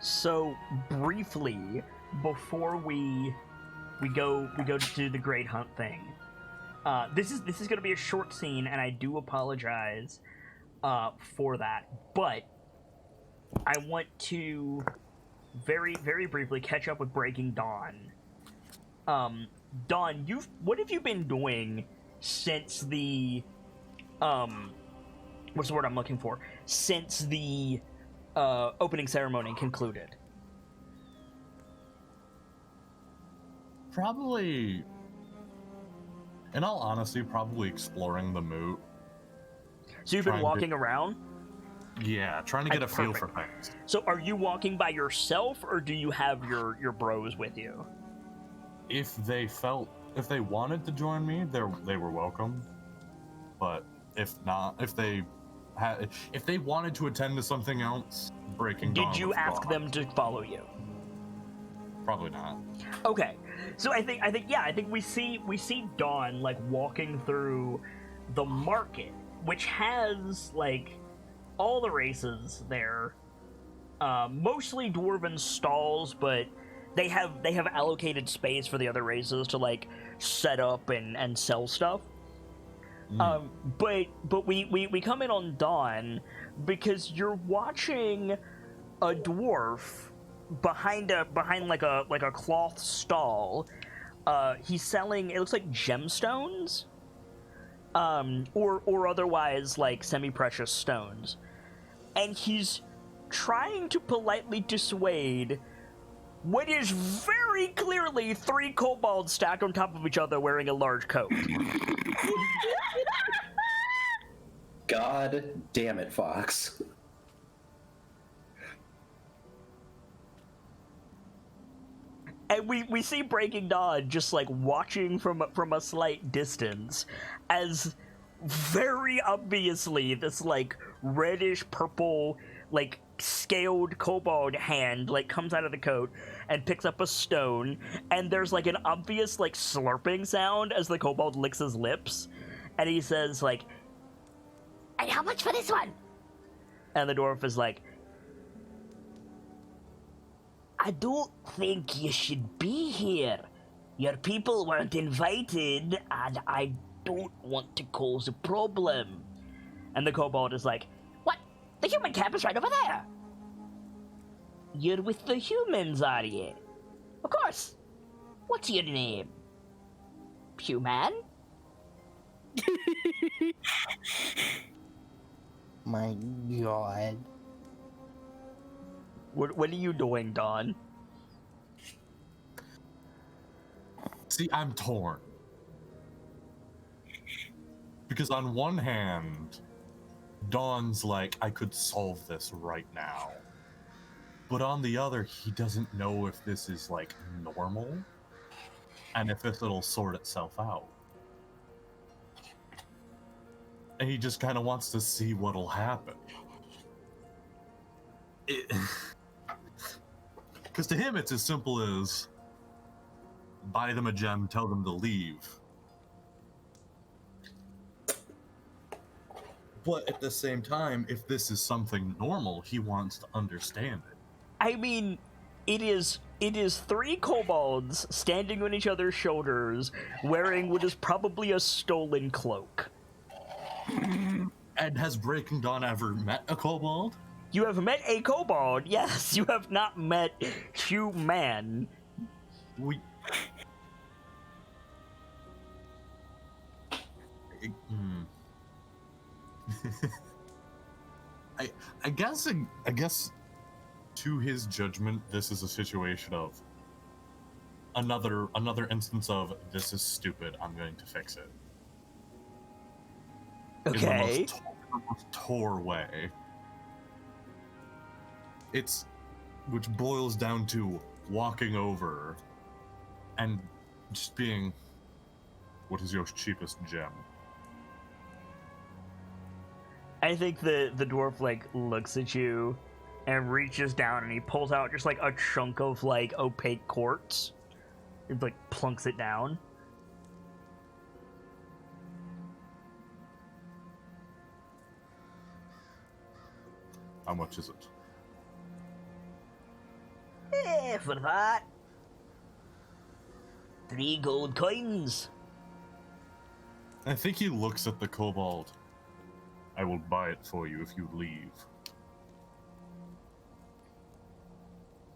So briefly, before we go to do the Great Hunt thing, this is going to be a short scene, and I do apologize for that. But I want to very very briefly catch up with Breaking Dawn. Dawn, what have you been doing since the what's the word I'm looking for? Since the opening ceremony concluded? Probably, in all honesty, probably exploring the moot. So you've been walking around? Yeah, trying to get a feel for things. So are you walking by yourself, or do you have your bros with you? If they wanted to join me, they were welcome. But if not, if they wanted to attend to something else, Breaking Dawn. Did you ask them to follow you? Probably not. Okay, so I think we see Dawn like walking through the market, which has like all the races there, mostly dwarven stalls, but they have Mm. space for the other races to like set up and sell stuff. But we come in on Dawn because you're watching a dwarf behind like a cloth stall. He's selling, it looks like gemstones. or otherwise like semi-precious stones, and he's trying to politely dissuade what is very clearly 3 kobolds stacked on top of each other wearing a large coat. God damn it, Fox. And we see Breaking Dawn just like watching from a slight distance as very obviously this like reddish purple like scaled kobold hand like comes out of the coat and picks up a stone, and there's like an obvious like slurping sound as the kobold licks his lips, and he says like, And how much for this one? and the dwarf is like, I don't think you should be here. Your people weren't invited, and I don't want to cause a problem. and the kobold is like, What? The human camp is right over there. you're with the humans, are you? Of course. What's your name? Human? My God. What are you doing, Dawn? See, I'm torn. Because on one hand, Dawn's like, I could solve this right now. But on the other, he doesn't know if this is like normal and if it'll sort itself out. And he just kind of wants to see what'll happen. Because to him, it's as simple as buy them a gem, tell them to leave. But at the same time, if this is something normal, he wants to understand it. I mean, it is 3 kobolds standing on each other's shoulders, wearing what is probably a stolen cloak. And has Breaking Dawn ever met a kobold? You have met a kobold, yes. You have not met human. We. I guess to his judgment, this is a situation of another instance of this is stupid, I'm going to fix it. Okay. In the most Tor way. It's which boils down to walking over and just being, what is your cheapest gem? I think the dwarf like looks at you and reaches down and he pulls out just like a chunk of like opaque quartz. It like plunks it down. How much is it? For that. 3 gold coins. I think he looks at the kobold. I will buy it for you if you leave.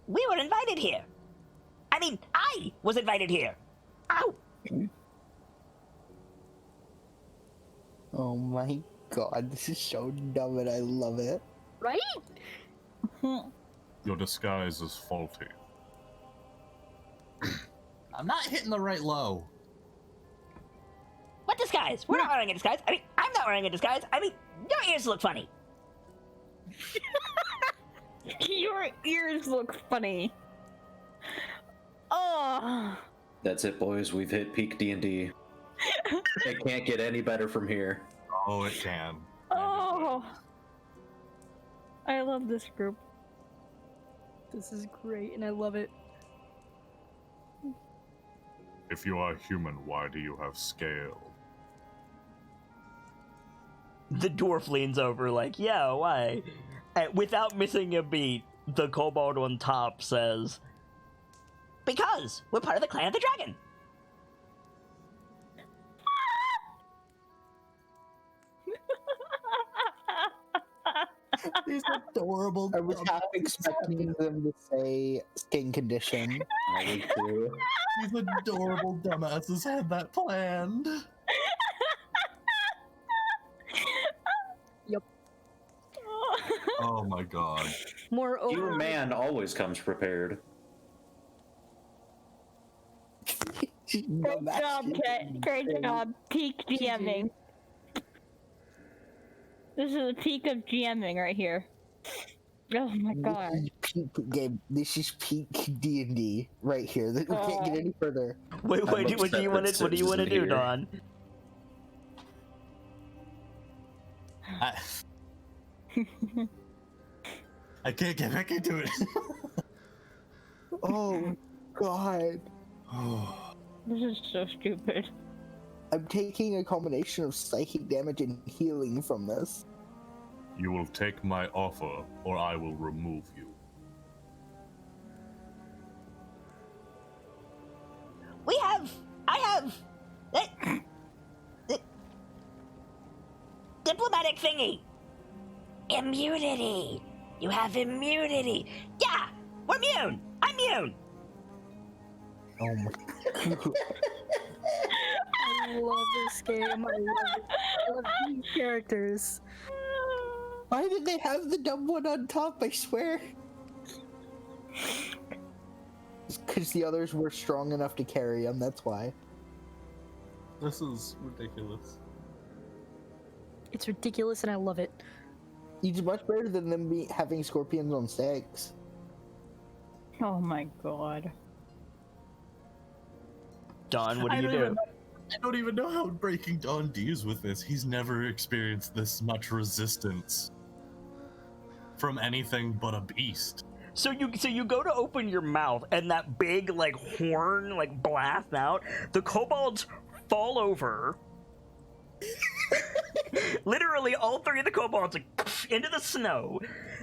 We were invited here. I mean, I was invited here. Ow! Oh my God, this is so dumb and I love it. Right? Your disguise is faulty. I'm not hitting the right low. What disguise? We're not wearing a disguise. I mean, I'm not wearing a disguise. I mean, your ears look funny. Your ears look funny. Oh. That's it, boys. We've hit peak D&D. It can't get any better from here. Oh, it can. Oh. I love this group. This is great, and I love it. If you are human, why do you have scale? The dwarf leans over like, yeah, why? And without missing a beat, the kobold on top says, Because we're part of the clan of the dragon. These adorable. I was half expecting them to say skin condition. I would too. These adorable dumbasses had that planned. Oh my god. More You over. man always comes prepared. Great job, Kit. Great job. Peak GMing. This is the peak of GMing right here. Oh my god. This is peak game. This is peak D&D right here. We can't get any further. Wait, I'm what do upset you that want to Sims do, isn't here. Don? I can't get back into it. Oh god. This is so stupid. I'm taking a combination of psychic damage and healing from this. You will take my offer, or I will remove you. I have diplomatic thingy. Immunity. You have immunity. Yeah, we're immune. I'm immune. Oh my god. I love this game. I love it. I love these characters. Why did they have the dumb one on top? I swear. Because the others were strong enough to carry them, that's why. This is ridiculous. It's ridiculous and I love it. It's much better than them having scorpions on sticks. Oh my god. Don, what do I you don't do? even know- I don't even know how Breaking Dawn deals with this. He's never experienced this much resistance from anything but a beast. So you go to open your mouth, and that big like horn like blasts out. The kobolds fall over. Literally, all three of the kobolds like, into the snow.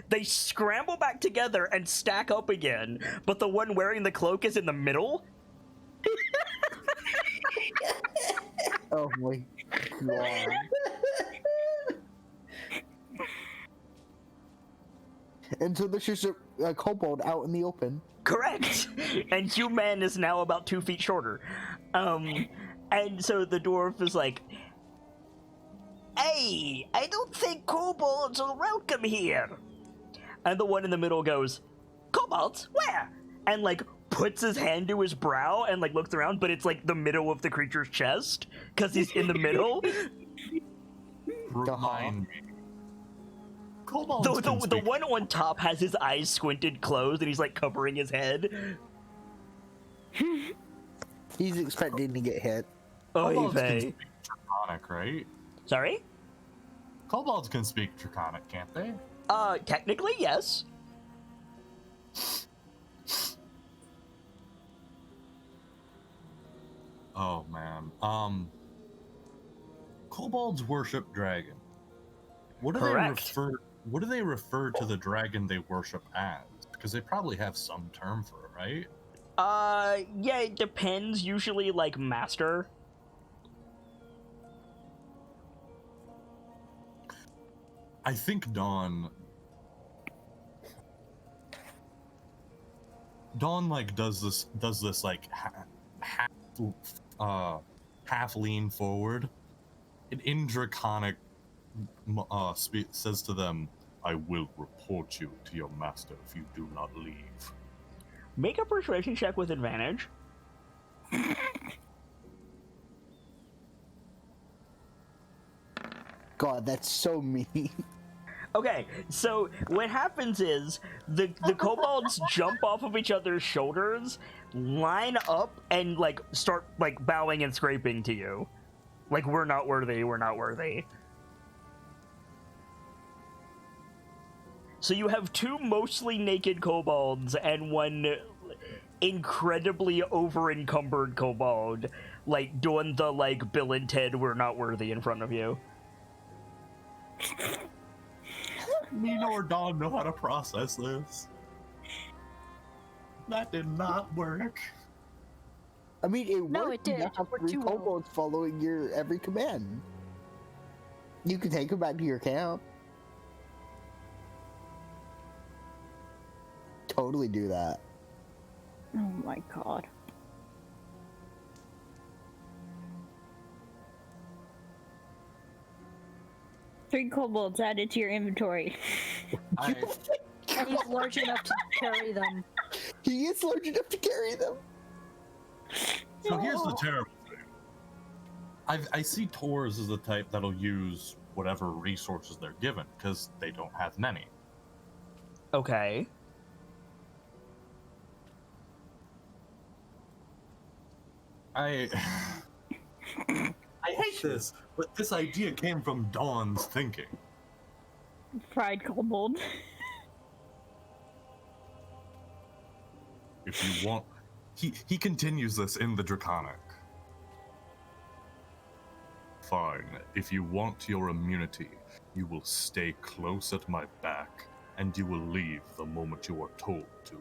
They scramble back together and stack up again, but the one wearing the cloak is in the middle. Oh my god. And so there's just a kobold out in the open. Correct. And human is now about 2 feet shorter. And so the dwarf is like, Hey, I don't think kobolds are welcome here. and the one in the middle goes, Kobolds? Where? and like puts his hand to his brow and like looks around, but it's like the middle of the creature's chest because he's in the middle. Remind me. Kobolds can The speak. one on top has his eyes squinted closed and he's like covering his head. He's expecting to get hit. Oy Kobolds can vey. speak Draconic, right? Sorry? Kobolds can speak Draconic, can't they? Technically, yes. Oh man. Kobolds worship dragon. What do Correct. what do they refer to the dragon they worship as? Because they probably have some term for it, right? Yeah, it depends. Usually, like, master. I think Dawn like does this like half lean forward and in Draconic says to them, I will report you to your master if you do not leave. Make a persuasion check with advantage. God, that's so mean. Okay, so what happens is the kobolds jump off of each other's shoulders, line up, and like start like bowing and scraping to you. Like, we're not worthy, we're not worthy. So you have two mostly naked kobolds and one incredibly over-encumbered kobold, like doing the like Bill and Ted we're not worthy in front of you. Nino or Dawn know how to process this. That did not work. I mean, it No, worked. it did. You have We're 3 too well. kobolds following your every command. You can take them back to your camp. Totally do that. Oh my god. Three kobolds added to your inventory. I, And he's large enough to carry them. He is large enough to carry them. so here's the terrible thing. I see Taurs as the type that'll use whatever resources they're given, because they don't have many. Okay. I hate this, but this idea came from Dawn's thinking. Fried kobold. If you want, he continues this in the Draconic. Fine. If you want your immunity, you will stay close at my back, and you will leave the moment you are told to.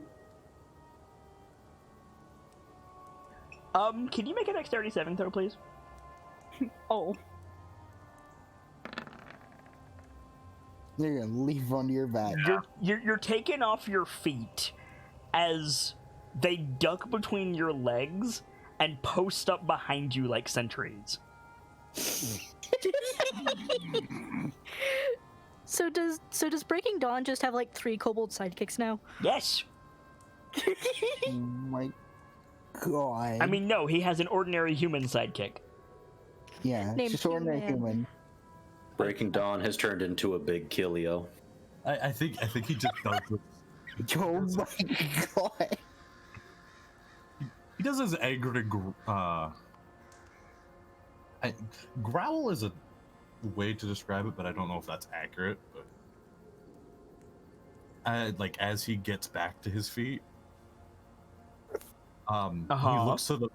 Can you make a dexterity saving throw, please? Oh. They're gonna leave on your back. You're taken off your feet as they duck between your legs and post up behind you like sentries. So does Breaking Dawn just have like 3 kobold sidekicks now? Yes. Oh my god. I mean, no, he has an ordinary human sidekick. yeah, named just ordinary Human. human. Breaking Dawn has turned into a big Killio. I think he just does this. Oh my god. He does his angry growl is a way to describe it, but I don't know if that's accurate. But like as he gets back to his feet, he looks to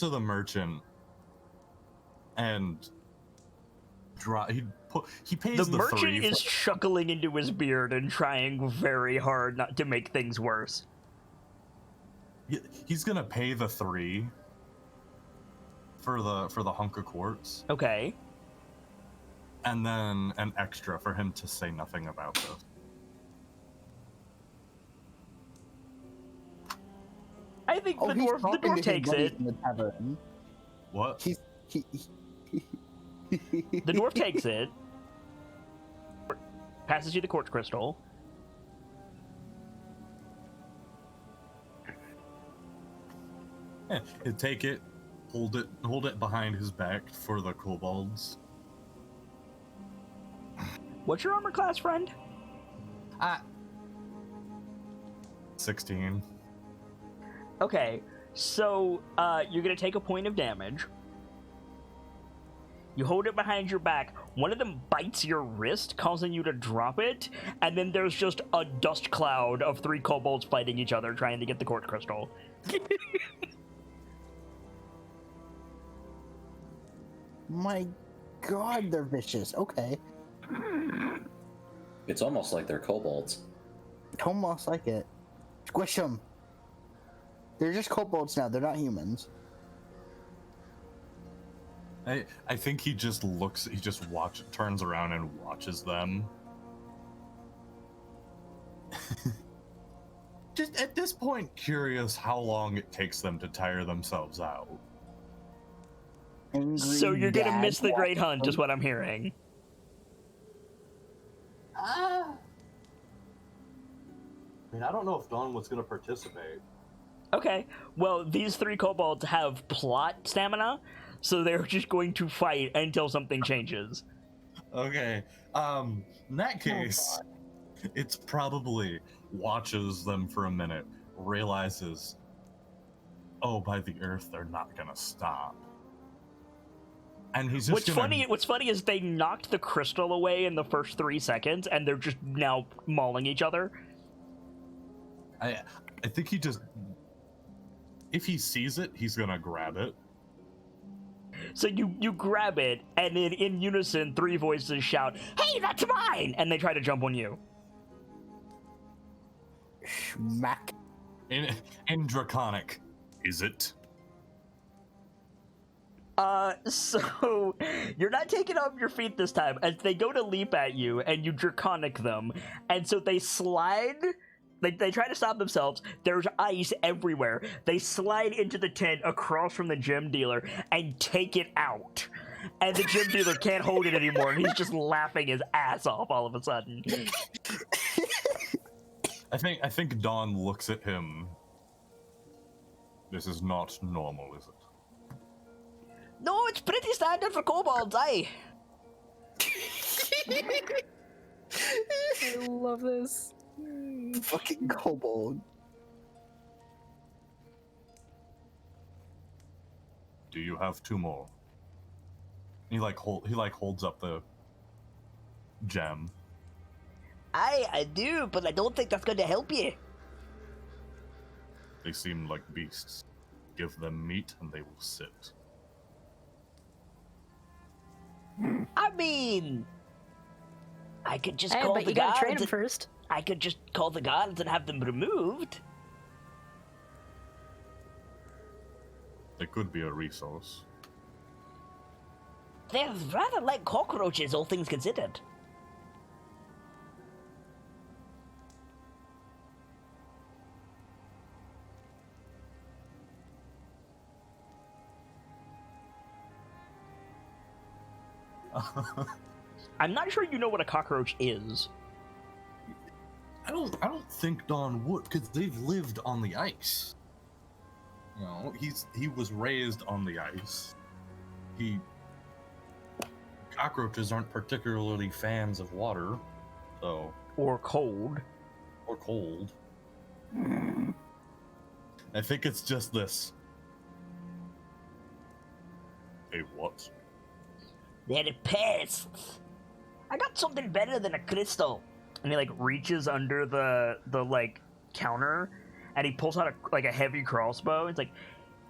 the merchant and he pays The the merchant 3 is chuckling into his beard and trying very hard not to make things worse. He's gonna pay the 3 for the hunk of quartz, Okay. and then an extra for him to say nothing about this. I think the he's dwarf talking to his takes buddies it. in the tavern. What? He The dwarf takes it. Passes you the quartz crystal. Yeah, he'd take it, hold it behind his back for the kobolds. What's your armor class, friend? 16. Okay, so you're gonna take a point of damage. You hold it behind your back. One of them bites your wrist, causing you to drop it, and then there's just a dust cloud of 3 kobolds fighting each other, trying to get the quartz crystal. My god, they're vicious. Okay. It's almost like they're kobolds. Almost like it. Squish them. They're just kobolds now. They're not humans. I think he just turns around and watches them. Just at this point, curious how long it takes them to tire themselves out. Angry So you're gonna dad miss the Great watches Hunt, them. is what I'm hearing. I mean, I don't know if Dawn was gonna participate. Okay, well, these 3 kobolds have plot stamina, so they're just going to fight until something changes. Okay. In that case, it's probably watches them for a minute, realizes, oh, by the earth, they're not gonna stop. And he's just What's funny is they knocked the crystal away in the first 3 seconds, and they're just now mauling each other. I think he just, if he sees it, he's gonna grab it. So you grab it, and then in unison, 3 voices shout, "Hey, that's mine!" And they try to jump on you. Smack. In Draconic, is it? So you're not taking off your feet this time, as they go to leap at you, and you Draconic them, and so they slide. They try to stop themselves. There's ice everywhere. They slide into the tent across from the gem dealer and take it out. and the gym dealer can't hold it anymore, and he's just laughing his ass off all of a sudden. I think Dawn looks at him. This is not normal, is it? No, it's pretty standard for kobolds, aye. I love this. Fucking kobold. Do you have 2 more? He holds up the gem. Aye, I do, but I don't think that's going to help you. They seem like beasts. Give them meat and they will sit. I mean, I could just Hey, call but the you gotta guards. train him first. I could just call the guards and have them removed. They could be a resource. They're rather like cockroaches, all things considered. I'm not sure you know what a cockroach is. I don't think Dawn would, because they've lived on the ice. You know, he was raised on the ice. Cockroaches aren't particularly fans of water, so Or cold. or cold. I think it's just this. Hey, what? They're pests. I got something better than a crystal. And he like reaches under the like counter, and he pulls out a heavy crossbow. It's like,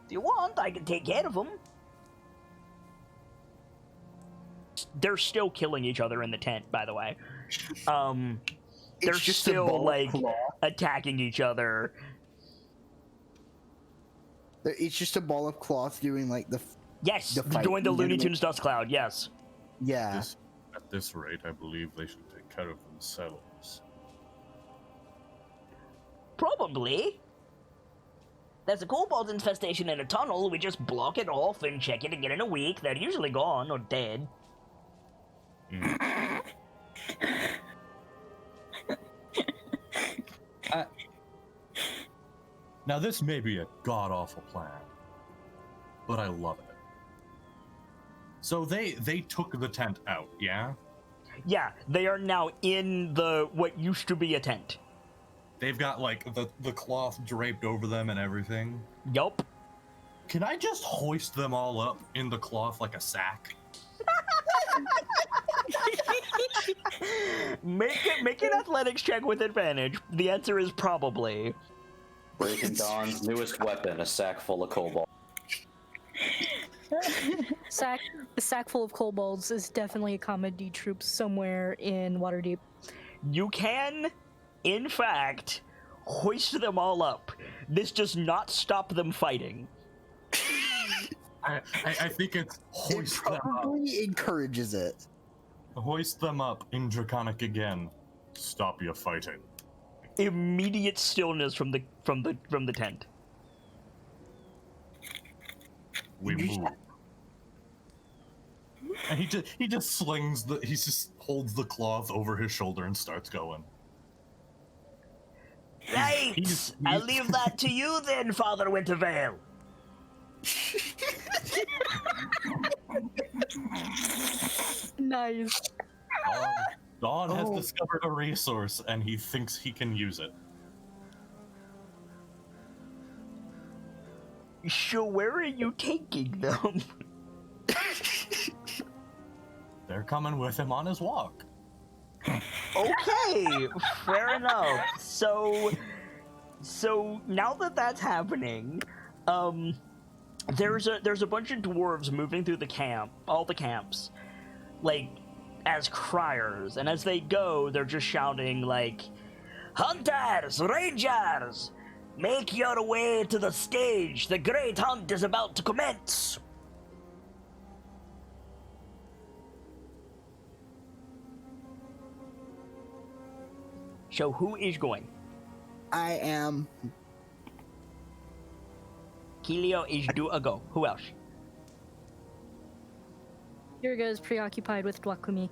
If you want, I can take care of them. they're still killing each other in the tent, by the way. They're It's just a still ball of like cloth. attacking each other. It's just a ball of cloth doing like the Yes, The fight join the Looney enemy. Tunes dust cloud. Yes. yeah. At this rate, I believe they should take care of themselves. Probably. There's a kobold infestation in a tunnel. We just block it off and check it again in a week. They're usually gone or dead. Now, this may be a god-awful plan, but I love it. So they took the tent out, yeah? Yeah, they are now in the what used to be a tent. They've got, like, the cloth draped over them and everything. Yup. Can I just hoist them all up in the cloth like a sack? Make an athletics check with advantage. The answer is probably. Breaking Dawn's newest weapon, a sack full of cobalt. The sack full of kobolds is definitely a common D troop somewhere in Waterdeep. You can, in fact, hoist them all up. This does not stop them fighting. I think it's It hoist them up. probably encourages it. Hoist them up in Draconic again. Stop your fighting. Immediate stillness from the tent. We move. And he just slings he just holds the cloth over his shoulder and starts going. Right! He's- I'll leave that to you then, Father Wintervale. Nice. Dawn has discovered a resource and he thinks he can use it. So where are you taking them? They're coming with him on his walk. Okay, fair enough. So now that that's happening, there's a bunch of dwarves moving through all the camps, like as criers, and as they go, they're just shouting like, Hunters! Rangers! Make your way to the stage. The great hunt is about to commence. so who is going? I am. Keelio is do a go. Who else? Kirga is preoccupied with Dwakumi.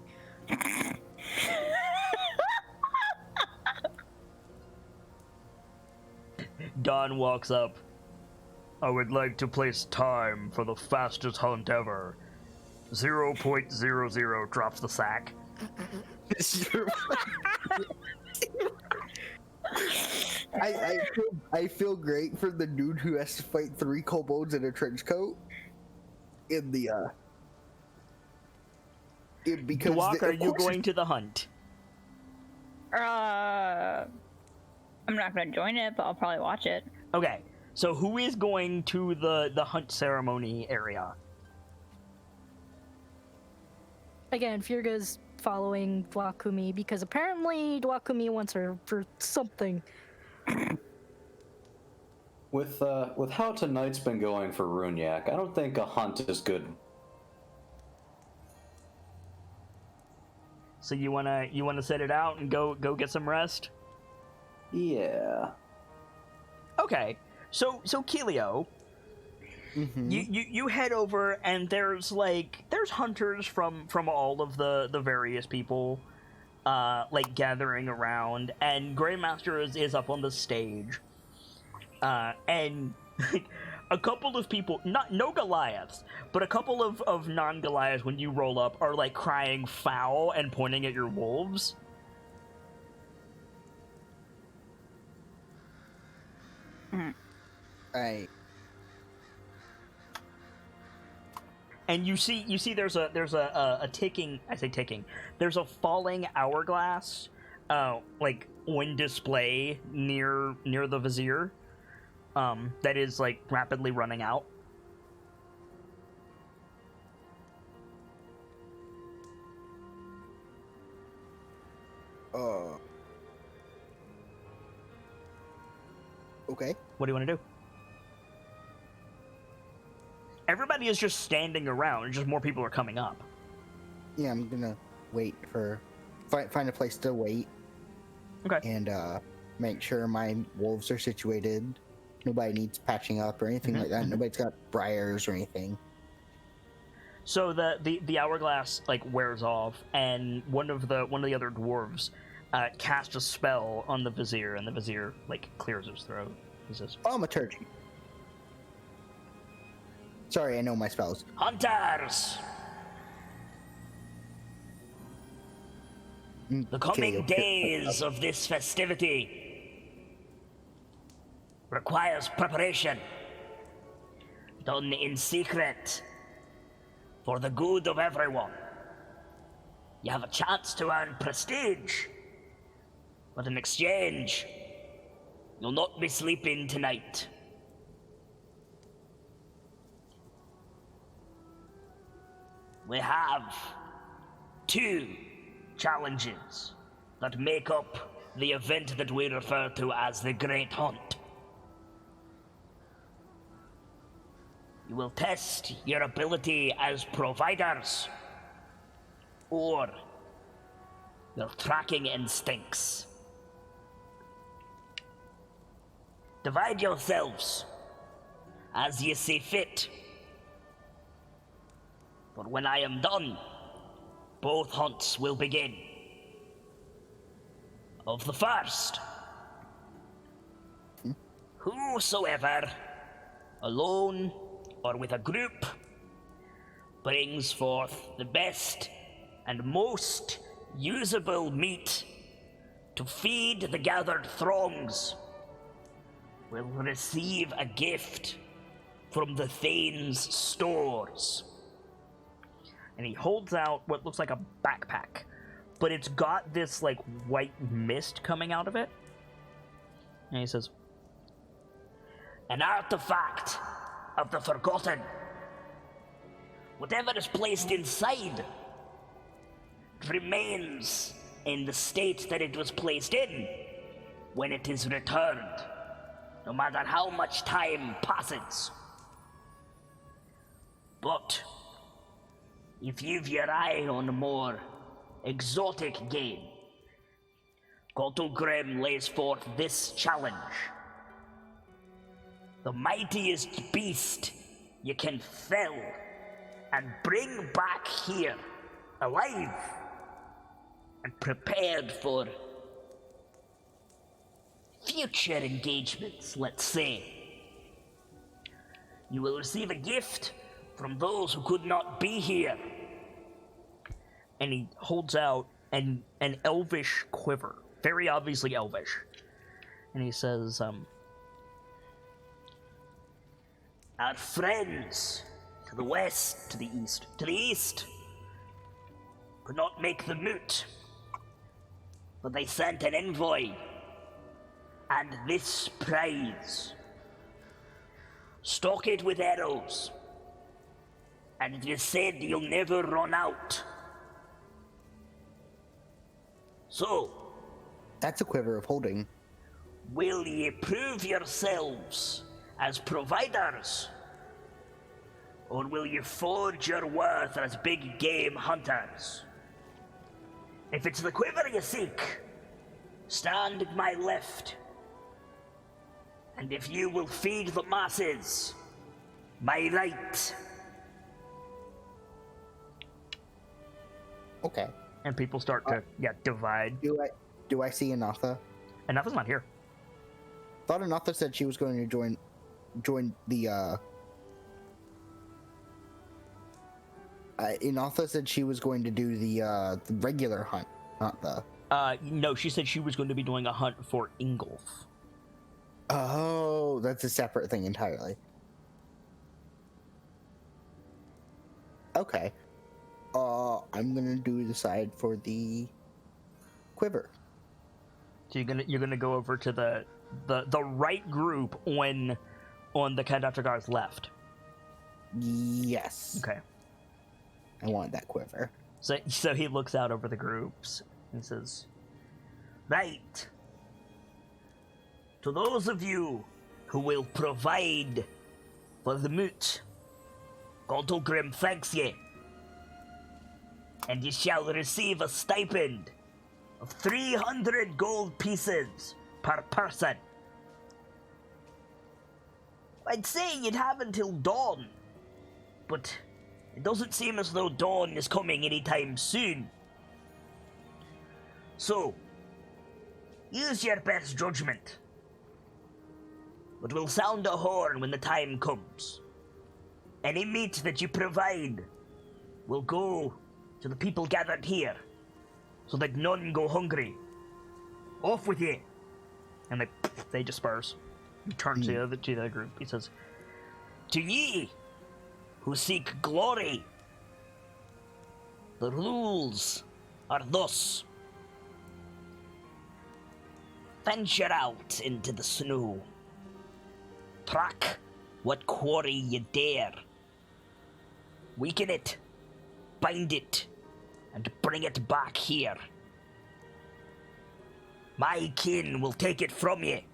Don walks up. I would like to place time for the fastest hunt ever. 0.00 drops the sack. I feel great for the dude who has to fight 3 kobolds in a trench coat. In the because Dwak, are of you course going to the hunt? I'm not gonna join it, but I'll probably watch it. Okay, so who is going to the hunt ceremony area? Again, Furga's following Dwakumi because apparently Dwakumi wants her for something. With how tonight's been going for Runyak, I don't think a hunt is good. So you wanna set it out and go get some rest? Yeah. Okay, so Keelio, you head over and there's hunters from all of the various people, like gathering around, and Greymaster is up on the stage, and a couple of people, no Goliaths, but a couple of non-Goliaths when you roll up are like crying foul and pointing at your wolves. Right. And you see there's a ticking, I say ticking, there's a falling hourglass like on display near the vizier that is like rapidly running out. Okay. What do you want to do? Everybody is just standing around, just more people are coming up. Yeah, I'm gonna wait for find a place to wait. Okay. And make sure my wolves are situated. Nobody needs patching up or anything like that. Nobody's got briars or anything. So the hourglass like wears off, and one of the other dwarves casts a spell on the vizier, and the vizier like clears his throat. He says, Thaumaturgy. Sorry, I know my spells. "Hunters, the coming days of this festivity requires preparation, done in secret, for the good of everyone. You have a chance to earn prestige, but in exchange, you'll not be sleeping tonight. We have 2 challenges that make up the event that we refer to as the Great Hunt. You will test your ability as providers, or your tracking instincts. Divide yourselves as ye see fit. But when I am done, both hunts will begin. Of the first, whosoever, alone or with a group, brings forth the best and most usable meat to feed the gathered throngs will receive a gift from the Thane's stores. And he holds out what looks like a backpack, but it's got this like white mist coming out of it. And he says, an artifact of the Forgotten. Whatever is placed inside remains in the state that it was placed in when it is returned, no matter how much time passes. But if you've your eye on a more exotic game, Grim lays forth this challenge. The mightiest beast you can fell and bring back here, alive, and prepared for future engagements, let's say. You will receive a gift from those who could not be here. And he holds out an elvish quiver, very obviously elvish. And he says, Our friends to the west, to the east, could not make the moot, but they sent an envoy and this prize. Stock it with arrows, and it is said you'll never run out. So, That's a quiver of holding. will ye prove yourselves as providers, or will ye forge your worth as big game hunters? If it's the quiver you seek, stand at my left. And if you will feed the masses, my right. Okay. and people start to divide. Do I see Anatha? And nothing's not here. Thought Anatha said she was going to join the Inatha said she was going to do the regular hunt, not the. No, she said she was going to be doing a hunt for Ingolf. Oh, that's a separate thing entirely. Okay. I'm gonna do the side for the quiver. So you're gonna go over to the right group on the Kandatagar's left. Yes. Okay. I want that quiver. So he looks out over the groups and says, Right. To those of you who will provide for the moot, Goldgrim thanks ye. And ye shall receive a stipend of 300 gold pieces per person. I'd say you'd have until dawn, but it doesn't seem as though dawn is coming anytime soon. So, use your best judgment. But we'll sound a horn when the time comes. Any meat that you provide will go to the people gathered here, so that none go hungry. Off with ye! and they disperse. He turns to the other group. He says, To ye, who seek glory, the rules are thus. Venture out into the snow. Track what quarry ye dare. Weaken it, bind it, and bring it back here. My kin will take it from ye,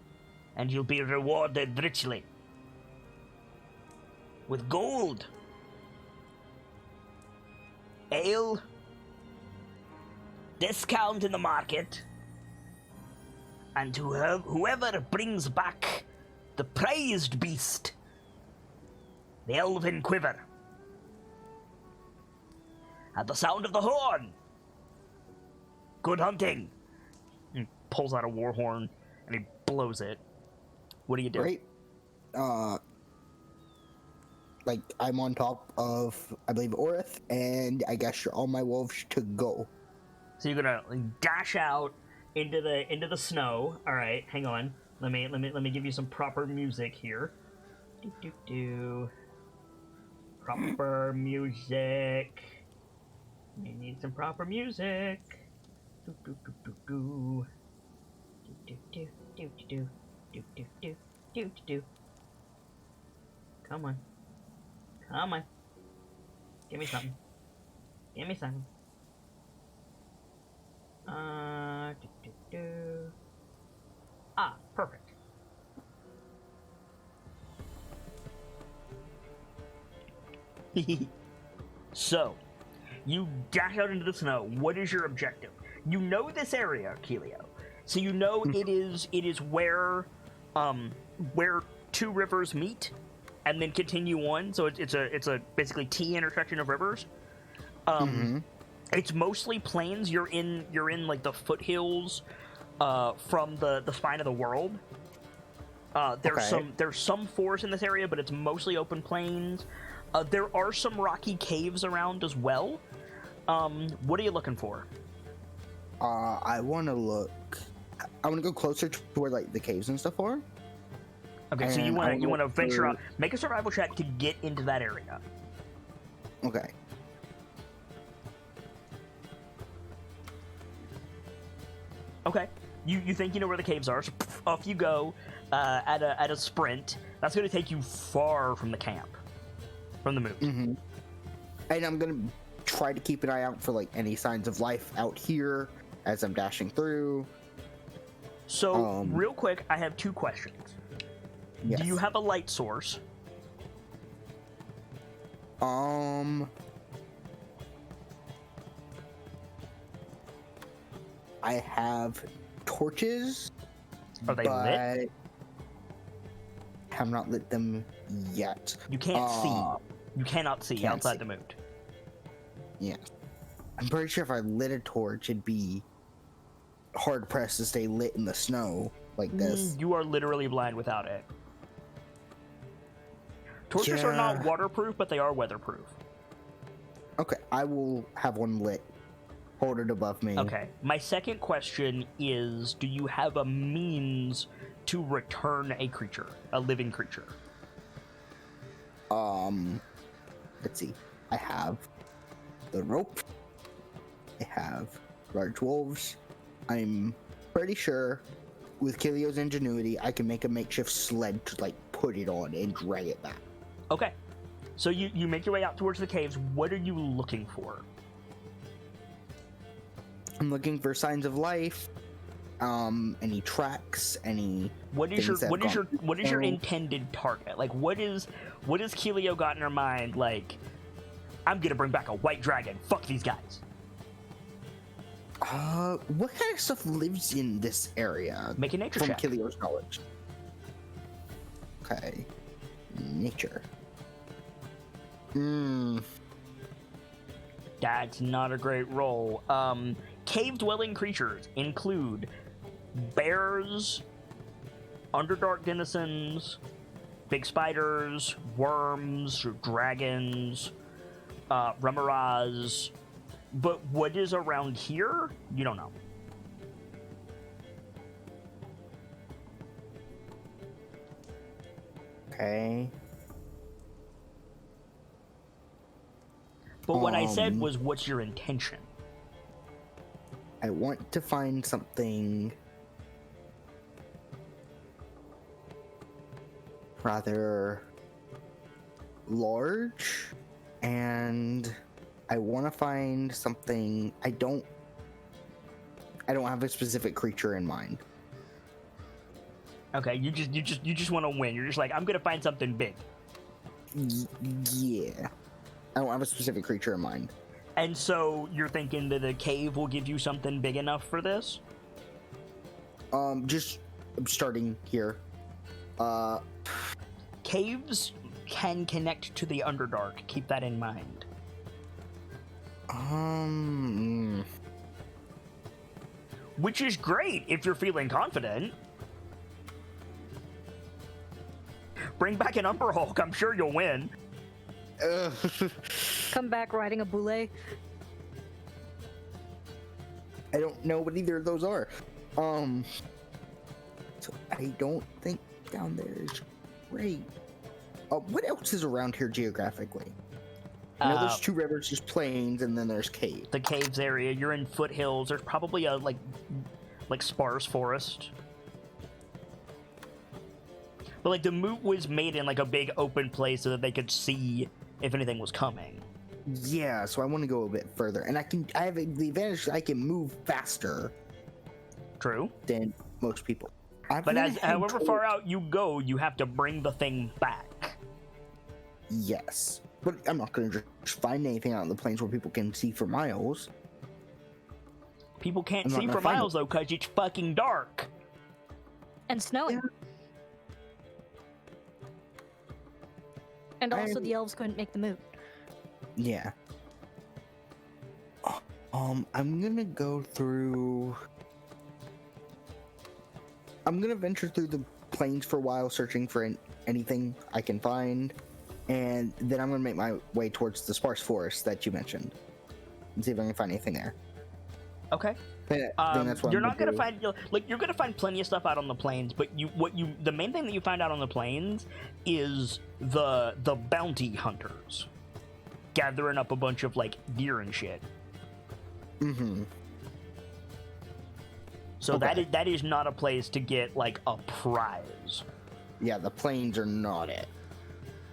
and you'll be rewarded richly. With gold, ale, discount in the market, and whoever brings back the prized beast, the elven quiver, at the sound of the horn, good hunting. he pulls out a war horn and he blows it. What do you do? Great. Like I'm on top of, I believe, Orith, and I guess all my wolves to go. So you're gonna dash out into the snow. All right, hang on. Let me give you some proper music here. Do. Proper music. You need some proper music. Do. Come on. Give me something. Ah, perfect. So, you dash out into the snow. What is your objective? You know this area, Kelio. So you know it is where two rivers meet, and then continue on. So it's a basically T intersection of rivers. It's mostly plains. You're in like the foothills from the spine of the world. There's some forest in this area, but it's mostly open plains. There are some rocky caves around as well. What are you looking for? I want to go closer to where like the caves and stuff are. Okay, so you want to venture out. Make a survival check to get into that area. Okay. Okay. You think you know where the caves are, so off you go at a sprint. That's going to take you far from the camp, from the moot. And I'm going to try to keep an eye out for like any signs of life out here as I'm dashing through. So, real quick, I have 2 questions. Yes. Do you have a light source? I have torches. Are they but lit? Have not lit them yet. You can't see. You cannot see can't outside see. the moot. Yeah. I'm pretty sure if I lit a torch, it'd be hard pressed to stay lit in the snow like this. You are literally blind without it. Torches are not waterproof, but they are weatherproof. Okay, I will have one lit. Hold it above me. Okay. My second question is, do you have a means to return a creature, a living creature? Let's see. I have the rope. I have large wolves. I'm pretty sure with Kilio's ingenuity, I can make a makeshift sled to like put it on and drag it back. Okay. So you make your way out towards the caves. What are you looking for? I'm looking for signs of life, any tracks, any. What is your intended target? Like, what is Kilio got in her mind? Like, I'm gonna bring back a white dragon. Fuck these guys. What kind of stuff lives in this area? Make a nature from check. Kilio's knowledge. Okay, nature. That's not a great roll. Cave-dwelling creatures include bears, underdark denizens, big spiders, worms, dragons, remoras. But what is around here, you don't know. Okay. But what I said was, what's your intention? I want to find something rather large, and I want to find something. I don't have a specific creature in mind. Okay, you just want to win. You're just like, I'm gonna find something big. Yeah, I don't have a specific creature in mind. And so you're thinking that a cave will give you something big enough for this? Just starting here. Caves can connect to the Underdark. Keep that in mind. Which is great if you're feeling confident. Bring back an Umber Hulk. I'm sure you'll win. Come back riding a boule. I don't know what either of those are. So I don't think down there is great. What else is around here geographically? I know there's 2 rivers, there's plains, and then there's caves. The caves area. You're in foothills. There's probably a like sparse forest. But like the moot was made in like a big open place so that they could see if anything was coming. Yeah, so I want to go a bit further, and I have the advantage that I can move faster. True. Than most people. But however far out you go, you have to bring the thing back. Yes, but I'm not going to just find anything out in the plains where people can see for miles. People can't see for miles though, because it's fucking dark. And snowing. And also, the elves couldn't make the move. Yeah. I'm gonna go through. I'm gonna venture through the plains for a while, searching for anything I can find, and then I'm gonna make my way towards the sparse forest that you mentioned, and see if I can find anything there. Okay. I think that's what You're I'm not gonna do. find you're gonna find plenty of stuff out on the plains, but the main thing that you find out on the plains is the bounty hunters gathering up a bunch of like deer and shit. Mm-hmm. So Okay. that is not a place to get like a prize. Yeah, the plains are not it.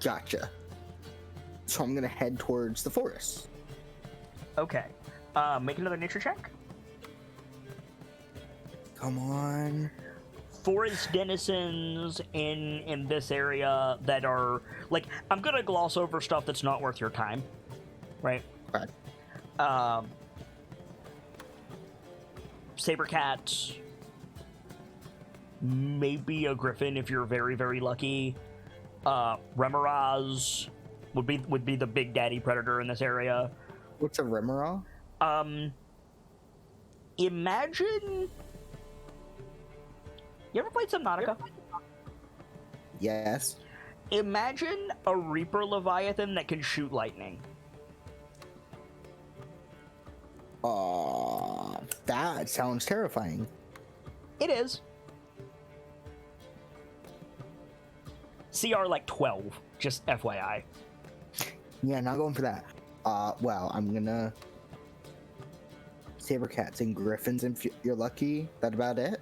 Gotcha. So I'm gonna head towards the forest. Okay. Make another nature check. Come on. Forest denizens in this area that are like, I'm gonna gloss over stuff that's not worth your time, right? Okay. Saber cats, maybe a griffin if you're very, very lucky. Remoras would be the big daddy predator in this area. What's a Rimmerall? Imagine. You ever played Subnautica? Yes. Imagine a Reaper Leviathan that can shoot lightning. That sounds terrifying. It is. CR like 12, just FYI. Yeah, not going for that. Well, I'm gonna saber cats and griffins if you're lucky. That about it?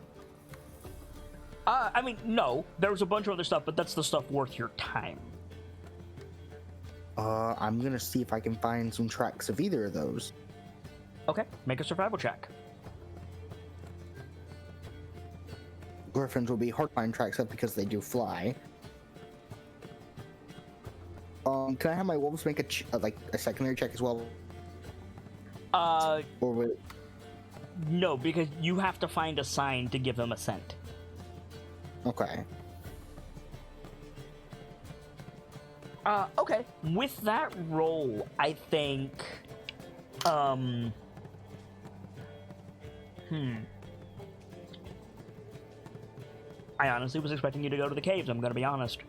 I mean, no, there's a bunch of other stuff, but that's the stuff worth your time. I'm gonna see if I can find some tracks of either of those. Okay, make a survival check. Griffins will be hard to find tracks of because they do fly. Can I have my wolves make a secondary check as well? Or would... No, because you have to find a sign to give them a scent. Okay. Okay. With that roll, I think, I honestly was expecting you to go to the caves, I'm gonna be honest.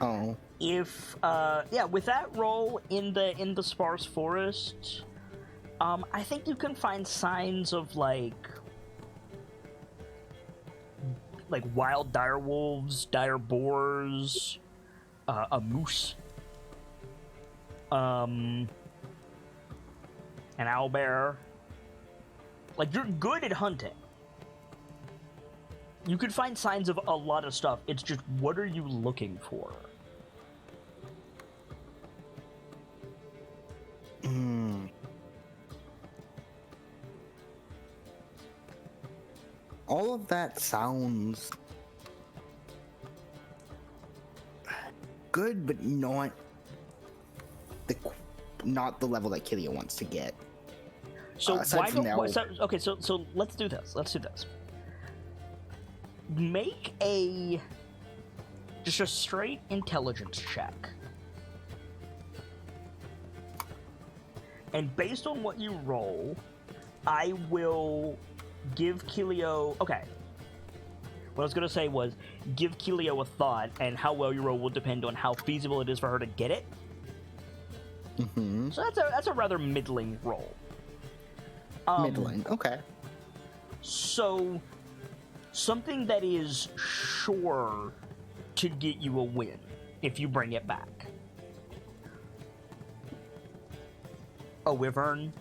Oh. If, yeah, with that roll in the sparse forest, I think you can find signs of, like wild dire wolves, dire boars, a moose, an owlbear. Like, you're good at hunting. You could find signs of a lot of stuff. It's just, what are you looking for? All of that sounds good, but not the level that Killia wants to get. So aside why from don't? the owl- So let's do this. Let's do this. Make just a straight intelligence check, and based on what you roll, I will give Kilio. Okay. What I was gonna say was give Kilio a thought, and how well you roll will depend on how feasible it is for her to get it. Mm-hmm. So that's a rather middling roll. Middling. Okay. So, something that is sure to get you a win if you bring it back. A wyvern,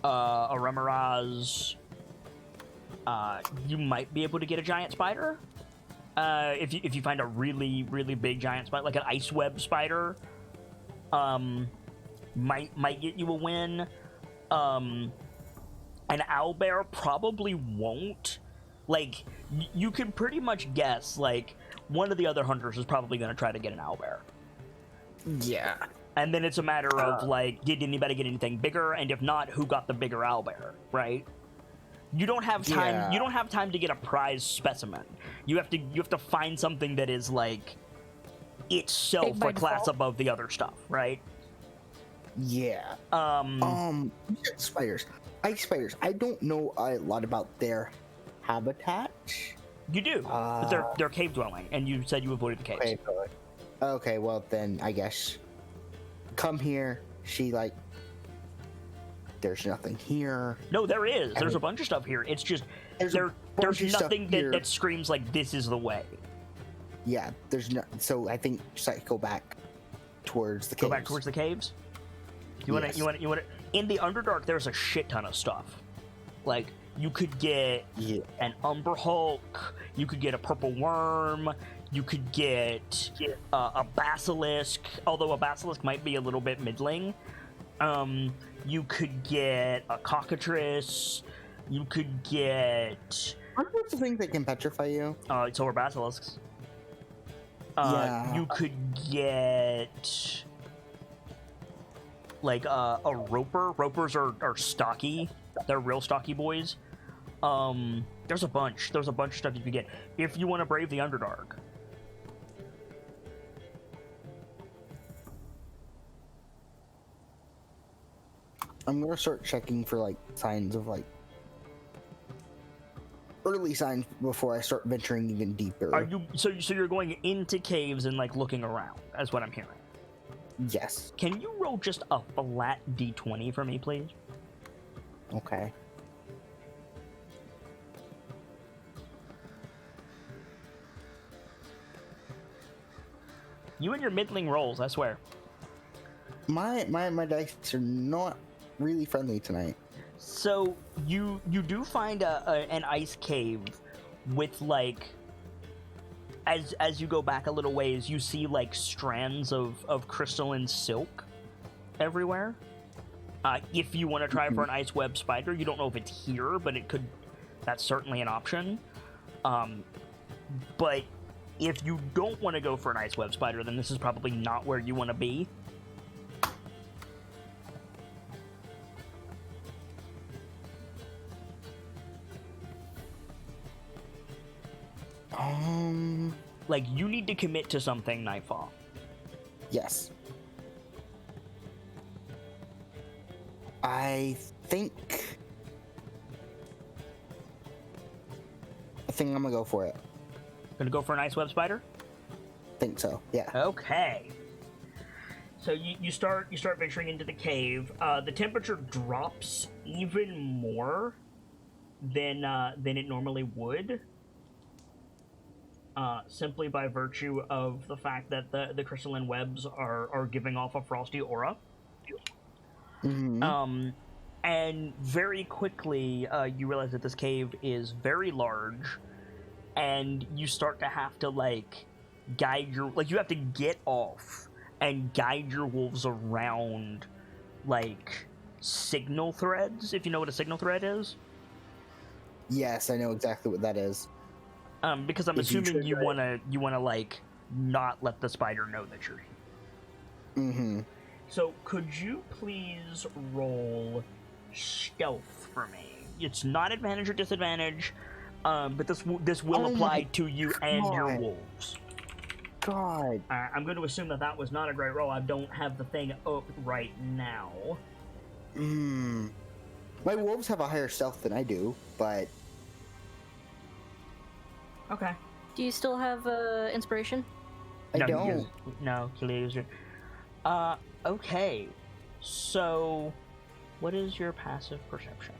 a remoraz. You might be able to get a giant spider. If you find a really, really big giant spider, like an ice web spider, might get you a win. An owlbear probably won't. Like, you can pretty much guess, like, one of the other hunters is probably going to try to get an owlbear. Yeah. And then it's a matter of, like, did anybody get anything bigger? And if not, who got the bigger owlbear, right? You don't have time. Yeah. You don't have time to get a prize specimen. You have to find something that is like itself Big by a class default. above the other stuff, right? Yeah. You said spiders. Ice spiders. I don't know a lot about their habitat. You do, but they're cave dwelling, and you said you avoided the caves. Okay, good. Okay, well then I guess come here. She like. There's nothing here. No, there is. There's mean- a bunch of stuff here. It's just There's a there's bunch of stuff nothing here. that screams like this is the way. Yeah, there's no. So I think just like go back towards the caves. Go back towards the caves. You want to. Yes. You want to. In the Underdark, there's a shit ton of stuff. Like you could get Yeah. an Umber Hulk. You could get a purple worm. You could get a basilisk. Although a basilisk might be a little bit middling. You could get a cockatrice. You could get What are the things that can petrify you? so are basilisks. Yeah. You could get like a roper. Ropers are stocky. They're real stocky boys. There's a bunch. There's a bunch of stuff you could get if you want to brave the Underdark. I'm gonna start checking for like signs of like early signs before I start venturing even deeper. Are you so you're going into caves and like looking around? That's what I'm hearing. Yes. Can you roll just a flat d20 for me, please? Okay. You and your middling rolls, I swear. My dice are not really friendly tonight. So you do find an ice cave with like as you go back a little ways, you see like strands of crystalline silk everywhere. If you want to try for an ice web spider, you don't know if it's here, but it could. That's certainly an option. But if you don't want to go for an ice web spider, then this is probably not where you want to be. Like, you need to commit to something, Nightfall. Yes. I think I'm gonna go for it. Gonna go for an ice web spider? Think so. Yeah. Okay. So you start venturing into the cave. The temperature drops even more than it normally would. Simply by virtue of the fact that the crystalline webs are giving off a frosty aura. Mm-hmm. And very quickly, you realize that this cave is very large, and you start to have to, like, guide your... Like, you have to get off and guide your wolves around, like, signal threads, if you know what a signal thread is. Yes, I know exactly what that is. Because I'm If you assuming you trigger wanna like not let the spider know that you're here. Mm-hmm. So could you please roll stealth for me? It's not advantage or disadvantage, but this will Oh apply my to you and your God. wolves. God. I'm going to assume that was not a great roll. I don't have the thing up right now. My wolves have a higher stealth than I do, but Okay. Do you still have inspiration? I no, don't. No, Kilius. Okay. So, what is your passive perception?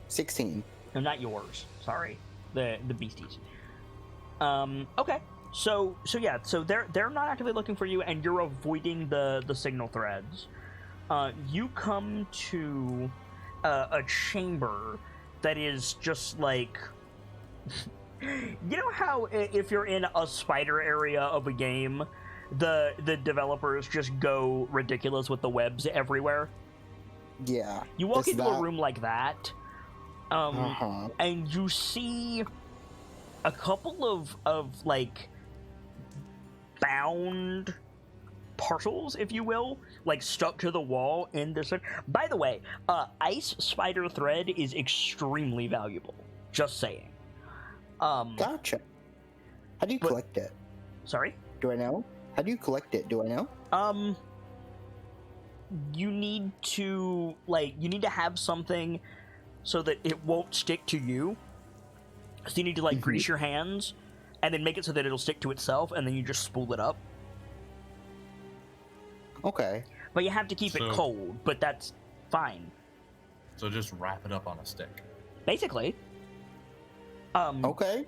16. No, not yours. Sorry, the beasties. Okay. So yeah. So they're not actively looking for you, and you're avoiding the signal threads. You come to a chamber that is just like. You know how if you're in a spider area of a game, the developers just go ridiculous with the webs everywhere? Yeah. You walk it's into that. a room like that, and you see a couple of like bound parcels, if you will, like stuck to the wall in this. By the way, ice spider thread is extremely valuable. Just saying. Gotcha. How do you collect it? Sorry? Do I know? How do you collect it? Do I know? You need to have something so that it won't stick to you. So you need to grease your hands and then make it so that it'll stick to itself, and then you just spool it up. Okay. But you have to keep it cold, but that's fine. So just wrap it up on a stick. Basically. Okay.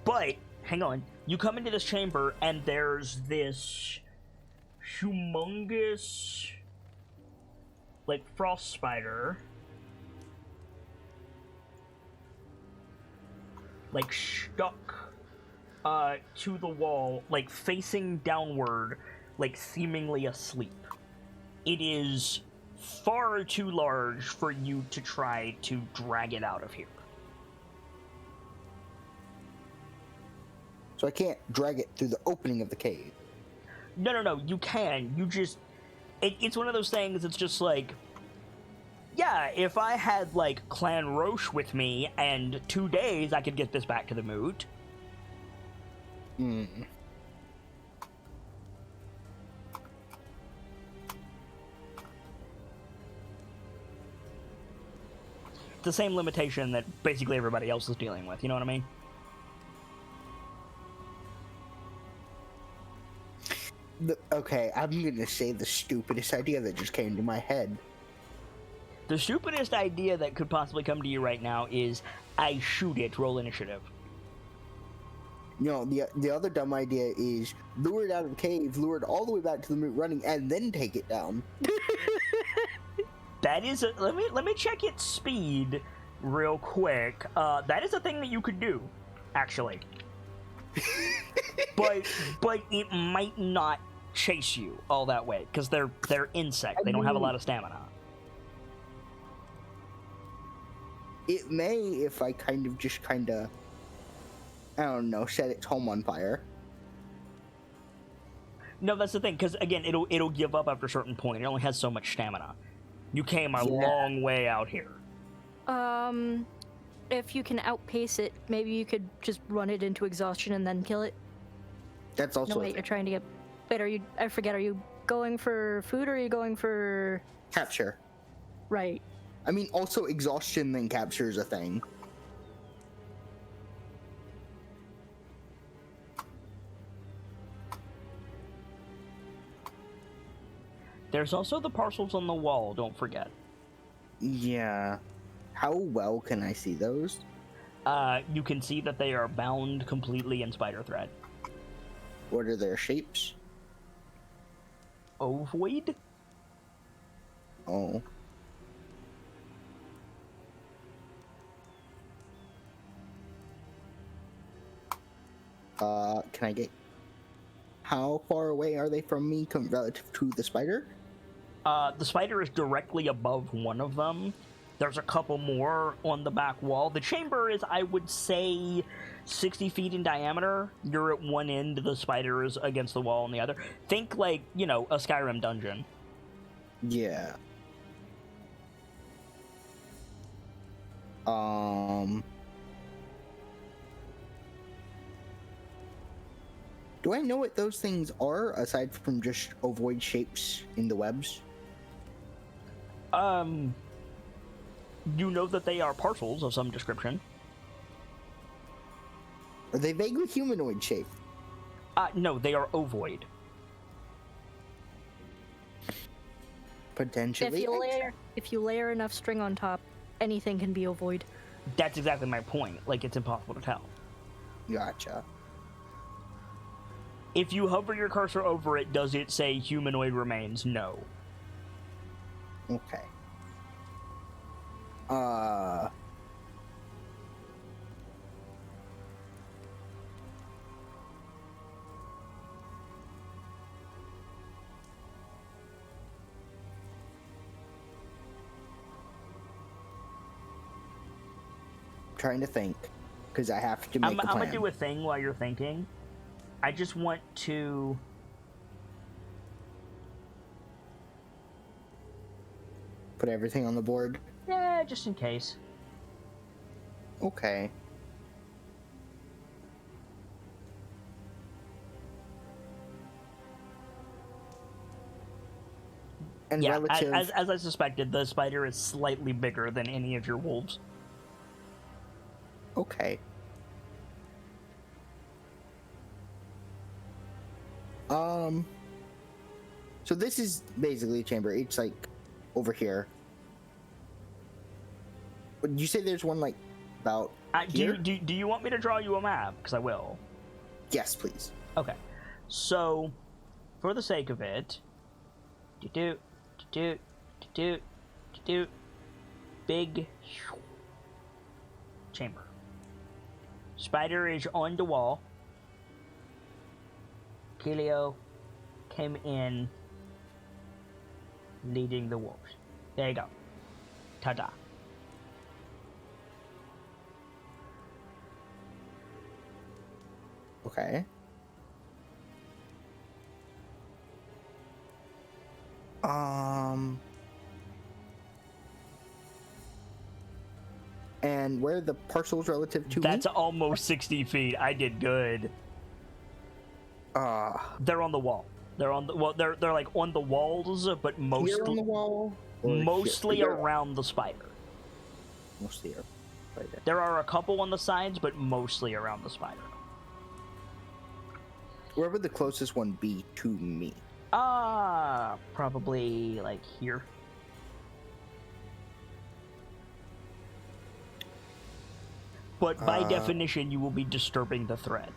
But, hang on. You come into this chamber, and there's this humongous, frost spider. Stuck to the wall, facing downward, seemingly asleep. It is far too large for you to try to drag it out of here. So I can't drag it through the opening of the cave. No, you can. You just... It's one of those things that's just yeah, if I had, Clan Roche with me, and 2 days, I could get this back to the moot. Hmm. It's the same limitation that basically everybody else is dealing with, you know what I mean? Okay, I'm gonna say the stupidest idea that just came to my head. The stupidest idea that could possibly come to you right now is, I shoot it, roll initiative. You know, the other dumb idea is lure it out of the cave, lure it all the way back to the moot running, and then take it down. That is let me check its speed real quick. That is a thing that you could do, actually. but it might not chase you all that way, because they're insects. They don't have a lot of stamina. It may if I kind of, I don't know, set its home on fire. No, that's the thing, because again, it'll give up after a certain point. It only has so much stamina. You came a long way out here. If you can outpace it, maybe you could just run it into exhaustion and then kill it. That's also No, wait, you're trying to get... Wait, I forget, are you going for food or are you going for... capture. Right. I mean, also exhaustion then capture is a thing. There's also the parcels on the wall, don't forget. Yeah. How well can I see those? You can see that they are bound completely in spider thread. What are their shapes? Ovoid? Oh. Can I get... How far away are they from me relative to the spider? The spider is directly above one of them. There's a couple more on the back wall. The chamber is, I would say, 60 feet in diameter. You're at one end, the spider is against the wall on the other. Think a Skyrim dungeon. Yeah. Do I know what those things are, aside from just ovoid shapes in the webs? You know that they are parcels of some description. Are they vaguely humanoid shaped? No, they are ovoid. Potentially. If you layer enough string on top, anything can be ovoid. That's exactly my point. It's impossible to tell. Gotcha. If you hover your cursor over it, does it say humanoid remains? No. Okay. Trying to think, because I have to make a plan. I'm gonna do a thing while you're thinking. I just want to... Put everything on the board. Yeah, just in case. Okay. And Yeah, relative. as I suspected, the spider is slightly bigger than any of your wolves. Okay. So this is basically a chamber. It's like over here. But did you say there's one like about here? Do you want me to draw you a map? Because I will. Yes, please. Okay. So, for the sake of it, big chamber. Spider is on the wall. Kelio came in leading the wolves. There you go. Ta-da. Okay. And where are the parcels relative to That's me? almost 60 feet. I did good. They're on the wall. They're on the they're like on the walls, but Here on mostly the wall? Or mostly here? around the spider. Mostly here. Right there. There are a couple on the sides, but mostly around the spider. Where would the closest one be to me? Probably like here. But by definition, you will be disturbing the thread.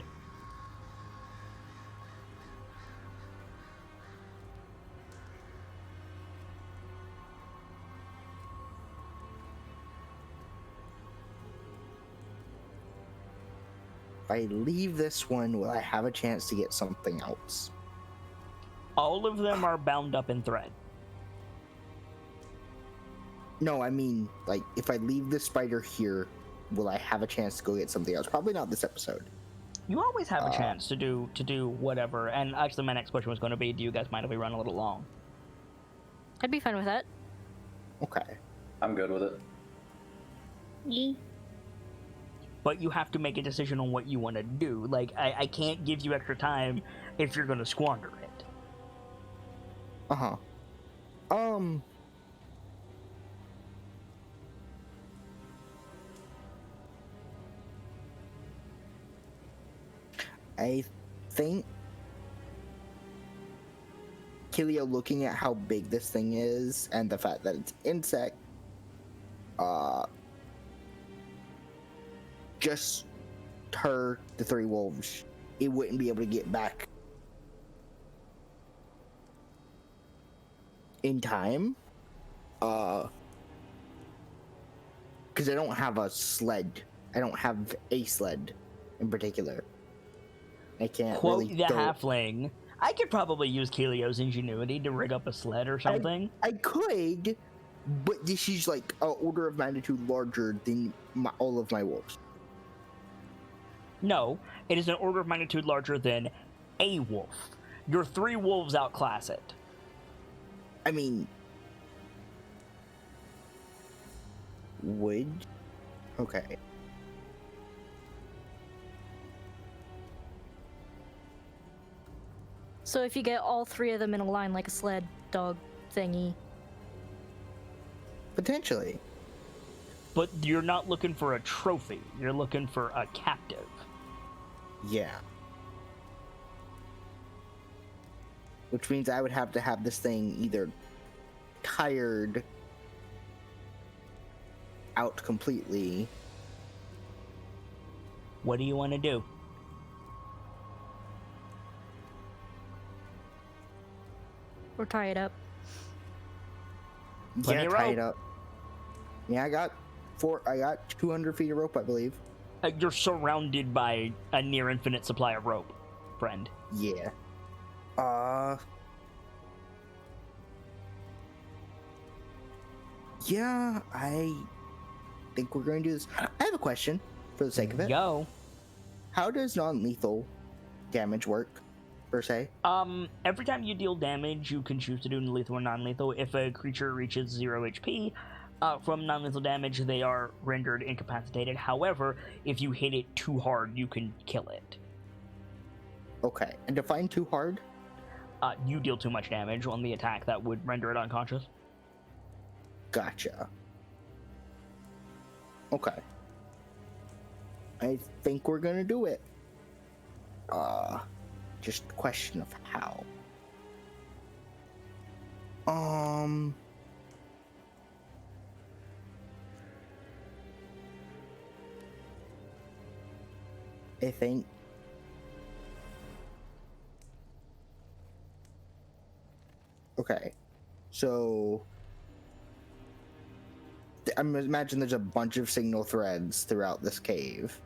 If I leave this one, will I have a chance to get something else? All of them are bound up in thread. No, I mean, like, if I leave the spider here, will I have a chance to go get something else? Probably not this episode. You always have a chance to do whatever. And actually, my next question was going to be, do you guys mind if we run a little long? I'd be fine with that. Okay. I'm good with it. Yee. But you have to make a decision on what you want to do. Like, I can't give you extra time if you're going to squander it. Uh-huh. I think Kilio, looking at how big this thing is and the fact that it's insect, just her, the three wolves, it wouldn't be able to get back in time. Because I don't have a sled. I don't have a sled in particular. I can't Quote really the go. halfling. I could probably use Kelio's ingenuity to rig up a sled or something. I could, but this is like an order of magnitude larger than all of my wolves. No, it is an order of magnitude larger than a wolf. Your three wolves outclass it. I mean, would? Okay. So if you get all three of them in a line like a sled dog thingy. Potentially. But you're not looking for a trophy. You're looking for a captive. Yeah. Which means I would have to have this thing either tired out completely. What do you want to do? Or tie it up. Plenty Yeah, of tie rope. it up. Yeah, I got 200 feet of rope, I believe. You're surrounded by a near infinite supply of rope, friend. Yeah. Yeah, I think we're going to do this. I have a question for the sake of it. Go. How does non-lethal damage work? per se? Every time you deal damage, you can choose to do lethal or non-lethal. If a creature reaches 0 HP from non-lethal damage, they are rendered incapacitated. However, if you hit it too hard, you can kill it. Okay, and define too hard? You deal too much damage on the attack that would render it unconscious. Gotcha. Okay. I think we're gonna do it. Just a question of how. I think okay, so I imagine there's a bunch of signal threads throughout this cave.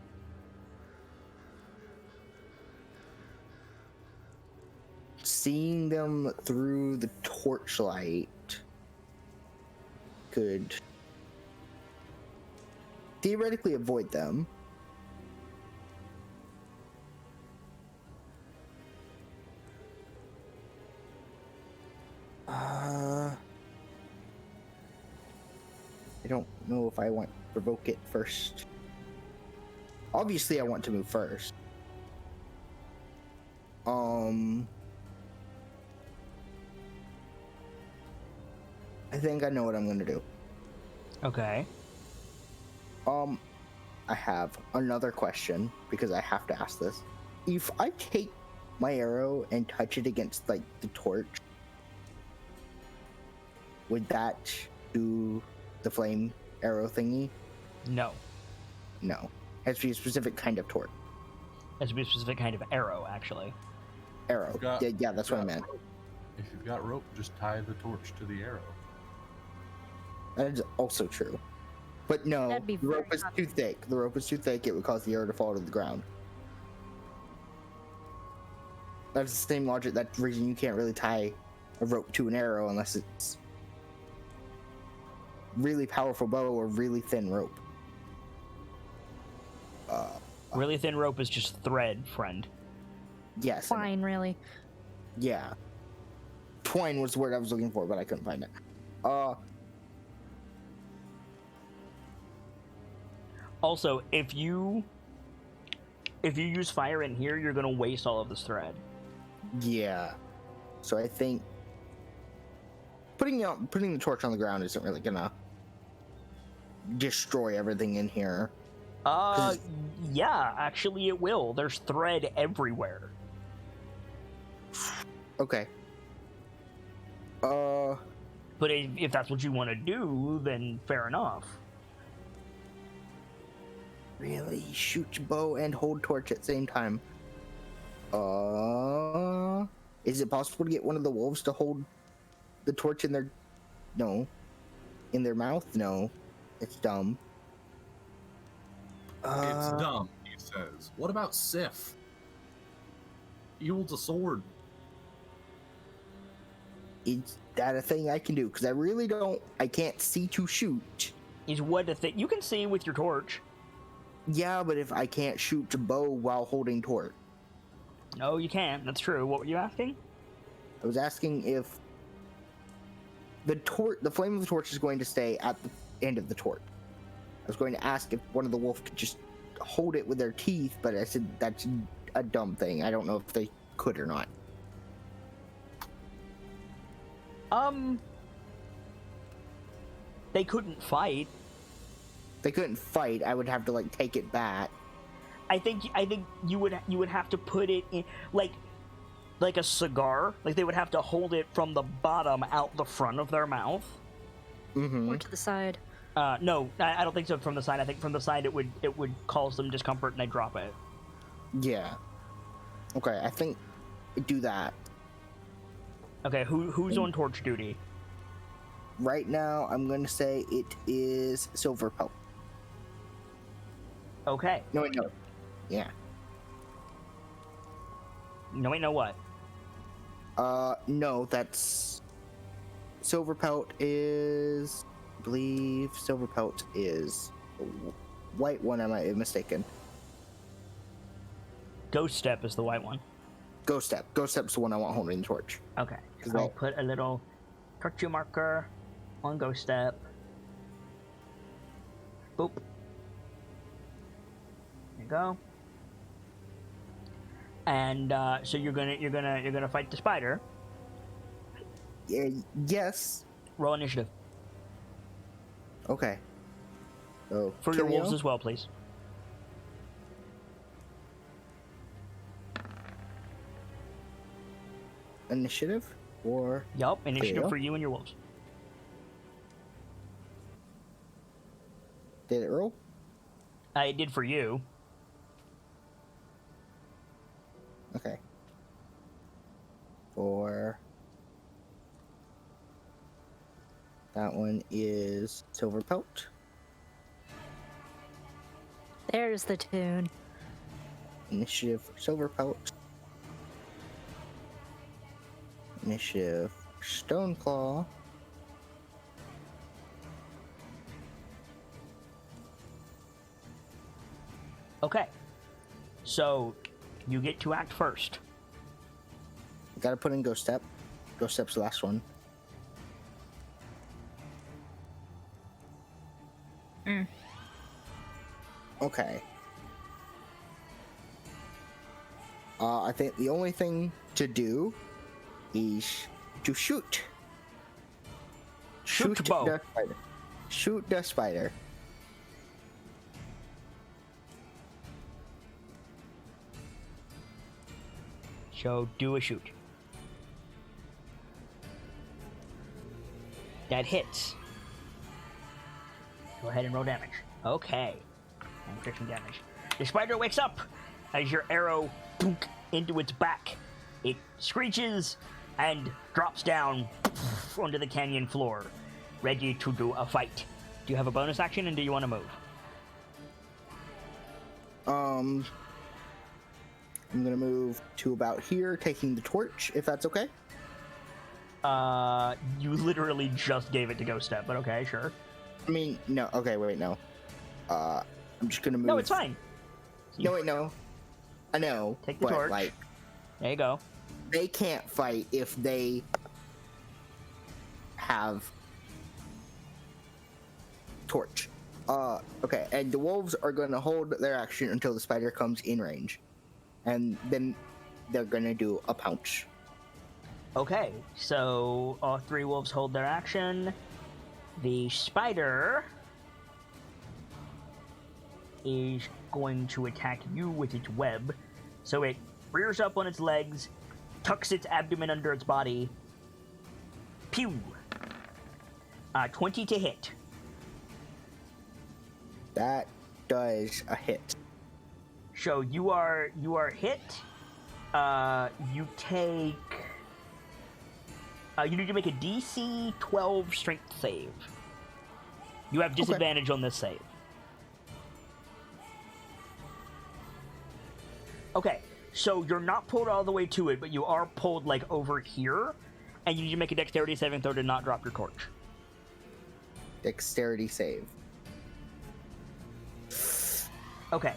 Seeing them through the torchlight could theoretically avoid them. I don't know if I want to provoke it first. Obviously, I want to move first. I think I know what I'm gonna do. Okay. I have another question because I have to ask this. If I take my arrow and touch it against like the torch, would that do the flame arrow thingy? No. No. It has to be a specific kind of torch. It has to be a specific kind of arrow, actually. Arrow. Yeah, that's what I meant. If you've got rope, just tie the torch to the arrow. That is also true. But no, That'd be the rope very is too thick. The rope is too thick. It would cause the arrow to fall to the ground. That's the same logic. That reason you can't really tie a rope to an arrow unless it's really powerful bow or really thin rope. Really thin rope is just thread, friend. Yes. Fine, really. Yeah. Twine was the word I was looking for, but I couldn't find it. Also, if you use fire in here, you're gonna waste all of this thread. Yeah. So I think putting the torch on the ground isn't really gonna destroy everything in here. Yeah, actually it will. There's thread everywhere. Okay. But if that's what you want to do, then fair enough. Really? Shoot bow and hold torch at the same time. Is it possible to get one of the wolves to hold the torch in their... No. In their mouth? No. It's dumb. It's dumb, he says. What about Sif? He holds a sword. Is that a thing I can do? Because I can't see to shoot. Is what a thing you can see with your torch. Yeah, but if I can't shoot to bow while holding torch. No, you can't. That's true. What were you asking? I was asking if the flame of the torch is going to stay at the end of the torch. I was going to ask if one of the wolf could just hold it with their teeth, but I said that's a dumb thing. I don't know if they could or not. They couldn't fight. They couldn't fight. I would have to like take it back. I think you would have to put it in like a cigar. Like they would have to hold it from the bottom out the front of their mouth. Mm-hmm. Or to the side. No, I don't think so. From the side, I think from the side it would cause them discomfort and they drop it. Yeah. Okay, I think do that. Okay, who's on torch duty? Right now, I'm going to say it is Silver Pelt. Okay. No, wait, no. Yeah. No, wait, no what? No, that's... Silver Pelt is... I believe Silver Pelt is... the white one, I might be mistaken. Ghost Step is the white one. Ghost Step. Ghost Step's the one I want holding the torch. Okay. Is I'll that- put a little torture marker on Ghost Step. Boop. There you go. And so you're gonna fight the spider. Yeah, yes. Roll initiative Okay. So for your Kilio? wolves as well, please. Initiative or Yup, initiative Kilio? for you and your wolves. did it roll? It did for you. Okay. For that one is Silver Pelt. There's the tune. Initiative for Silver Pelt. Initiative for Stoneclaw. Okay. So you get to act first. Gotta put in Ghost Step. Ghost Step's the last one. Okay. I think the only thing to do is to shoot. Shoot bow. the spider. Shoot the spider. So do a shoot. That hits. Go ahead and roll damage. Okay. And 15 damage. The spider wakes up as your arrow boonk, into its back. It screeches and drops down onto the canyon floor, ready to do a fight. Do you have a bonus action and do you want to move? I'm gonna move to about here, taking the torch, if that's okay. You literally just gave it to Ghost Step, but okay, sure. I mean, no. Okay, wait, no. I'm just gonna move. No, it's fine. No, wait, no. I know. Take the but, torch. Like, There you go. they can't fight if they have torch. Okay, and the wolves are gonna hold their action until the spider comes in range, and then they're gonna do a pounce. Okay, so all three wolves hold their action. The spider is going to attack you with its web. So it rears up on its legs, tucks its abdomen under its body. Pew! 20 to hit. That does a hit. So you are hit. You take. You need to make a DC 12 strength save. You have disadvantage on this save. Okay, so you're not pulled all the way to it, but you are pulled like over here, and you need to make a dexterity saving throw to not drop your torch. Dexterity save. Okay,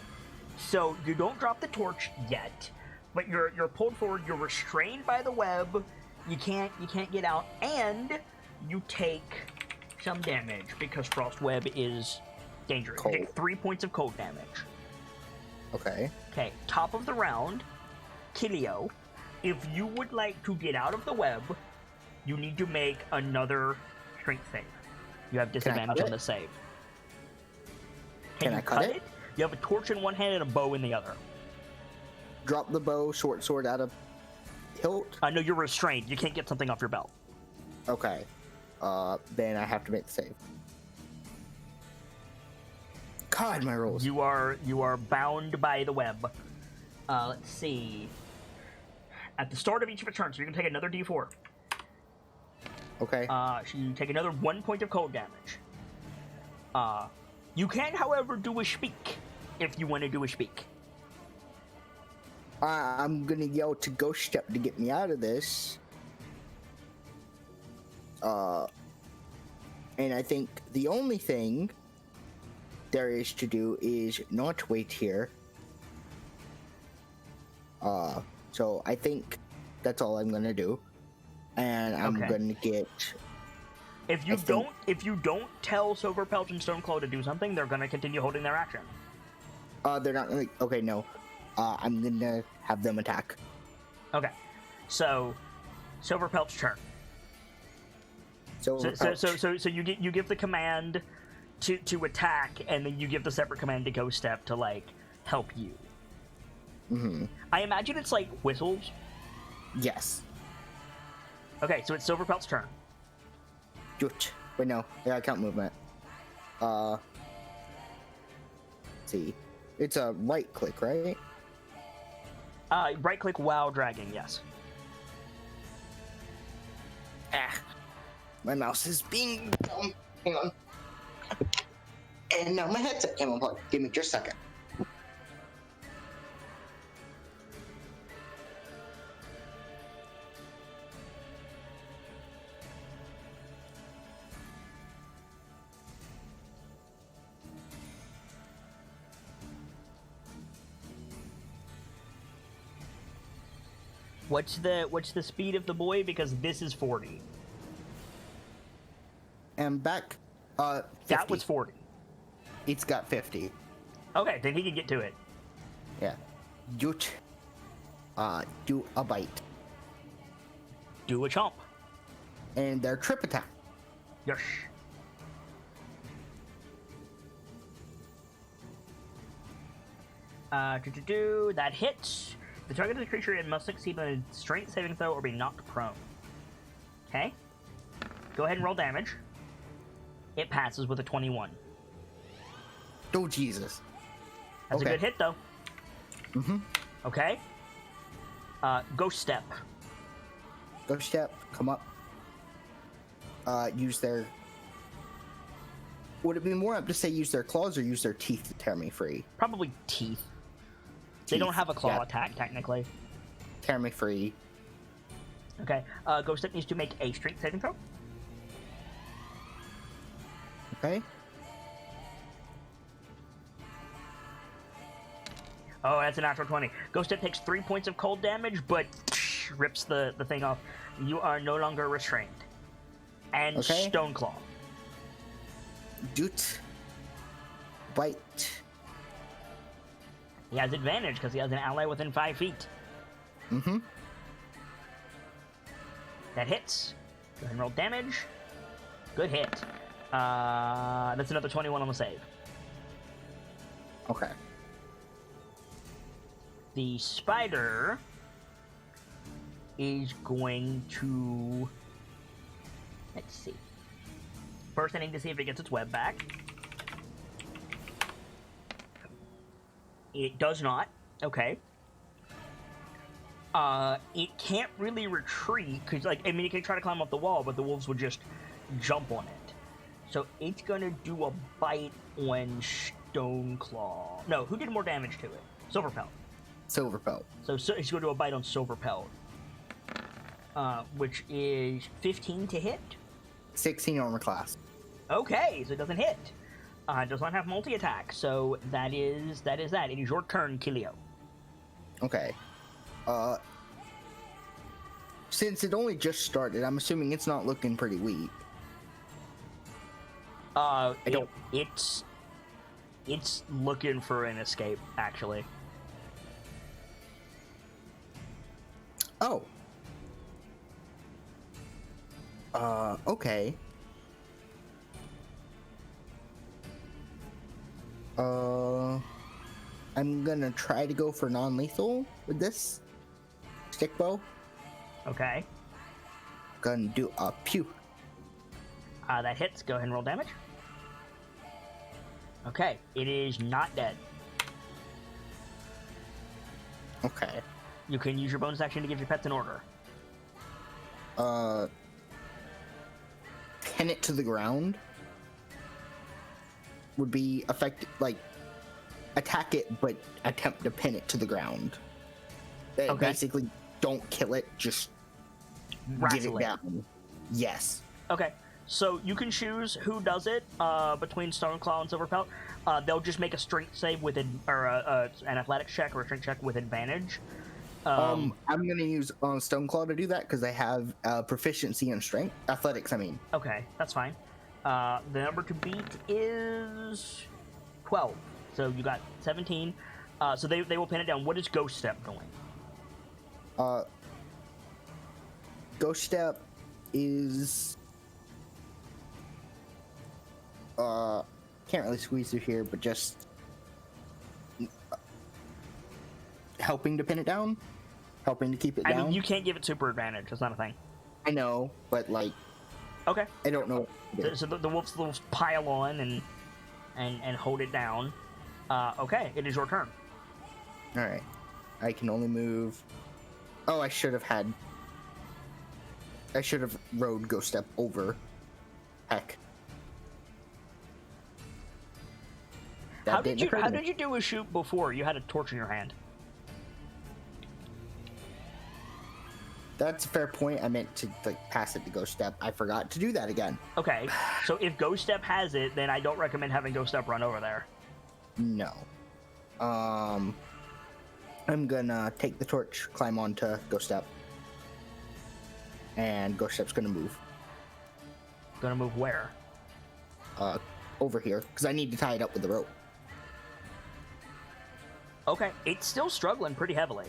so you don't drop the torch yet, but you're pulled forward. You're restrained by the web. You can't get out, and you take some damage because frost web is dangerous. You take Cold. 3 points of cold damage. Okay. Okay, top of the round, Kilio. If you would like to get out of the web, you need to make another strength save. You have disadvantage cut on it? the save. Can you I cut it? You have a torch in one hand and a bow in the other. Drop the bow, short sword out of hilt. I know you're restrained. You can't get something off your belt. Okay. Then I have to make the save. God, my rolls. You are bound by the web. Let's see. At the start of each of your turns, so you're gonna take another D4. Okay. So you take another 1 point of cold damage. You can, however, do a speak if you want to do a speak. I'm gonna yell to Ghost Step to get me out of this. And I think the only thing there is to do is not wait here. So I think that's all I'm gonna do, and I'm Okay. gonna get. If you don't tell Silverpelt and Stoneclaw to do something, they're gonna continue holding their action. They're not gonna. Okay, no. I'm gonna have them attack. Okay, so Silverpelt's turn. So So you give the command to attack, and then you give the separate command to Ghost Step to like help you. Mm-hmm. I imagine it's like whistles. Yes. Okay, so it's Silverpelt's turn. Wait, no. Yeah, I count movement. Let's see. It's a right click, right? Right click while dragging, yes. My mouse is being dumb. Hang on. And now my headset came unplugged. Give me just a second. What's the speed of the boy? Because this is 40. And back. 50. That was 40. It's got 50. Okay, then he can get to it. Yeah. Jut. Do a bite. Do a chomp. And their trip attack. Yes. That hits. The target of the creature must succeed on a strength saving throw or be knocked prone. Okay. Go ahead and roll damage. It passes with a 21. Oh, Jesus. That's Okay. a good hit, though. Mm-hmm. Okay. Ghost Step. Go step. Come up. Use their... Would it be more up to say use their claws or use their teeth to tear me free? Probably teeth. They don't have a claw attack, technically. Tear me free. Okay. Ghost Step needs to make a strength saving throw. Okay. Oh, that's a natural 20. Ghost Step takes 3 points of cold damage, but rips the thing off. You are no longer restrained. And Okay. Stoneclaw. Doot. Bite. He has advantage because he has an ally within 5 feet. Mm-hmm. That hits. Go ahead and roll damage. Good hit. That's another 21 on the save. Okay. The spider is going to... Let's see. First, I need to see if it gets its web back. It does not. Okay. It can't really retreat, because, like, I mean, it can try to climb up the wall, but the wolves would just jump on it. So it's gonna do a bite on Stoneclaw. No, who did more damage to it? Silverpelt. Silverpelt. So it's going to do a bite on Silverpelt. Which is 15 to hit. 16 armor class. Okay, so it doesn't hit. It does not have multi-attack, so that is that. It is your turn, Kilio. Okay. Since it only just started, I'm assuming it's not looking pretty weak. It's looking for an escape, actually. Oh. Okay. I'm gonna try to go for non-lethal with this stick bow. Okay. Gonna do a pew. That hits. Go ahead and roll damage. Okay, it is not dead. Okay. You can use your bonus action to give your pets an order. Pin it to the ground would be effective, like attack it, but attempt to pin it to the ground. Okay. Basically, don't kill it, just get Wrestle it it. down. Yes. Okay, so you can choose who does it between Stoneclaw and Silverpelt. They'll just make a strength save with an athletics check or a strength check with advantage, I'm gonna use Stoneclaw to do that because I have proficiency in strength, athletics. I mean. Okay, that's fine. The number to beat is 12. So you got 17. So they will pin it down. What is Ghost Step doing? Ghost Step is can't really squeeze through here, but just helping to pin it down, helping to keep it down. I mean, you can't give it super advantage. That's not a thing. I know, but like, okay, I don't know. So the wolves pile on and hold it down. Okay, it is your turn. All right, I can only move. Oh, I should have rode Ghost Step over. Heck. How did you do a shoot before? You had a torch in your hand. That's a fair point. I meant to like pass it to Ghost Step. I forgot to do that again. Okay, so if Ghost Step has it, then I don't recommend having Ghost Step run over there. No. I'm gonna take the torch, climb onto Ghost Step, and Ghost Step's gonna move. Gonna move where? Over here, because I need to tie it up with the rope. Okay, it's still struggling pretty heavily.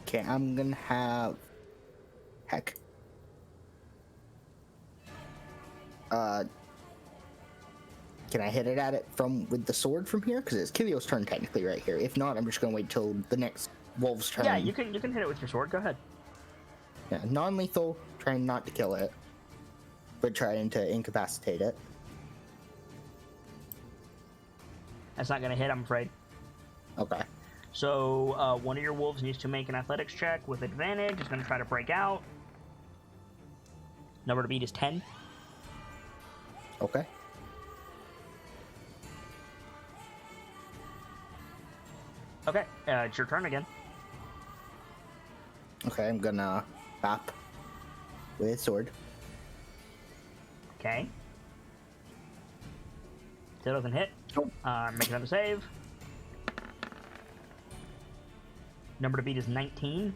Okay, I'm gonna have... Heck. Can I hit it at it with the sword from here? Because it's Kilio's turn technically right here. If not, I'm just gonna wait till the next wolf's turn. Yeah, you can hit it with your sword. Go ahead. Yeah, non-lethal, trying not to kill it, but trying to incapacitate it. That's not gonna hit, I'm afraid. Okay. So one of your wolves needs to make an athletics check with advantage. It's gonna try to break out. Number to beat is 10. Okay. Okay, it's your turn again. Okay, I'm gonna bop with sword. Okay. Still doesn't hit. Nope. Make another save. Number to beat is 19.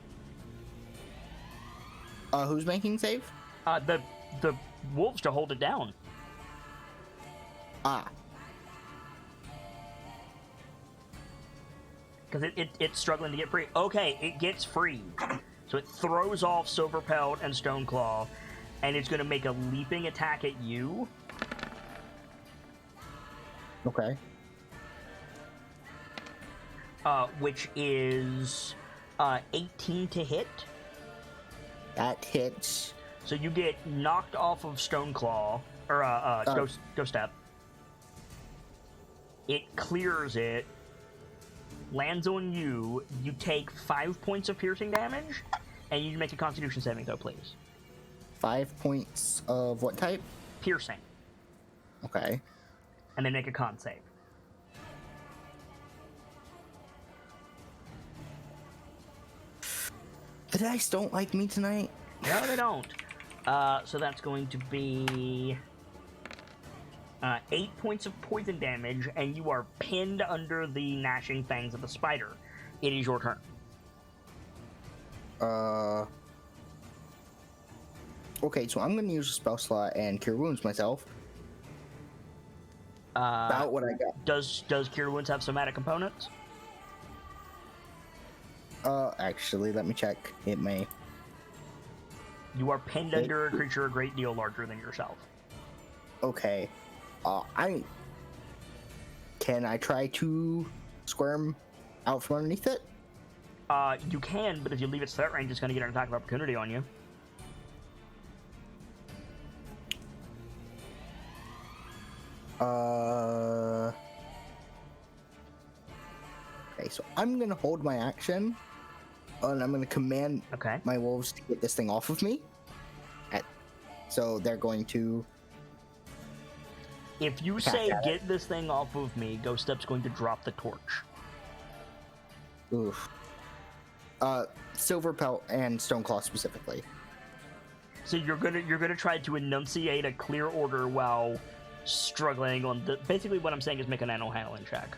Who's making save? The wolves to hold it down. Ah. Because it's struggling to get free. Okay, it gets free. So it throws off Silverpelt and Stoneclaw, and it's going to make a leaping attack at you. Okay. Which is 18 to hit. That hits. So you get knocked off of Stoneclaw, or Ghost Step. It clears it, lands on you. You take 5 points of piercing damage, and you make a Constitution saving throw, please. 5 points of what type? Piercing. Okay. And then make a con save. The dice don't like me tonight. No, they don't. So that's going to be 8 points of poison damage, and you are pinned under the gnashing fangs of the spider. It is your turn. Okay, so I'm gonna use a spell slot and cure wounds myself. About what I got. Does Cure Wounds have somatic components? Actually, let me check. It may. You are pinned under a creature a great deal larger than yourself. Okay. Can I try to squirm out from underneath it? You can, but if you leave its threat range, it's going to get an attack of opportunity on you. Okay, so I'm gonna hold my action, and I'm gonna command my wolves to get this thing off of me. So they're going to If you Cast say, at it. get this thing off of me, Ghost Step's going to drop the torch. Oof. Silver Pelt and Stoneclaw specifically. So you're gonna try to enunciate a clear order while struggling on the... Basically what I'm saying is make an animal handling check.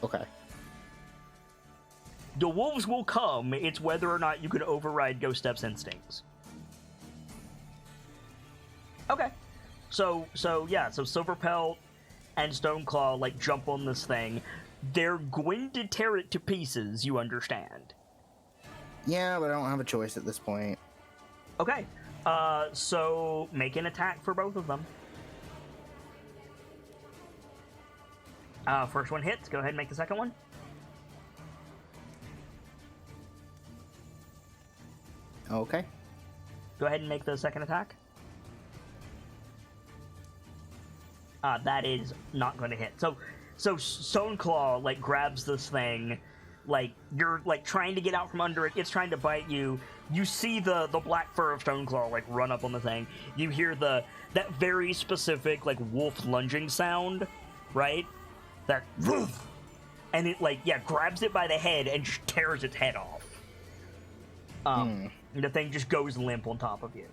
Okay. The wolves will come, it's whether or not you can override Ghost Step's instincts. Okay. So Silver Pelt and Stoneclaw, like, jump on this thing. They're going to tear it to pieces, you understand. Yeah, but I don't have a choice at this point. Okay. So make an attack for both of them. First one hits. Go ahead and make the second one. Okay. Go ahead and make the second attack. That is not going to hit. So Stoneclaw, like, grabs this thing. Like, you're, like, trying to get out from under it. It's trying to bite you. You see the black fur of Stoneclaw, like, run up on the thing. You hear that very specific, like, wolf lunging sound, right? That woof! And it, like, yeah, grabs it by the head and just tears its head off. The thing just goes limp on top of you.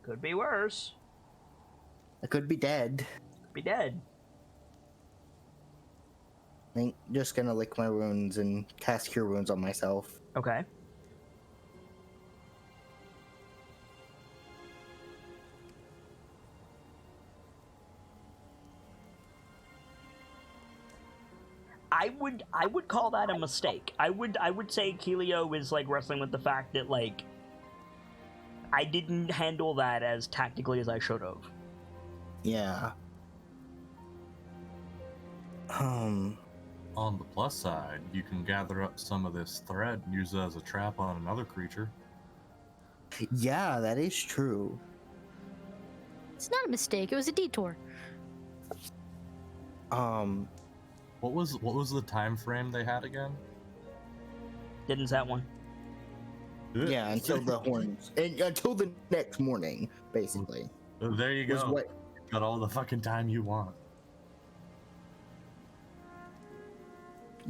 Could be worse. I could be dead. Could be dead. I think just gonna lick my wounds and cast Cure Wounds on myself. Okay. I would call that a mistake. I would say Keelio is, like, wrestling with the fact that, like, I didn't handle that as tactically as I should have. Yeah. On the plus side, you can gather up some of this thread and use it as a trap on another creature. Yeah, that is true. It's not a mistake. It was a detour. What was the time frame they had again? Didn't that one? Yeah, until the horns, until the next morning, basically. There you Was go. what- Got all the fucking time you want.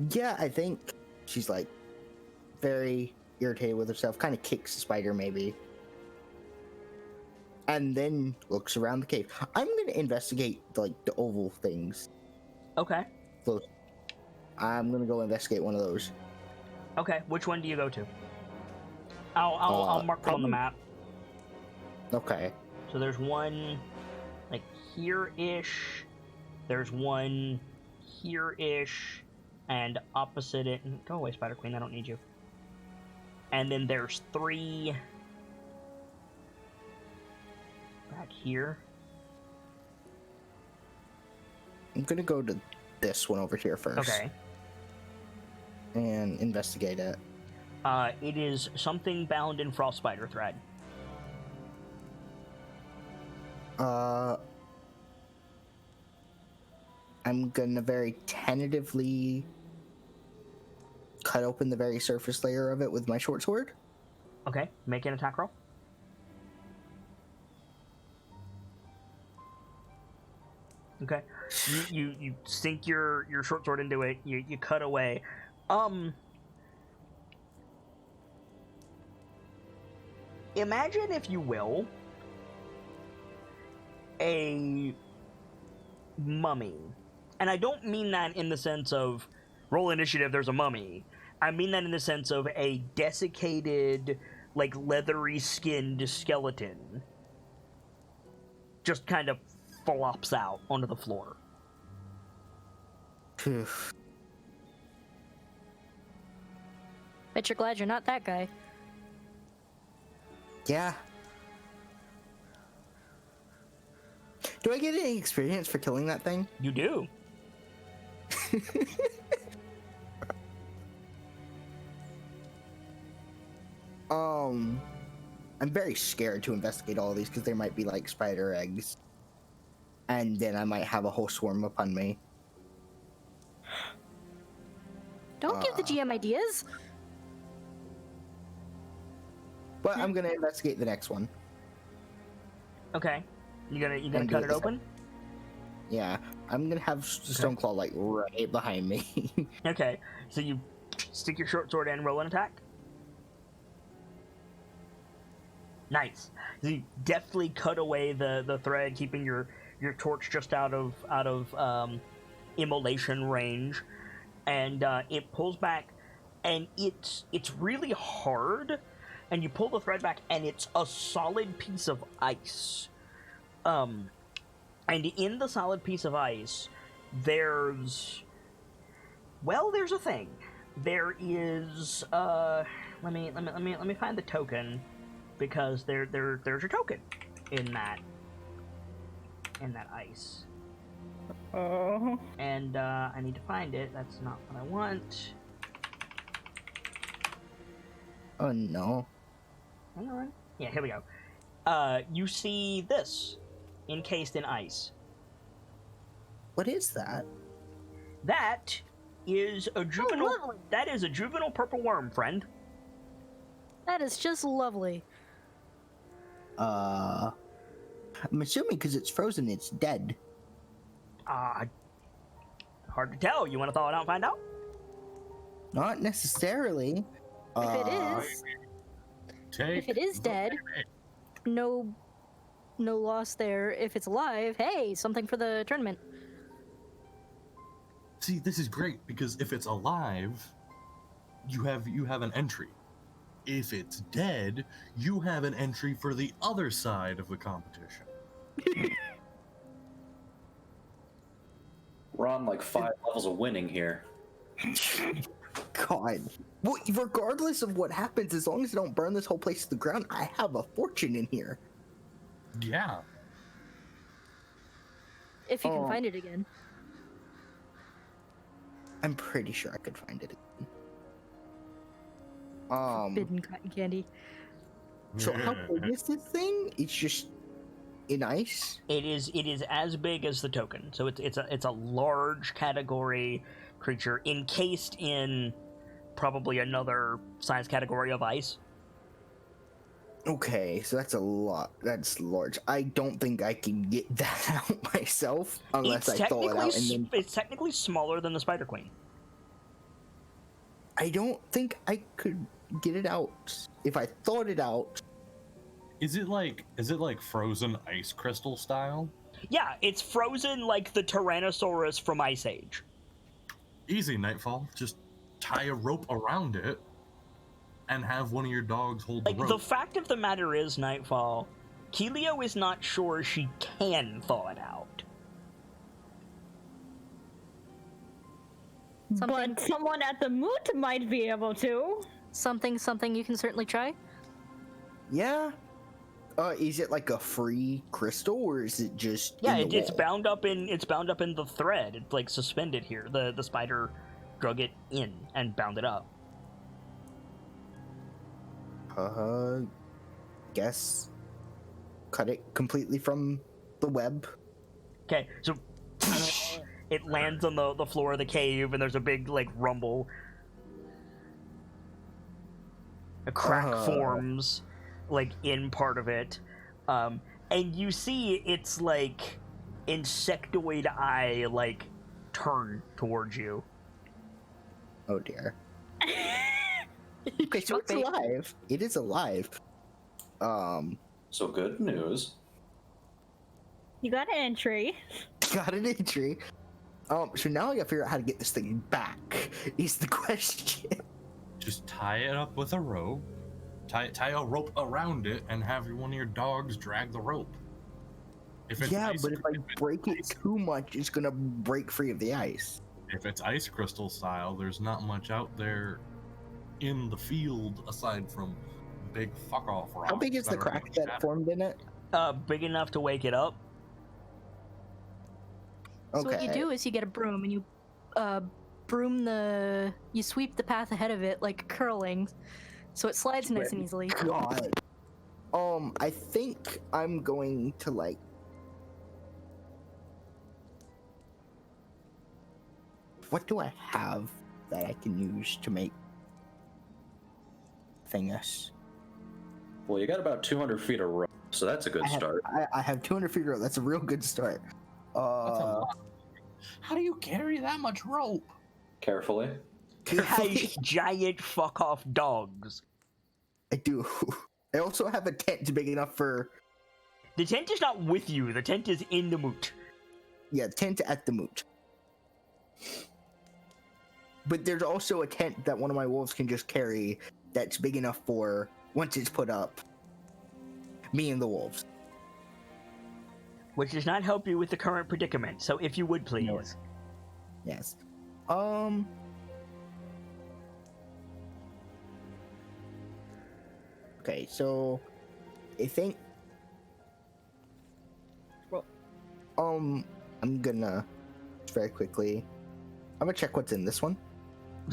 Yeah, I think she's, like, very irritated with herself, kind of kicks the spider maybe, and then looks around the cave. I'm gonna investigate, like, the oval things. Okay. Those. I'm gonna go investigate one of those. Okay. Which one do you go to? I'll mark them on the map. Okay. So there's one, like, here-ish. There's one here-ish. And opposite it... Go away, Spider Queen. I don't need you. And then there's 3... back here. I'm gonna go to this one over here first. Okay. And investigate it. It is something bound in frost spider thread. I'm gonna very tentatively cut open the very surface layer of it with my short sword. Okay, make an attack roll. Okay, you sink your short sword into it. You cut away. Imagine, if you will, a mummy. And I don't mean that in the sense of roll initiative, there's a mummy. I mean that in the sense of a desiccated, like, leathery skinned skeleton just kind of flops out onto the floor. Phew. Bet you're glad you're not that guy. Yeah. Do I get any experience for killing that thing? You do. I'm very scared to investigate all of these because there might be, like, spider eggs. And then I might have a whole swarm upon me. Don't give the GM ideas. But I'm gonna investigate the next one. Okay. You gonna And do cut it it the open? Yeah, I'm gonna have Stoneclaw like right behind me. Okay. So you stick your short sword in and roll an attack. Nice. So you deftly cut away the thread, keeping your torch just out of immolation range, and it pulls back, and it's really hard. And you pull the thread back, and it's a solid piece of ice. And in the solid piece of ice, there's a thing. There is let me find the token, because there's a token in that ice. Oh. And I need to find it. That's not what I want. Oh no. Hang on. Yeah, here we go. You see this encased in ice. What is that? That is a juvenile. lovely. That is a juvenile purple worm, friend. That is just lovely. I'm assuming because it's frozen, it's dead. Hard to tell. You want to thaw it out and find out? Not necessarily. If it is dead, no loss there. If it's alive, hey, something for the tournament. See, this is great because if it's alive, you have an entry. If it's dead, you have an entry for the other side of the competition. We're on like 5 levels of winning here. God. Well, regardless of what happens, as long as I don't burn this whole place to the ground, I have a fortune in here. Yeah. If you can find it again. I'm pretty sure I could find it again. Forbidden cotton candy. So how big is this thing? It's just in ice? It is as big as the token. So it's a large category creature encased in probably another size category of ice. Okay, so that's a lot. That's large. I don't think I can get that out myself unless I thaw it out and then... It's technically smaller than the Spider Queen. I don't think I could get it out if I thawed it out. Is it like frozen ice crystal style? Yeah, it's frozen like the Tyrannosaurus from Ice Age. Easy, Nightfall. Just tie a rope around it and have one of your dogs hold the rope. The fact of the matter is, Nightfall, Keelio is not sure she can thaw it out. But someone at the moot might be able to. Something you can certainly try. Yeah. Is it like a free crystal or is it just? Yeah, in the it's wall? bound up in the thread. It's like suspended here. The spider drug it in and bound it up. Guess cut it completely from the web. Okay, so it lands on the floor of the cave, and there's a big like rumble. A crack forms like in part of it, and you see its like insectoid eye like turn towards you. Oh dear. Okay, so it's alive. It is alive. So good news. You got an entry. Got an entry. So now I gotta figure out how to get this thing back. Is the question. Just tie it up with a rope. Tie a rope around it and have one of your dogs drag the rope. If it's ice, but if I break it too much, it's gonna break free of the ice. If it's ice crystal style, there's not much out there in the field aside from big fuck off rocks. How big is the crack that formed in it? Big enough to wake it up. Okay. So what you do is you get a broom and you you sweep the path ahead of it like curling, so it slides nice and easily. God. I think I'm going to like. What do I have that I can use to make thingus? Well, you got about 200 feet of rope, so that's a good start. I have 200 feet of rope. That's a real good start. That's a lot. How do you carry that much rope? Carefully. He has giant fuck off dogs. I do. I also have a tent big enough for. The tent is not with you. The tent is in the moot. Yeah, tent at the moot. But there's also a tent that one of my wolves can just carry that's big enough for, once it's put up, me and the wolves. Which does not help you with the current predicament, so if you would please. No. Yes. Okay, so I think I'm gonna very quickly. I'm gonna check what's in this one.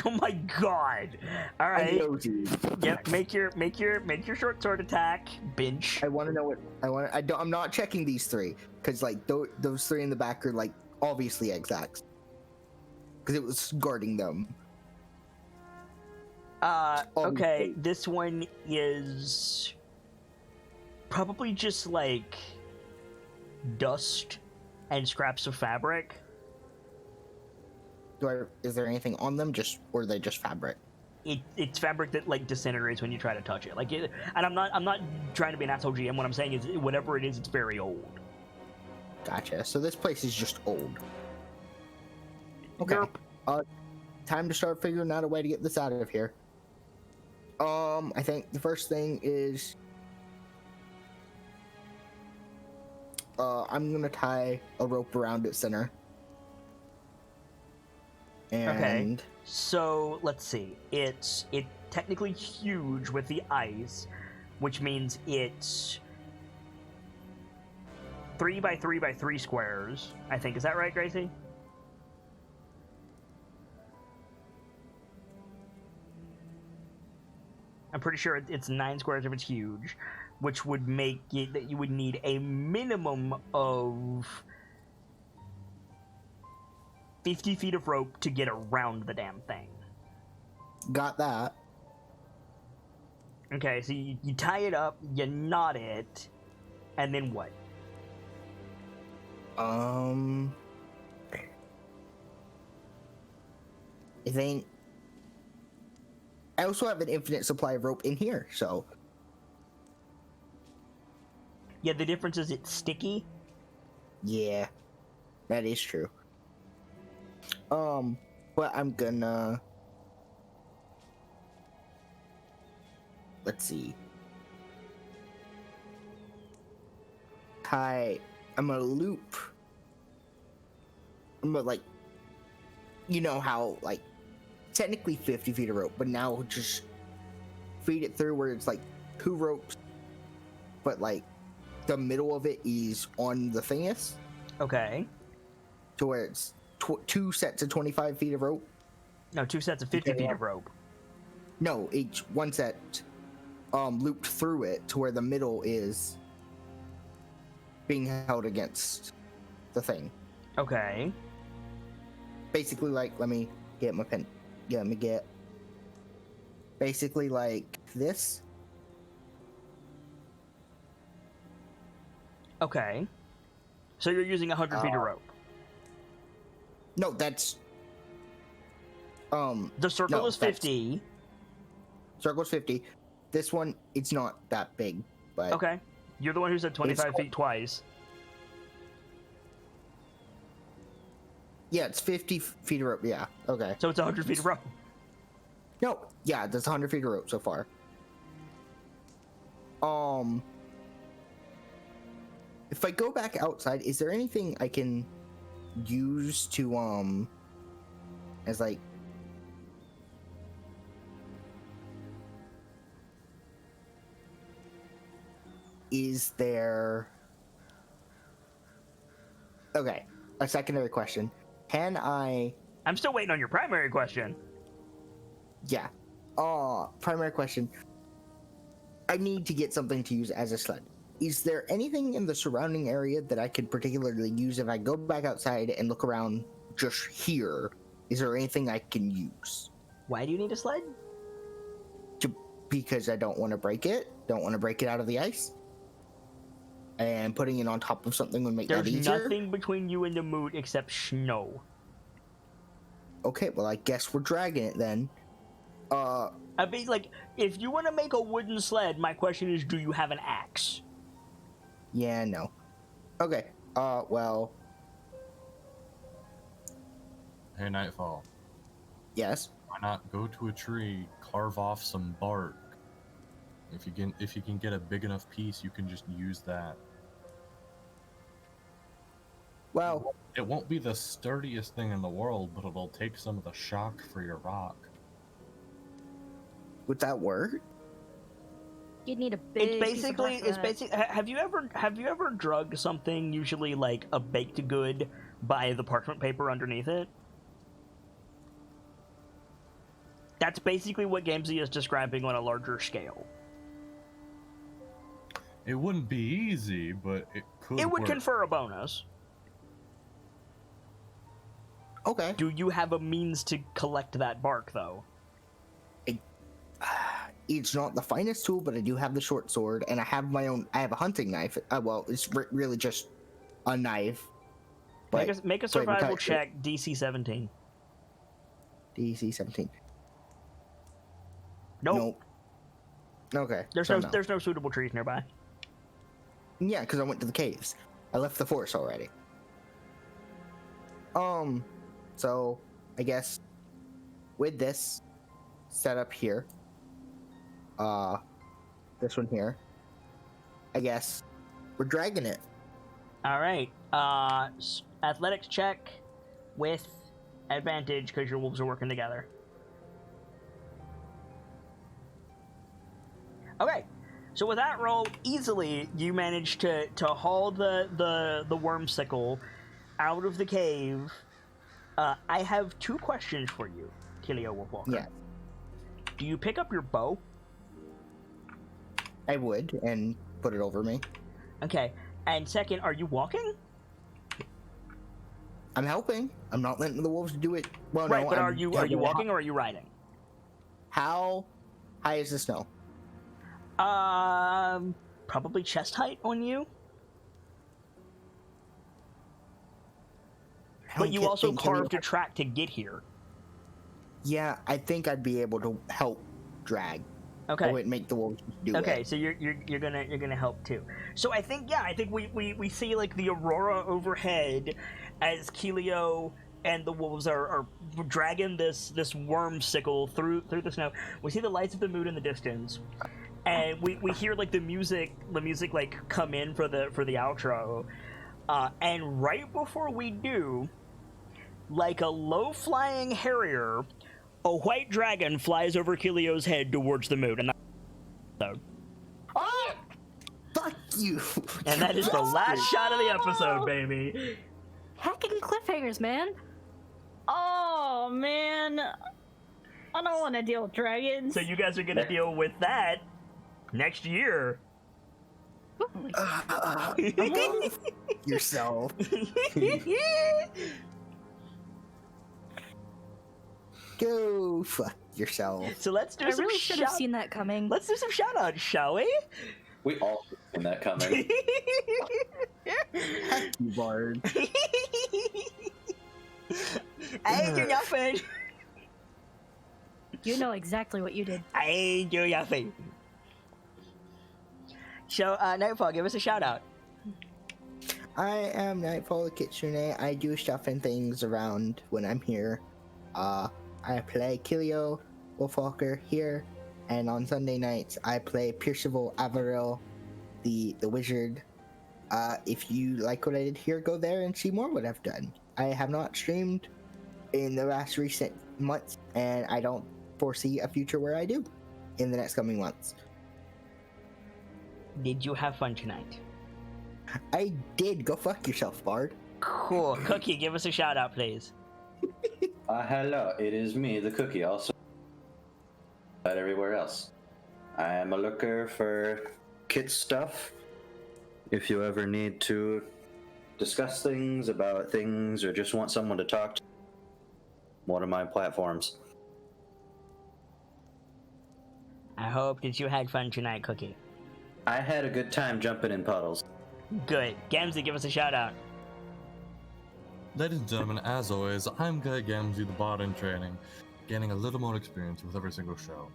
Oh my god! All right. I know, dude. Yep. Make your short sword attack. Binge. I want to know what I want. I'm not checking these three because like those three in the back are like obviously exacts because it was guarding them. Okay. This one is probably just like dust and scraps of fabric. Is there anything on them? Or are they just fabric? It's fabric that like disintegrates when you try to touch it. Like, and I'm not trying to be an asshole GM. What I'm saying is, whatever it is, it's very old. Gotcha. So this place is just old. Okay. Time to start figuring out a way to get this out of here. I think the first thing is, I'm gonna tie a rope around its center. And okay. So let's see. It's technically huge with the ice, which means it's 3 by 3 by 3 squares. I think, is that right, Gracie? I'm pretty sure it's 9 squares if it's huge, which would make it that you would need a minimum of 50 feet of rope to get around the damn thing. Got that. Okay, so you tie it up, you knot it, and then what? I think I also have an infinite supply of rope in here, so. Yeah, the difference is it's sticky. Yeah, that is true. But I'm gonna. Let's see. I'm gonna loop. I'm gonna like. You know how like. Technically 50 feet of rope, but now just feed it through where it's like 2 ropes, but like the middle of it is on the thingus. Okay. To where it's 2 sets of 25 feet of rope. No, 2 sets of 50 feet of rope. No, each one set looped through it to where the middle is being held against the thing. Okay. Basically, like, let me get my pen. Yeah, let me get. Basically, like this. Okay. So you're using 100 feet of rope. No, that's. The circle is 50. Circle's 50. This one, it's not that big, but. Okay. You're the one who said 25 feet twice. Yeah, it's 50 feet of rope. Yeah, okay. So it's 100 feet of rope. No, yeah, that's 100 feet of rope so far. If I go back outside, is there anything I can use to, as like... Is there... Okay, a secondary question. Can I... I'm still waiting on your primary question. Yeah. Primary question. I need to get something to use as a sled. Is there anything in the surrounding area that I could particularly use if I go back outside and look around just here? Is there anything I can use? Why do you need a sled? Because I don't want to break it. don't want to break it out of the ice. And putting it on top of something would make that There's easier. nothing between you and the moot except snow. Okay, well, I guess we're dragging it then. I mean, like, if you want to make a wooden sled, my question is, do you have an axe? Yeah, no. Okay, well, Hey, Nightfall. yes. Why not go to a tree, carve off some bark? If you can get a big enough piece, you can just use that. Well, It won't be the sturdiest thing in the world, but it'll take some of the shock for your rock. would that work? You'd need a big. It's basic. Have you ever drugged something, usually like a baked good, by the parchment paper underneath it? That's basically what Gamesy is describing on a larger scale. It wouldn't be easy, but it could. It would work. confer a bonus. Okay. Do you have a means to collect that bark, though? It's not the finest tool, but I do have the short sword, and I have my own. I have a hunting knife. Well, it's really just a knife. But Make a so I can survival cut- check, DC 17. DC 17. Nope. Okay. There's so there's no suitable trees nearby. Yeah, because I went to the caves. I left the forest already. So I guess with this setup here, this one here, I guess we're dragging it. All right. Athletics check with advantage because your wolves are working together. Okay. So with that roll, easily you manage to haul the worm sickle out of the cave. I have 2 questions for you, Kilio Wolfwalker. Yeah, Do you pick up your bow? I would, and put it over me. Okay. And second, are you walking? I'm helping. I'm not letting the wolves do it. Well, Right, no, but I'm are you helping. walking or are you riding? How high is the snow? Probably chest height on you. But you also carved a track to get here. Yeah, I think I'd be able to help drag. Okay. I wouldn't make the wolves do it. Okay, so you're gonna help too. So I think we see like the aurora overhead as Kilio and the wolves are dragging this worm sickle through the snow. We see the lights of the moon in the distance, and we hear like the music like come in for the outro, and right before we do, like a low flying harrier, a white dragon flies over Kilio's head towards the moon, and that's Oh! Fuck you! and that is the last shot of the episode, baby. Hacking cliffhangers, man. Oh man, I don't want to deal with dragons. So you guys are gonna deal with that next year. Yourself. Go fuck yourself. So let's do I some really should have seen that coming. Let's do some shout outs, shall we? We all seen that coming. Heck you, Bard. I ain't do nothing. You know exactly what you did. I ain't do nothing. So, Nightfall, give us a shout out. I am Nightfall the Kitsune. I do stuff and things around when I'm here. I play Kilio Wolfwalker here, and on Sunday nights I play Percival Averil, the wizard. If you like what I did here, go there and see more what I've done. I have not streamed in the last recent months, and I don't foresee a future where I do in the next coming months. Did you have fun tonight? I did. Go fuck yourself, Bard. Cool. Cookie, give us a shout out, please. Hello, it is me, the Cookie, also. But everywhere else. I am a looker for kit stuff. If you ever need to discuss things about things or just want someone to talk to, one of my platforms. I hope that you had fun tonight, Cookie. I had a good time jumping in puddles. Good. Gamzee, give us a shout out. Ladies and gentlemen, as always, I'm Guy Gamzee, the bot in training, gaining a little more experience with every single show.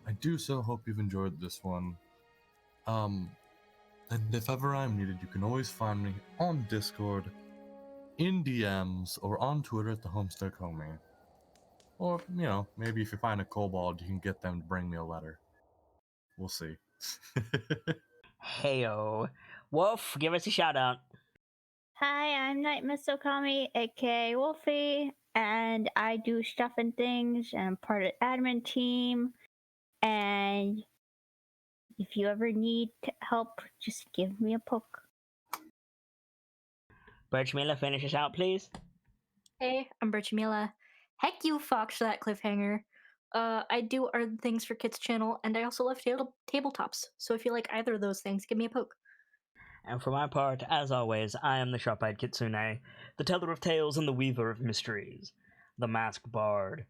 I do so hope you've enjoyed this one. And if ever I'm needed, you can always find me on Discord, in DMs, or on Twitter at the Homestead Homie. Or, you know, maybe if you find a kobold, you can get them to bring me a letter. We'll see. Heyo. Wolf, give us a shout out. Hi, I'm Night Miss Okami, aka Wolfie, and I do stuff and things, and I'm part of the admin team. And if you ever need help, just give me a poke. Birchmila, finish us out, please. Hey, I'm Birchmila. Heck you, Fox, for that cliffhanger. I do Art Things for Kids channel, and I also love tabletops. So if you like either of those things, give me a poke. And for my part, as always, I am the sharp-eyed Kitsune, the teller of tales and the weaver of mysteries, the masked bard.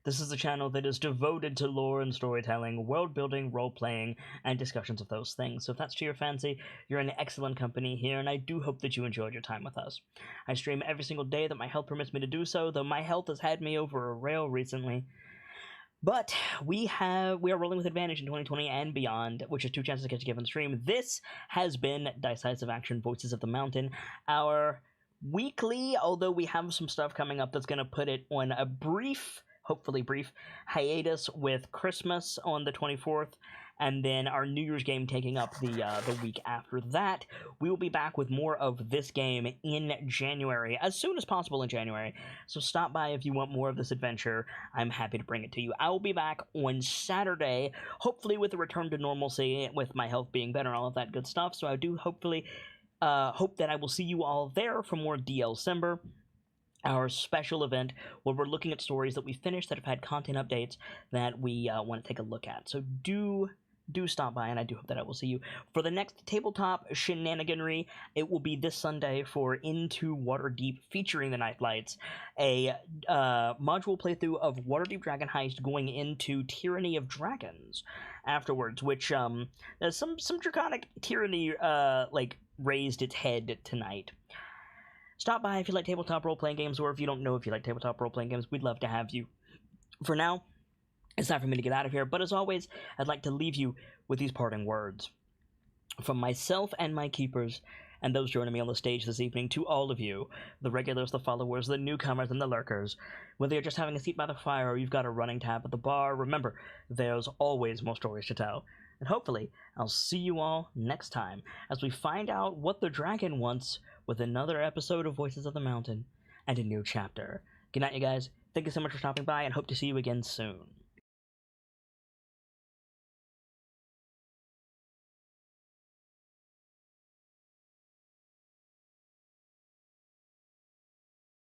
This is a channel that is devoted to lore and storytelling, world-building, role-playing, and discussions of those things. So if that's to your fancy, you're in excellent company here, and I do hope that you enjoyed your time with us. I stream every single day that my health permits me to do so, though my health has had me over a rail recently. But we are rolling with advantage in 2020 and beyond, which is 2 chances to catch a given stream. This has been Dice-Icive Action Voices of the Mountain, our weekly, although we have some stuff coming up that's going to put it on a brief, hopefully brief, hiatus with Christmas on the 24th, and then our New Year's game taking up the week after that. We will be back with more of this game in January, as soon as possible in January. So stop by if you want more of this adventure. I'm happy to bring it to you. I will be back on Saturday, hopefully with a return to normalcy, with my health being better and all of that good stuff. So I do hopefully hope that I will see you all there for more DL-Cember, our special event where we're looking at stories that we finished that have had content updates that we want to take a look at. So do stop by, and I do hope that I will see you. For the next tabletop shenaniganry, it will be this Sunday for Into Waterdeep, featuring the Nightlights, a module playthrough of Waterdeep Dragon Heist going into Tyranny of Dragons afterwards, which there's some draconic tyranny raised its head tonight. Stop by if you like tabletop role-playing games, or if you don't know if you like tabletop role-playing games, we'd love to have you. For now, it's time for me to get out of here, but as always, I'd like to leave you with these parting words. From myself and my keepers, and those joining me on the stage this evening, to all of you, the regulars, the followers, the newcomers, and the lurkers, whether you're just having a seat by the fire or you've got a running tab at the bar, remember, there's always more stories to tell. And hopefully, I'll see you all next time, as we find out what the dragon wants with another episode of Voices of the Mountain and a new chapter. Good night, you guys. Thank you so much for stopping by, and hope to see you again soon.